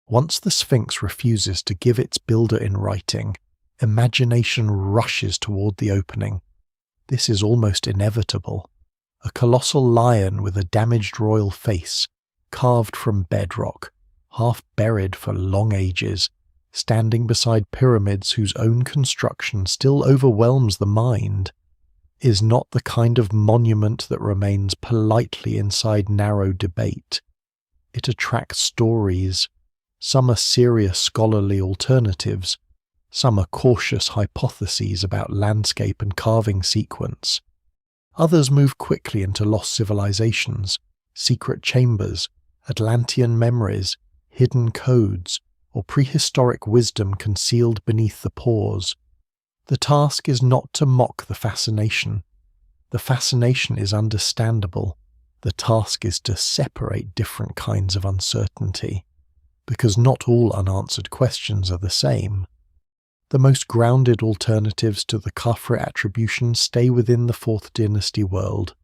Once the Sphinx refuses to give its builder in writing, imagination rushes toward the opening. This is almost inevitable. A colossal lion with a damaged royal face, carved from bedrock, half buried for long ages, standing beside pyramids whose own construction still overwhelms the mind, is not the kind of monument that remains politely inside narrow debate. It attracts stories. Some are serious scholarly alternatives, some are cautious hypotheses about landscape and carving sequence. Others move quickly into lost civilizations, secret chambers, Atlantean memories, hidden codes, or prehistoric wisdom concealed beneath the pores. The task is not to mock the fascination. The fascination is understandable. The task is to separate different kinds of uncertainty, because not all unanswered questions are the same. The most grounded alternatives to the Khafre attribution stay within the Fourth Dynasty world.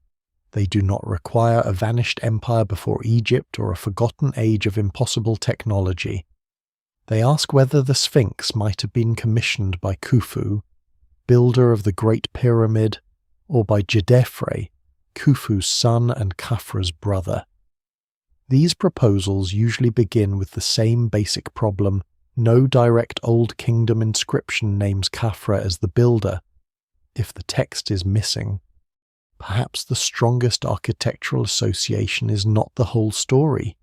They do not require a vanished empire before Egypt or a forgotten age of impossible technology. They ask whether the Sphinx might have been commissioned by Khufu, builder of the Great Pyramid, or by Djedefre, Khufu's son and Khafre's brother. These proposals usually begin with the same basic problem. No direct Old Kingdom inscription names Khafre as the builder. If the text is missing, perhaps the strongest architectural association is not the whole story.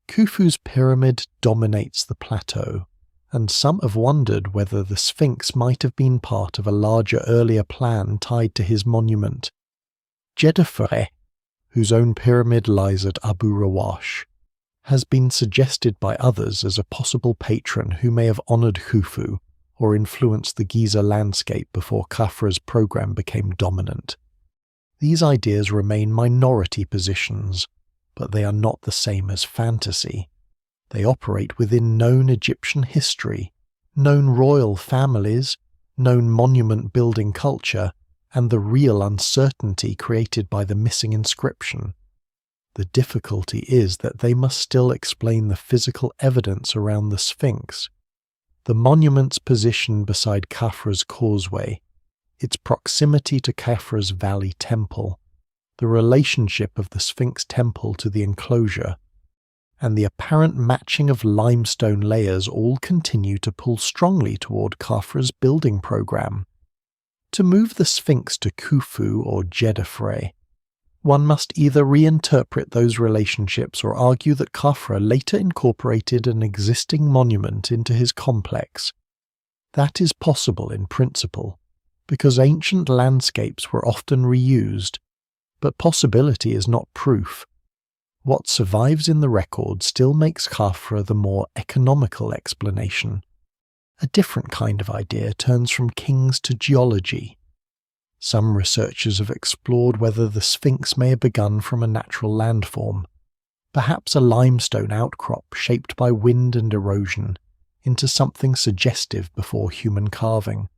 Khufu's pyramid dominates the plateau, and some have wondered whether the Sphinx might have been part of a larger earlier plan tied to his monument. Djedefre, whose own pyramid lies at Abu Rawash, has been suggested by others as a possible patron who may have honoured Khufu or influenced the Giza landscape before Khafre's program became dominant. These ideas remain minority positions, but they are not the same as fantasy. They operate within known Egyptian history, known royal families, known monument-building culture, and the real uncertainty created by the missing inscription. The difficulty is that they must still explain the physical evidence around the Sphinx. The monument's position beside Khafre's causeway, its proximity to Khafre's Valley Temple, the relationship of the Sphinx Temple to the enclosure, and the apparent matching of limestone layers all continue to pull strongly toward Khafre's building program. To move the Sphinx to Khufu or Djedefre, one must either reinterpret those relationships or argue that Khafre later incorporated an existing monument into his complex. That is possible in principle, because ancient landscapes were often reused, but possibility is not proof. What survives in the record still makes Khafre the more economical explanation. A different kind of idea turns from kings to geology. Some researchers have explored whether the Sphinx may have begun from a natural landform, perhaps a limestone outcrop shaped by wind and erosion into something suggestive before human carving.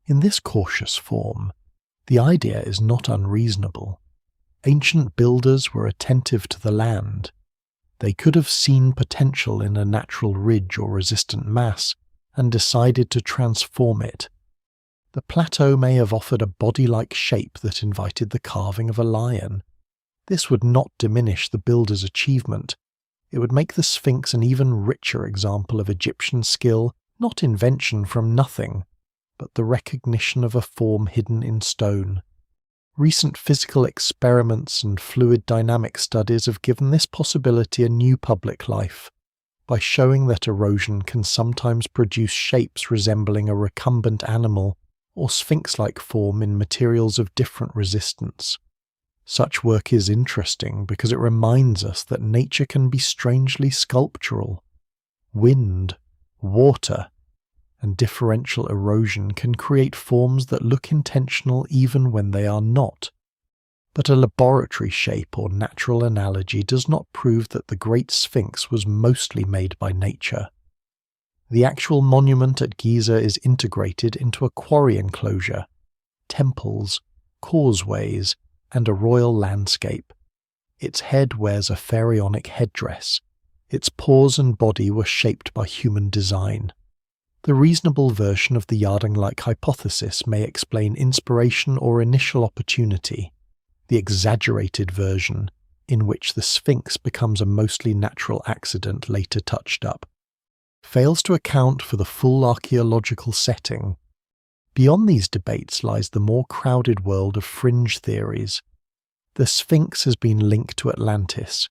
In this cautious form, the idea is not unreasonable. Ancient builders were attentive to the land. They could have seen potential in a natural ridge or resistant mass and decided to transform it. The plateau may have offered a body-like shape that invited the carving of a lion. This would not diminish the builder's achievement. It would make the Sphinx an even richer example of Egyptian skill, not invention from nothing, but the recognition of a form hidden in stone. Recent physical experiments and fluid dynamic studies have given this possibility a new public life, by showing that erosion can sometimes produce shapes resembling a recumbent animal or sphinx-like form in materials of different resistance. Such work is interesting because it reminds us that nature can be strangely sculptural. Wind, water, and differential erosion can create forms that look intentional even when they are not. But a laboratory shape or natural analogy does not prove that the Great Sphinx was mostly made by nature. The actual monument at Giza is integrated into a quarry enclosure, temples, causeways, and a royal landscape. Its head wears a pharaonic headdress. Its paws and body were shaped by human design. The reasonable version of the Yardang-like hypothesis may explain inspiration or initial opportunity. The exaggerated version, in which the Sphinx becomes a mostly natural accident later touched up, fails to account for the full archaeological setting. Beyond these debates lies the more crowded world of fringe theories. The Sphinx has been linked to Atlantis,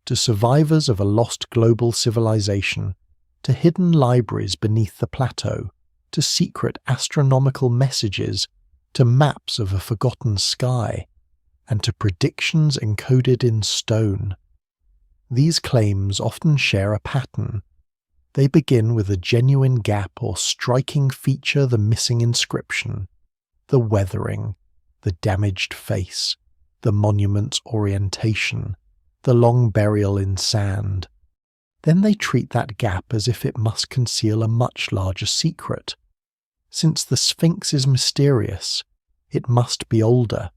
to survivors of a lost global civilization, to hidden libraries beneath the plateau, to secret astronomical messages, to maps of a forgotten sky, and to predictions encoded in stone. These claims often share a pattern. They begin with a genuine gap or striking feature, the missing inscription, the weathering, the damaged face, the monument's orientation, the long burial in sand. Then they treat that gap as if it must conceal a much larger secret. Since the Sphinx is mysterious, it must be older.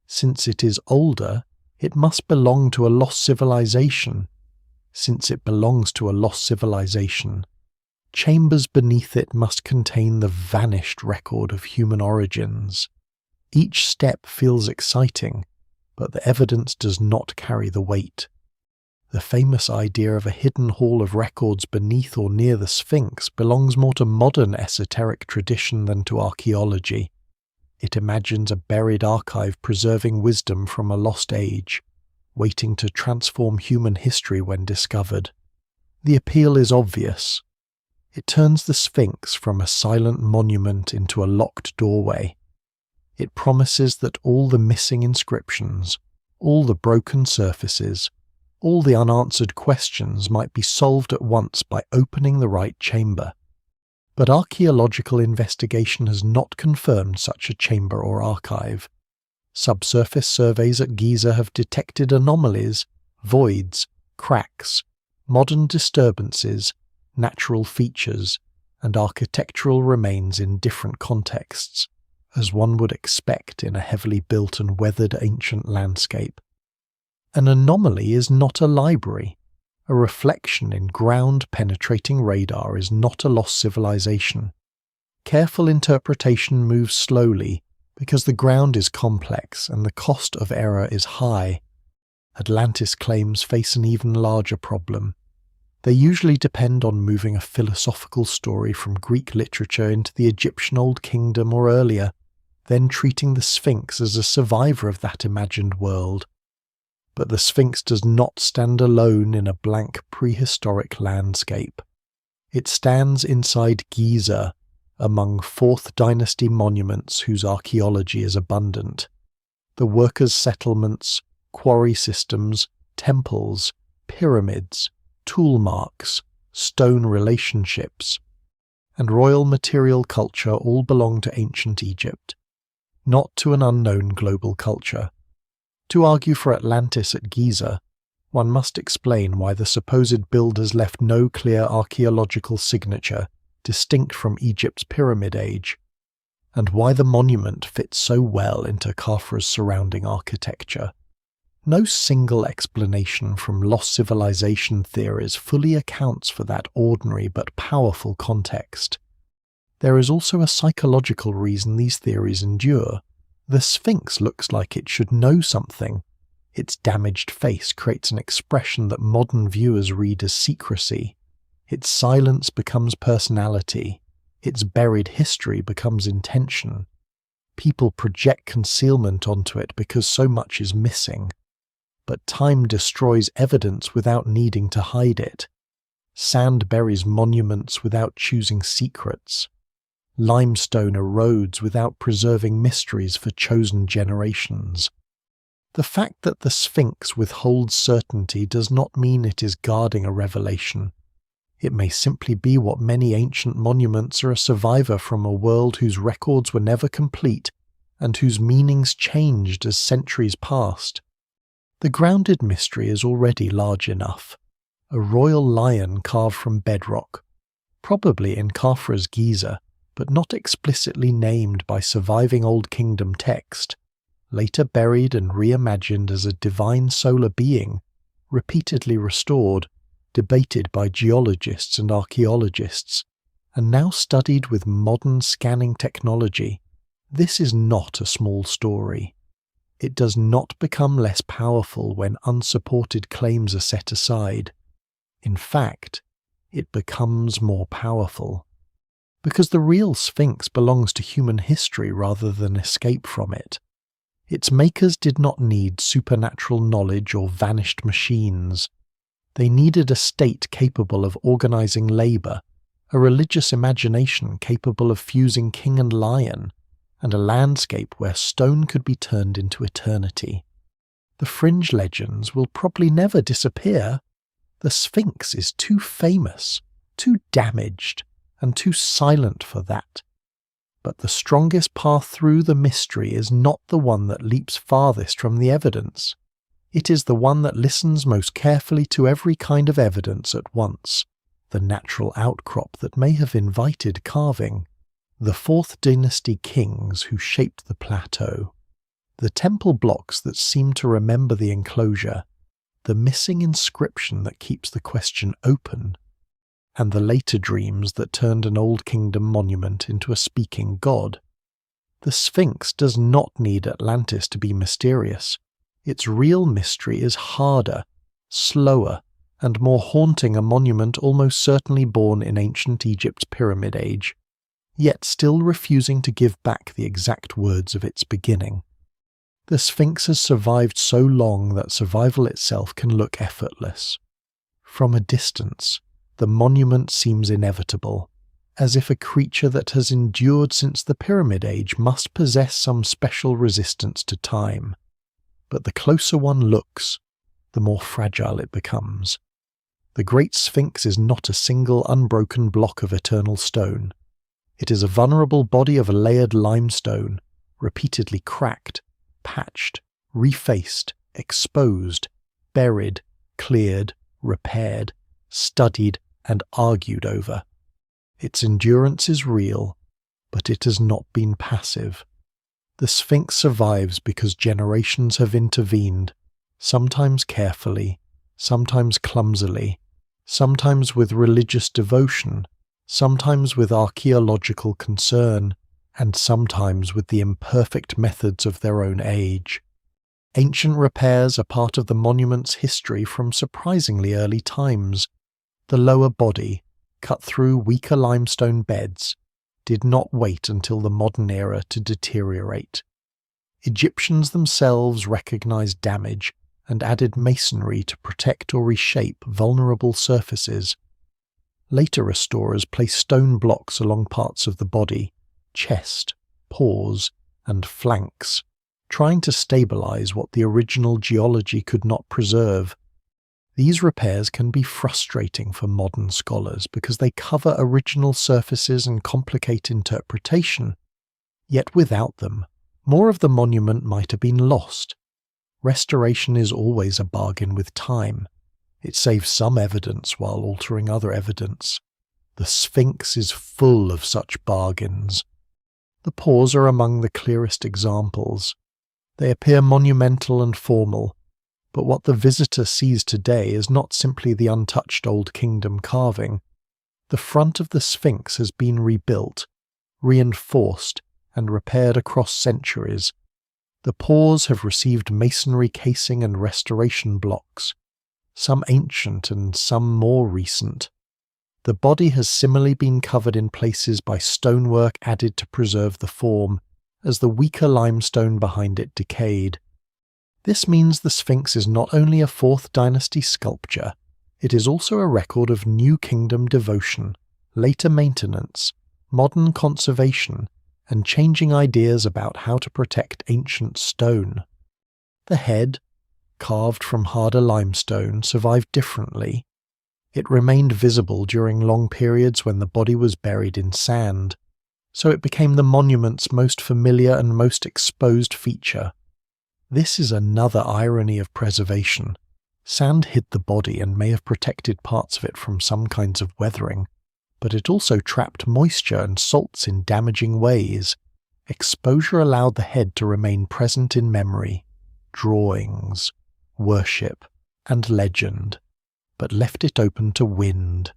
Since it is older, it must belong to a lost civilization. Since it belongs to a lost civilization, chambers beneath it must contain the vanished record of human origins. Each step feels exciting, but the evidence does not carry the weight. The famous idea of a hidden hall of records beneath or near the Sphinx belongs more to modern esoteric tradition than to archaeology. It imagines a buried archive preserving wisdom from a lost age, waiting to transform human history when discovered. The appeal is obvious. It turns the Sphinx from a silent monument into a locked doorway. It promises that all the missing inscriptions, all the broken surfaces, all the unanswered questions might be solved at once by opening the right chamber. But archaeological investigation has not confirmed such a chamber or archive. Subsurface surveys at Giza have detected anomalies, voids, cracks, modern disturbances, natural features, and architectural remains in different contexts, as one would expect in a heavily built and weathered ancient landscape. An anomaly is not a library. A reflection in ground-penetrating radar is not a lost civilization. Careful interpretation moves slowly because the ground is complex and the cost of error is high. Atlantis claims face an even larger problem. They usually depend on moving a philosophical story from Greek literature into the Egyptian Old Kingdom or earlier, then treating the Sphinx as a survivor of that imagined world. But the Sphinx does not stand alone in a blank prehistoric landscape. It stands inside Giza, among 4th Dynasty monuments whose archaeology is abundant. The workers' settlements, quarry systems, temples, pyramids, tool marks, stone relationships, and royal material culture all belong to ancient Egypt, not to an unknown global culture. To argue for Atlantis at Giza, one must explain why the supposed builders left no clear archaeological signature distinct from Egypt's Pyramid Age, and why the monument fits so well into Khafre's surrounding architecture. No single explanation from lost civilization theories fully accounts for that ordinary but powerful context. There is also a psychological reason these theories endure. The Sphinx looks like it should know something. Its damaged face creates an expression that modern viewers read as secrecy. Its silence becomes personality. Its buried history becomes intention. People project concealment onto it because so much is missing. But time destroys evidence without needing to hide it. Sand buries monuments without choosing secrets. Limestone erodes without preserving mysteries for chosen generations. The fact that the Sphinx withholds certainty does not mean it is guarding a revelation. It may simply be what many ancient monuments are, a survivor from a world whose records were never complete and whose meanings changed as centuries passed. The grounded mystery is already large enough. A royal lion carved from bedrock, probably in Khafre's Giza, but not explicitly named by surviving Old Kingdom text, later buried and reimagined as a divine solar being, repeatedly restored, debated by geologists and archaeologists, and now studied with modern scanning technology. This is not a small story. It does not become less powerful when unsupported claims are set aside. In fact, it becomes more powerful. Because the real Sphinx belongs to human history rather than escape from it. Its makers did not need supernatural knowledge or vanished machines. They needed a state capable of organizing labor, a religious imagination capable of fusing king and lion, and a landscape where stone could be turned into eternity. The fringe legends will probably never disappear. The Sphinx is too famous, too damaged, and too silent for that. But the strongest path through the mystery is not the one that leaps farthest from the evidence. It is the one that listens most carefully to every kind of evidence at once, the natural outcrop that may have invited carving, the 4th Dynasty kings who shaped the plateau, the temple blocks that seem to remember the enclosure, the missing inscription that keeps the question open, and the later dreams that turned an Old Kingdom monument into a speaking god. The Sphinx does not need Atlantis to be mysterious. Its real mystery is harder, slower, and more haunting, a monument almost certainly born in ancient Egypt's Pyramid Age, yet still refusing to give back the exact words of its beginning. The Sphinx has survived so long that survival itself can look effortless. From a distance, the monument seems inevitable, as if a creature that has endured since the Pyramid Age must possess some special resistance to time. But the closer one looks, the more fragile it becomes. The Great Sphinx is not a single unbroken block of eternal stone. It is a vulnerable body of layered limestone, repeatedly cracked, patched, refaced, exposed, buried, cleared, repaired, studied, and argued over. Its endurance is real, but it has not been passive. The Sphinx survives because generations have intervened, sometimes carefully, sometimes clumsily, sometimes with religious devotion, sometimes with archaeological concern, and sometimes with the imperfect methods of their own age. Ancient repairs are part of the monument's history from surprisingly early times. The lower body, cut through weaker limestone beds, did not wait until the modern era to deteriorate. Egyptians themselves recognized damage and added masonry to protect or reshape vulnerable surfaces. Later restorers placed stone blocks along parts of the body, chest, paws, and flanks, trying to stabilize what the original geology could not preserve. These repairs can be frustrating for modern scholars because they cover original surfaces and complicate interpretation. Yet without them, more of the monument might have been lost. Restoration is always a bargain with time. It saves some evidence while altering other evidence. The Sphinx is full of such bargains. The paws are among the clearest examples. They appear monumental and formal, but what the visitor sees today is not simply the untouched Old Kingdom carving. The front of the Sphinx has been rebuilt, reinforced, and repaired across centuries. The paws have received masonry casing and restoration blocks, some ancient and some more recent. The body has similarly been covered in places by stonework added to preserve the form, as the weaker limestone behind it decayed. This means the Sphinx is not only a 4th dynasty sculpture, it is also a record of New Kingdom devotion, later maintenance, modern conservation, and changing ideas about how to protect ancient stone. The head, carved from harder limestone, survived differently. It remained visible during long periods when the body was buried in sand, so it became the monument's most familiar and most exposed feature. This is another irony of preservation. Sand hid the body and may have protected parts of it from some kinds of weathering, but it also trapped moisture and salts in damaging ways. Exposure allowed the head to remain present in memory, drawings, worship, and legend, but left it open to wind,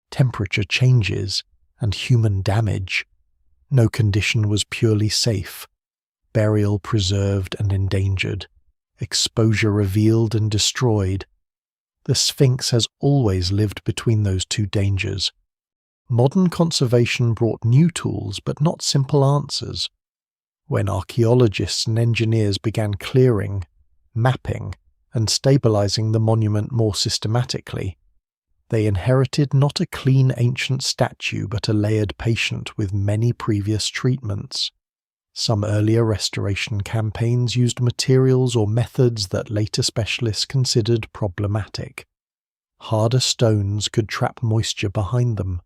temperature changes, and human damage. No condition was purely safe. Burial preserved and endangered. Exposure revealed and destroyed. The Sphinx has always lived between those two dangers. Modern conservation brought new tools, but not simple answers. When archaeologists and engineers began clearing, mapping, and stabilizing the monument more systematically, they inherited not a clean ancient statue but a layered patient with many previous treatments. Some earlier restoration campaigns used materials or methods that later specialists considered problematic. Harder stones could trap moisture behind them.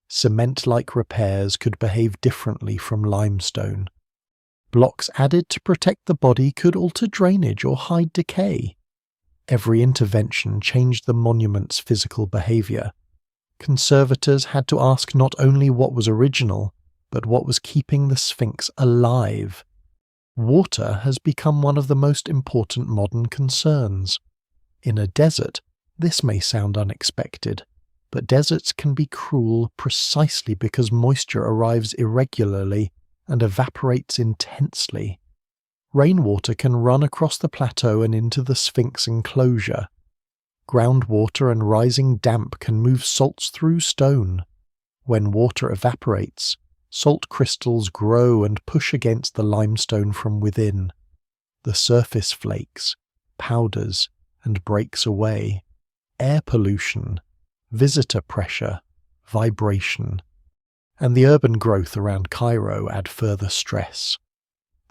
Cement-like repairs could behave differently from limestone. Blocks added to protect the body could alter drainage or hide decay. Every intervention changed the monument's physical behavior. Conservators had to ask not only what was original, but what was keeping the Sphinx alive. Water has become one of the most important modern concerns. In a desert, this may sound unexpected, but deserts can be cruel precisely because moisture arrives irregularly and evaporates intensely. Rainwater can run across the plateau and into the Sphinx enclosure. Groundwater and rising damp can move salts through stone. When water evaporates, salt crystals grow and push against the limestone from within. The surface flakes, powders, and breaks away. Air pollution, visitor pressure, vibration, and the urban growth around Cairo add further stress.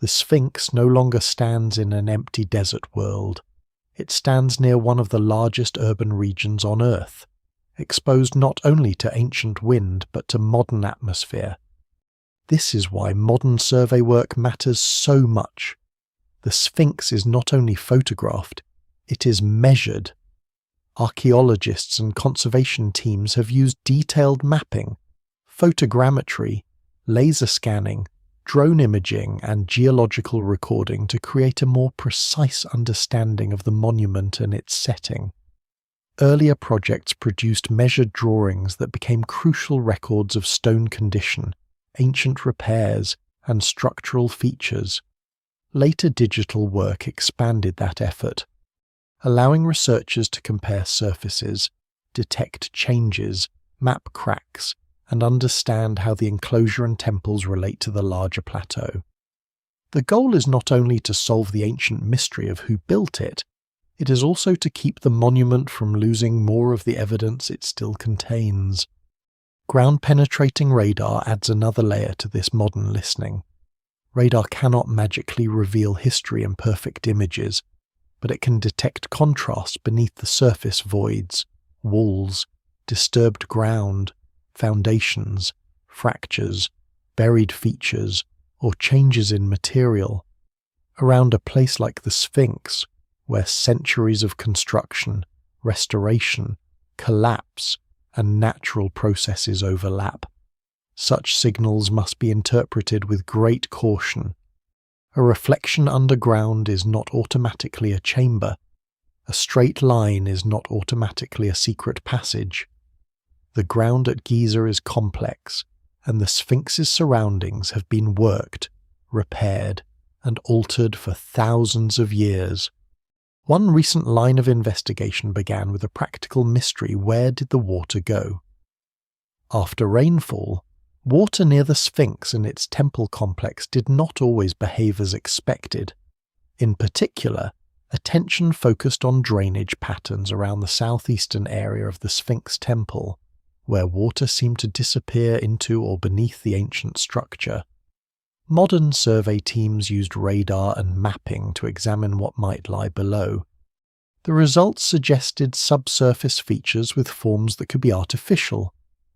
The Sphinx no longer stands in an empty desert world. It stands near one of the largest urban regions on Earth, exposed not only to ancient wind but to modern atmosphere. This is why modern survey work matters so much. The Sphinx is not only photographed, it is measured. Archaeologists and conservation teams have used detailed mapping, photogrammetry, laser scanning, drone imaging and geological recording to create a more precise understanding of the monument and its setting. Earlier projects produced measured drawings that became crucial records of stone condition, ancient repairs, and structural features. Later digital work expanded that effort, allowing researchers to compare surfaces, detect changes, map cracks, and understand how the enclosure and temples relate to the larger plateau. The goal is not only to solve the ancient mystery of who built it, it is also to keep the monument from losing more of the evidence it still contains. Ground-penetrating radar adds another layer to this modern listening. Radar cannot magically reveal history in perfect images, but it can detect contrast beneath the surface voids, walls, disturbed ground, foundations, fractures, buried features, or changes in material. Around a place like the Sphinx, where centuries of construction, restoration, collapse, and natural processes overlap, such signals must be interpreted with great caution. A reflection underground is not automatically a chamber. A straight line is not automatically a secret passage. The ground at Giza is complex, and the Sphinx's surroundings have been worked, repaired, and altered for thousands of years. One recent line of investigation began with a practical mystery: where did the water go? After rainfall, water near the Sphinx and its temple complex did not always behave as expected. In particular, attention focused on drainage patterns around the southeastern area of the Sphinx Temple, where water seemed to disappear into or beneath the ancient structure. Modern survey teams used radar and mapping to examine what might lie below. The results suggested subsurface features with forms that could be artificial,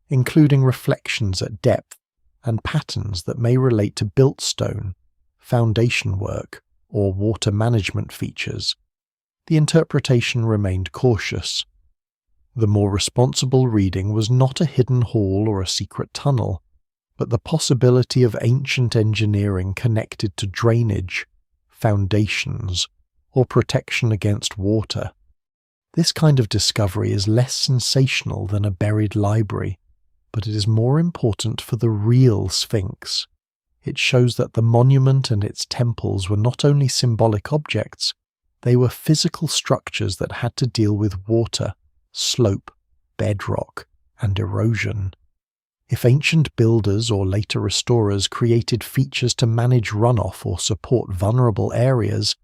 including reflections at depth and patterns that may relate to built stone, foundation work, or water management features. The interpretation remained cautious. The more responsible reading was not a hidden hall or a secret tunnel, but the possibility of ancient engineering connected to drainage, foundations, or protection against water. This kind of discovery is less sensational than a buried library, but it is more important for the real Sphinx. It shows that the monument and its temples were not only symbolic objects, they were physical structures that had to deal with water, slope, bedrock, and erosion. If ancient builders or later restorers created features to manage runoff or support vulnerable areas,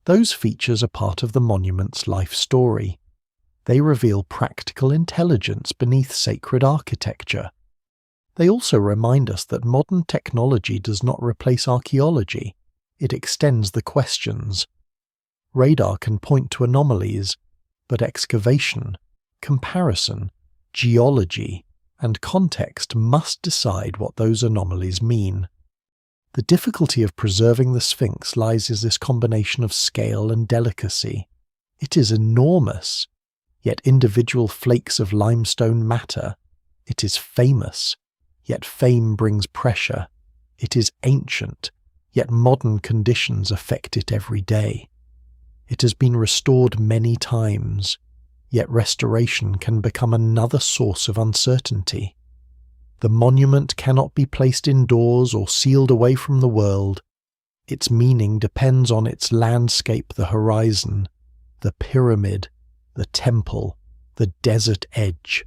those features are part of the monument's life story. They reveal practical intelligence beneath sacred architecture. They also remind us that modern technology does not replace archaeology, it extends the questions. Radar can point to anomalies, but excavation, comparison, geology, and context must decide what those anomalies mean. The difficulty of preserving the Sphinx lies in this combination of scale and delicacy. It is enormous, yet individual flakes of limestone matter. It is famous, yet fame brings pressure. It is ancient, yet modern conditions affect it every day. It has been restored many times, yet restoration can become another source of uncertainty. The monument cannot be placed indoors or sealed away from the world. Its meaning depends on its landscape, the horizon, the pyramid, the temple, the desert edge,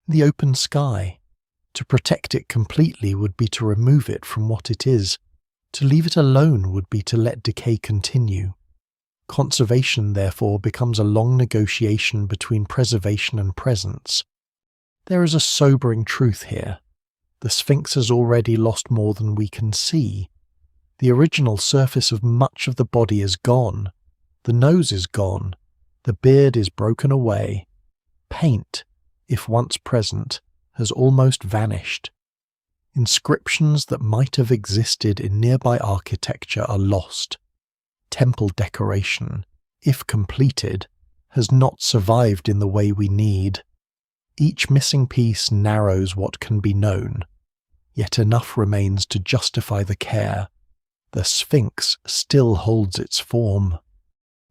the open sky. To protect it completely would be to remove it from what it is. To leave it alone would be to let decay continue. Conservation, therefore, becomes a long negotiation between preservation and presence. There is a sobering truth here. The Sphinx has already lost more than we can see. The original surface of much of the body is gone. The nose is gone. The beard is broken away. Paint, if once present, has almost vanished. Inscriptions that might have existed in nearby architecture are lost. Temple decoration, if completed, has not survived in the way we need. Each missing piece narrows what can be known. Yet enough remains to justify the care. The Sphinx still holds its form.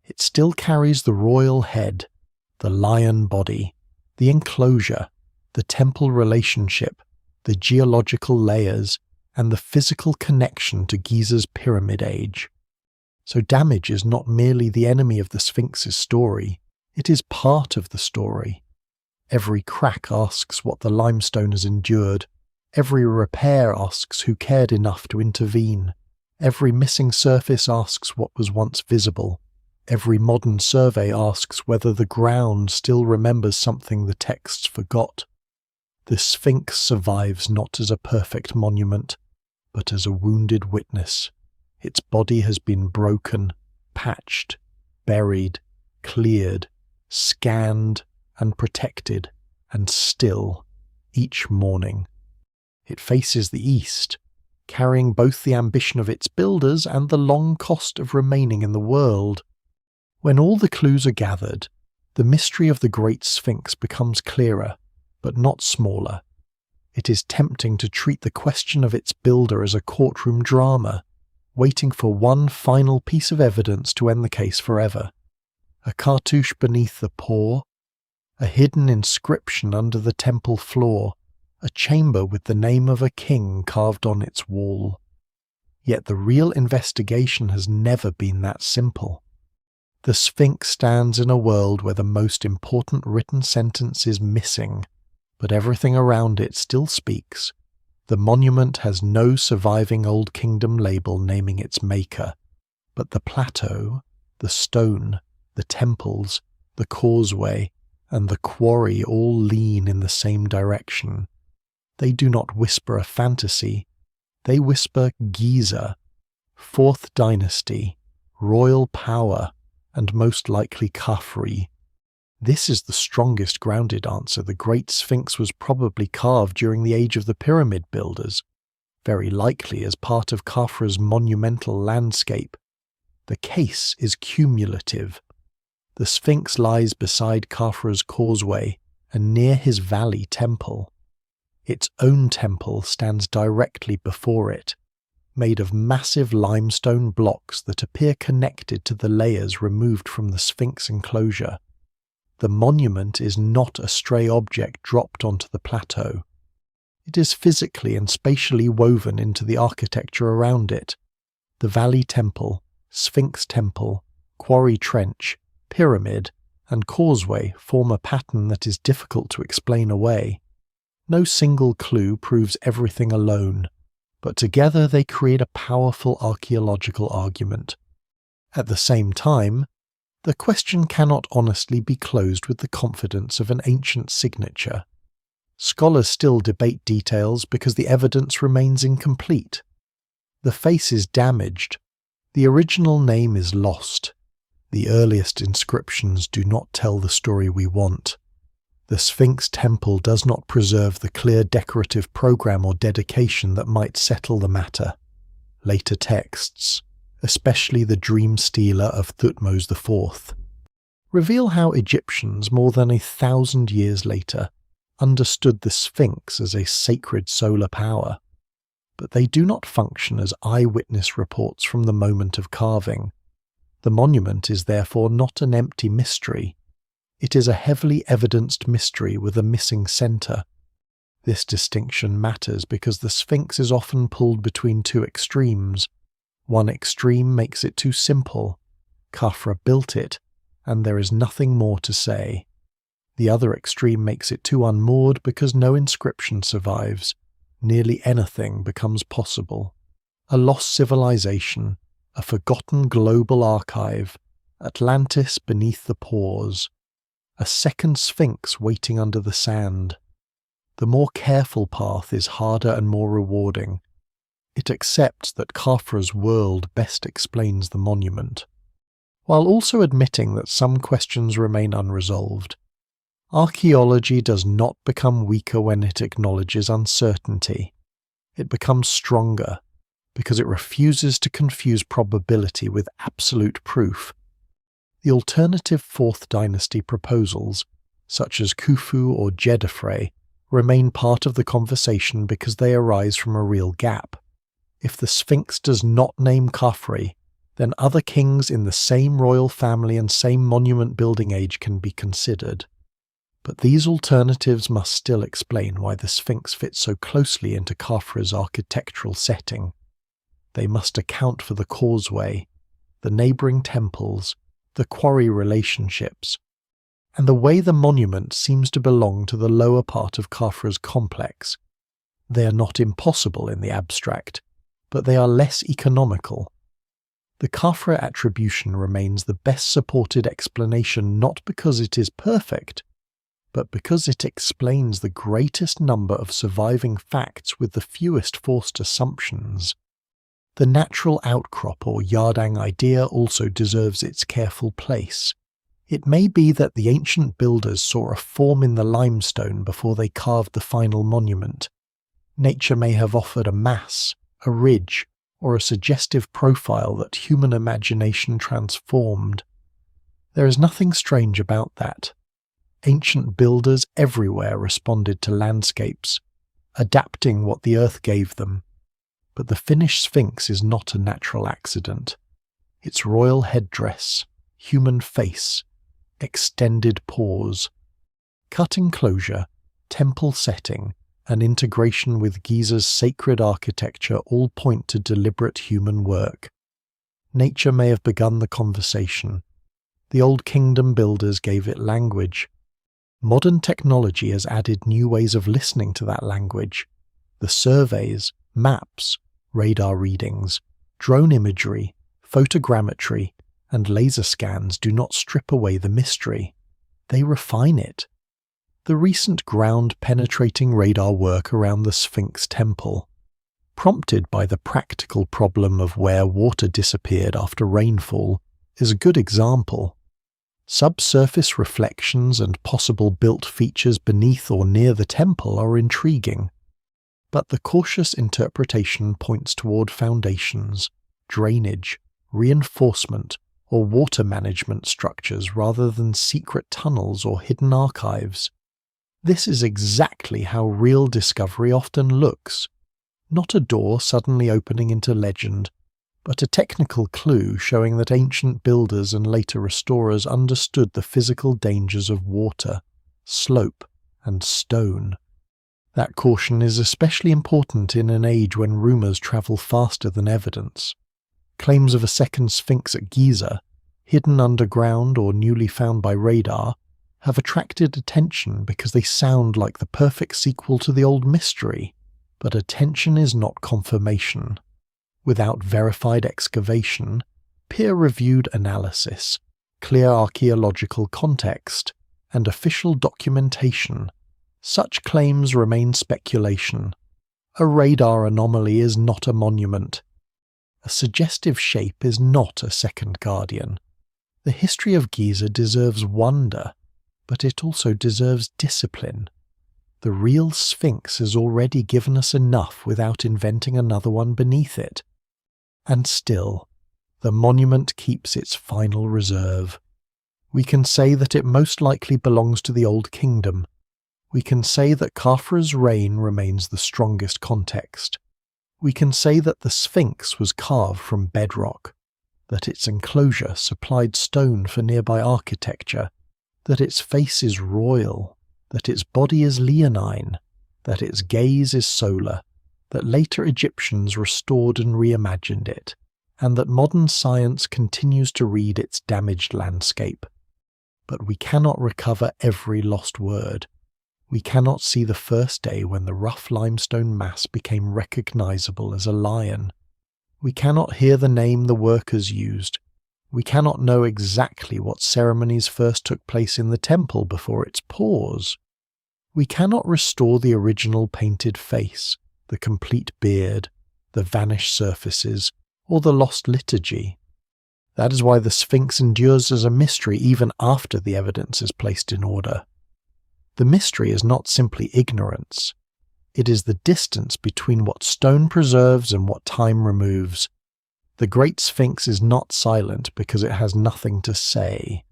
It still carries the royal head, the lion body, the enclosure, the temple relationship, the geological layers, and the physical connection to Giza's pyramid age. So damage is not merely the enemy of the Sphinx's story, it is part of the story. Every crack asks what the limestone has endured. Every repair asks who cared enough to intervene. Every missing surface asks what was once visible. Every modern survey asks whether the ground still remembers something the texts forgot. The Sphinx survives not as a perfect monument, but as a wounded witness. Its body has been broken, patched, buried, cleared, scanned, and protected, and still, each morning, it faces the east, carrying both the ambition of its builders and the long cost of remaining in the world. When all the clues are gathered, the mystery of the Great Sphinx becomes clearer, but not smaller. It is tempting to treat the question of its builder as a courtroom drama, waiting for one final piece of evidence to end the case forever. A cartouche beneath the paw, a hidden inscription under the temple floor, a chamber with the name of a king carved on its wall. Yet the real investigation has never been that simple. The Sphinx stands in a world where the most important written sentence is missing, but everything around it still speaks. The monument has no surviving Old Kingdom label naming its maker, but the plateau, the stone, the temples, the causeway, and the quarry all lean in the same direction. They do not whisper a fantasy, they whisper Giza, 4th dynasty, royal power, and most likely Khafre. This is the strongest grounded answer. The Great Sphinx was probably carved during the age of the pyramid builders, very likely as part of Khafre's monumental landscape. The case is cumulative. The Sphinx lies beside Khafre's causeway and near his valley temple. Its own temple stands directly before it, made of massive limestone blocks that appear connected to the layers removed from the Sphinx enclosure. The monument is not a stray object dropped onto the plateau. It is physically and spatially woven into the architecture around it. The Valley Temple, Sphinx Temple, Quarry Trench, Pyramid, and Causeway form a pattern that is difficult to explain away. No single clue proves everything alone, but together they create a powerful archaeological argument. At the same time, the question cannot honestly be closed with the confidence of an ancient signature. Scholars still debate details because the evidence remains incomplete. The face is damaged. The original name is lost. The earliest inscriptions do not tell the story we want. The Sphinx Temple does not preserve the clear decorative program or dedication that might settle the matter. Later texts, especially the Dream Stealer of Thutmose IV, reveal how Egyptians more than 1,000 years later understood the Sphinx as a sacred solar power. But they do not function as eyewitness reports from the moment of carving. The monument is therefore not an empty mystery. It is a heavily evidenced mystery with a missing centre. This distinction matters because the Sphinx is often pulled between two extremes. One extreme makes it too simple. Khafre built it, and there is nothing more to say. The other extreme makes it too unmoored because no inscription survives. Nearly anything becomes possible. A lost civilization, a forgotten global archive, Atlantis beneath the paws, a second Sphinx waiting under the sand. The more careful path is harder and more rewarding. It accepts that Khafre's world best explains the monument, while also admitting that some questions remain unresolved. Archaeology does not become weaker when it acknowledges uncertainty. It becomes stronger because it refuses to confuse probability with absolute proof. The alternative 4th dynasty proposals, such as Khufu or Jedefre, remain part of the conversation because they arise from a real gap. If the Sphinx does not name Khafre, then other kings in the same royal family and same monument-building age can be considered. But these alternatives must still explain why the Sphinx fits so closely into Khafre's architectural setting. They must account for the causeway, the neighbouring temples, the quarry relationships, and the way the monument seems to belong to the lower part of Khafre's complex. They are not impossible in the abstract, but they are less economical. The Khafre attribution remains the best supported explanation not because it is perfect, but because it explains the greatest number of surviving facts with the fewest forced assumptions. The natural outcrop or Yardang idea also deserves its careful place. It may be that the ancient builders saw a form in the limestone before they carved the final monument. Nature may have offered a mass, a ridge, or a suggestive profile that human imagination transformed. There is nothing strange about that. Ancient builders everywhere responded to landscapes, adapting what the earth gave them. But the finished Sphinx is not a natural accident. Its royal headdress, human face, extended paws, cut enclosure, temple setting, and integration with Giza's sacred architecture all point to deliberate human work. Nature may have begun the conversation. The old kingdom builders gave it language. Modern technology has added new ways of listening to that language. The surveys, maps, radar readings, drone imagery, photogrammetry, and laser scans do not strip away the mystery. They refine it. The recent ground-penetrating radar work around the Sphinx Temple, prompted by the practical problem of where water disappeared after rainfall, is a good example. Subsurface reflections and possible built features beneath or near the temple are intriguing, but the cautious interpretation points toward foundations, drainage, reinforcement, or water management structures rather than secret tunnels or hidden archives. This is exactly how real discovery often looks. Not a door suddenly opening into legend, but a technical clue showing that ancient builders and later restorers understood the physical dangers of water, slope, and stone. That caution is especially important in an age when rumours travel faster than evidence. Claims of a second Sphinx at Giza, hidden underground or newly found by radar, have attracted attention because they sound like the perfect sequel to the old mystery, but attention is not confirmation. Without verified excavation, peer-reviewed analysis, clear archaeological context, and official documentation, such claims remain speculation. A radar anomaly is not a monument. A suggestive shape is not a second guardian. The history of Giza deserves wonder, but it also deserves discipline. The real Sphinx has already given us enough without inventing another one beneath it. And still, the monument keeps its final reserve. We can say that it most likely belongs to the Old Kingdom. We can say that Khafre's reign remains the strongest context. We can say that the Sphinx was carved from bedrock, that its enclosure supplied stone for nearby architecture, that its face is royal, that its body is leonine, that its gaze is solar, that later Egyptians restored and reimagined it, and that modern science continues to read its damaged landscape. But we cannot recover every lost word. We cannot see the first day when the rough limestone mass became recognizable as a lion. We cannot hear the name the workers used. We cannot know exactly what ceremonies first took place in the temple before its pause. We cannot restore the original painted face, the complete beard, the vanished surfaces, or the lost liturgy. That is why the Sphinx endures as a mystery even after the evidence is placed in order. The mystery is not simply ignorance. It is the distance between what stone preserves and what time removes. The Great Sphinx is not silent because it has nothing to say.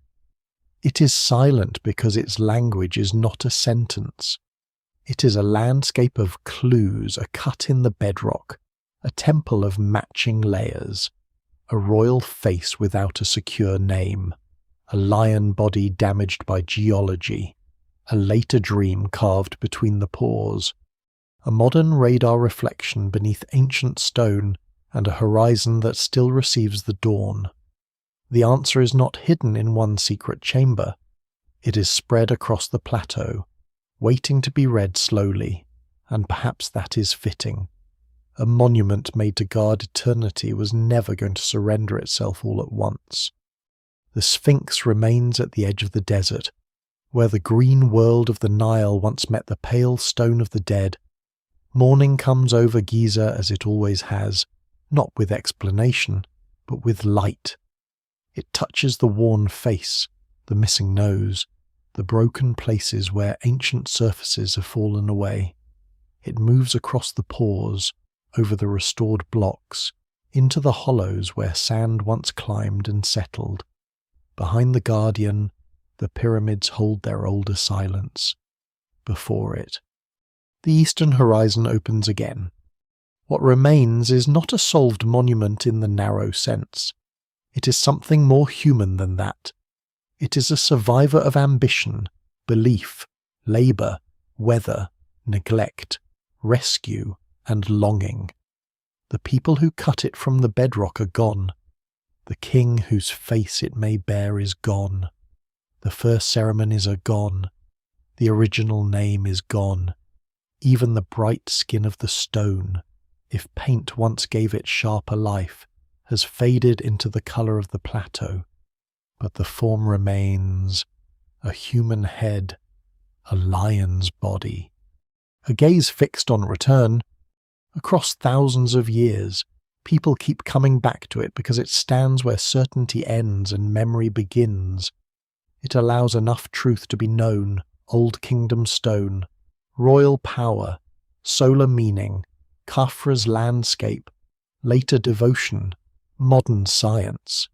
It is silent because its language is not a sentence. It is a landscape of clues, a cut in the bedrock, a temple of matching layers, a royal face without a secure name, a lion body damaged by geology, a later dream carved between the pores, a modern radar reflection beneath ancient stone, and a horizon that still receives the dawn. The answer is not hidden in one secret chamber. It is spread across the plateau, waiting to be read slowly, and perhaps that is fitting. A monument made to guard eternity was never going to surrender itself all at once. The Sphinx remains at the edge of the desert, where the green world of the Nile once met the pale stone of the dead. Morning comes over Giza as it always has, not with explanation, but with light. It touches the worn face, the missing nose, the broken places where ancient surfaces have fallen away. It moves across the pores, over the restored blocks, into the hollows where sand once climbed and settled. Behind the guardian, the pyramids hold their older silence. Before it, the eastern horizon opens again. What remains is not a solved monument in the narrow sense. It is something more human than that. It is a survivor of ambition, belief, labour, weather, neglect, rescue, and longing. The people who cut it from the bedrock are gone. The king whose face it may bear is gone. The first ceremonies are gone. The original name is gone. Even the bright skin of the stone, if paint once gave it sharper life, has faded into the colour of the plateau. But the form remains, a human head, a lion's body. A gaze fixed on return. Across thousands of years, people keep coming back to it because it stands where certainty ends and memory begins. It allows enough truth to be known, Old Kingdom stone, royal power, solar meaning, Khafre's landscape, later devotion, modern science.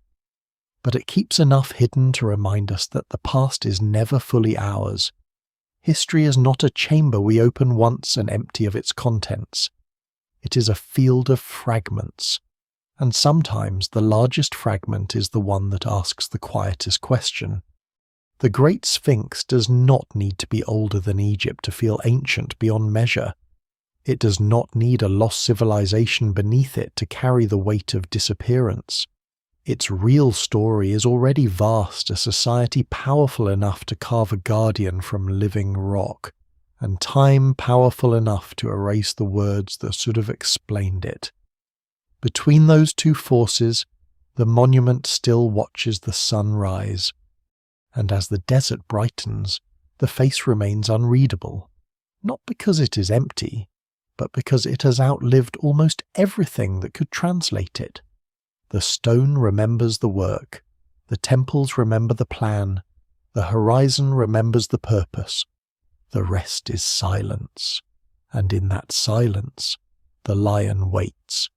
But it keeps enough hidden to remind us that the past is never fully ours. History is not a chamber we open once and empty of its contents. It is a field of fragments, and sometimes the largest fragment is the one that asks the quietest question. The Great Sphinx does not need to be older than Egypt to feel ancient beyond measure. It does not need a lost civilization beneath it to carry the weight of disappearance. Its real story is already vast, a society powerful enough to carve a guardian from living rock, and time powerful enough to erase the words that should have explained it. Between those two forces, the monument still watches the sun rise, and as the desert brightens, the face remains unreadable, not because it is empty, but because it has outlived almost everything that could translate it. The stone remembers the work, the temples remember the plan, the horizon remembers the purpose. The rest is silence, and in that silence, the lion waits.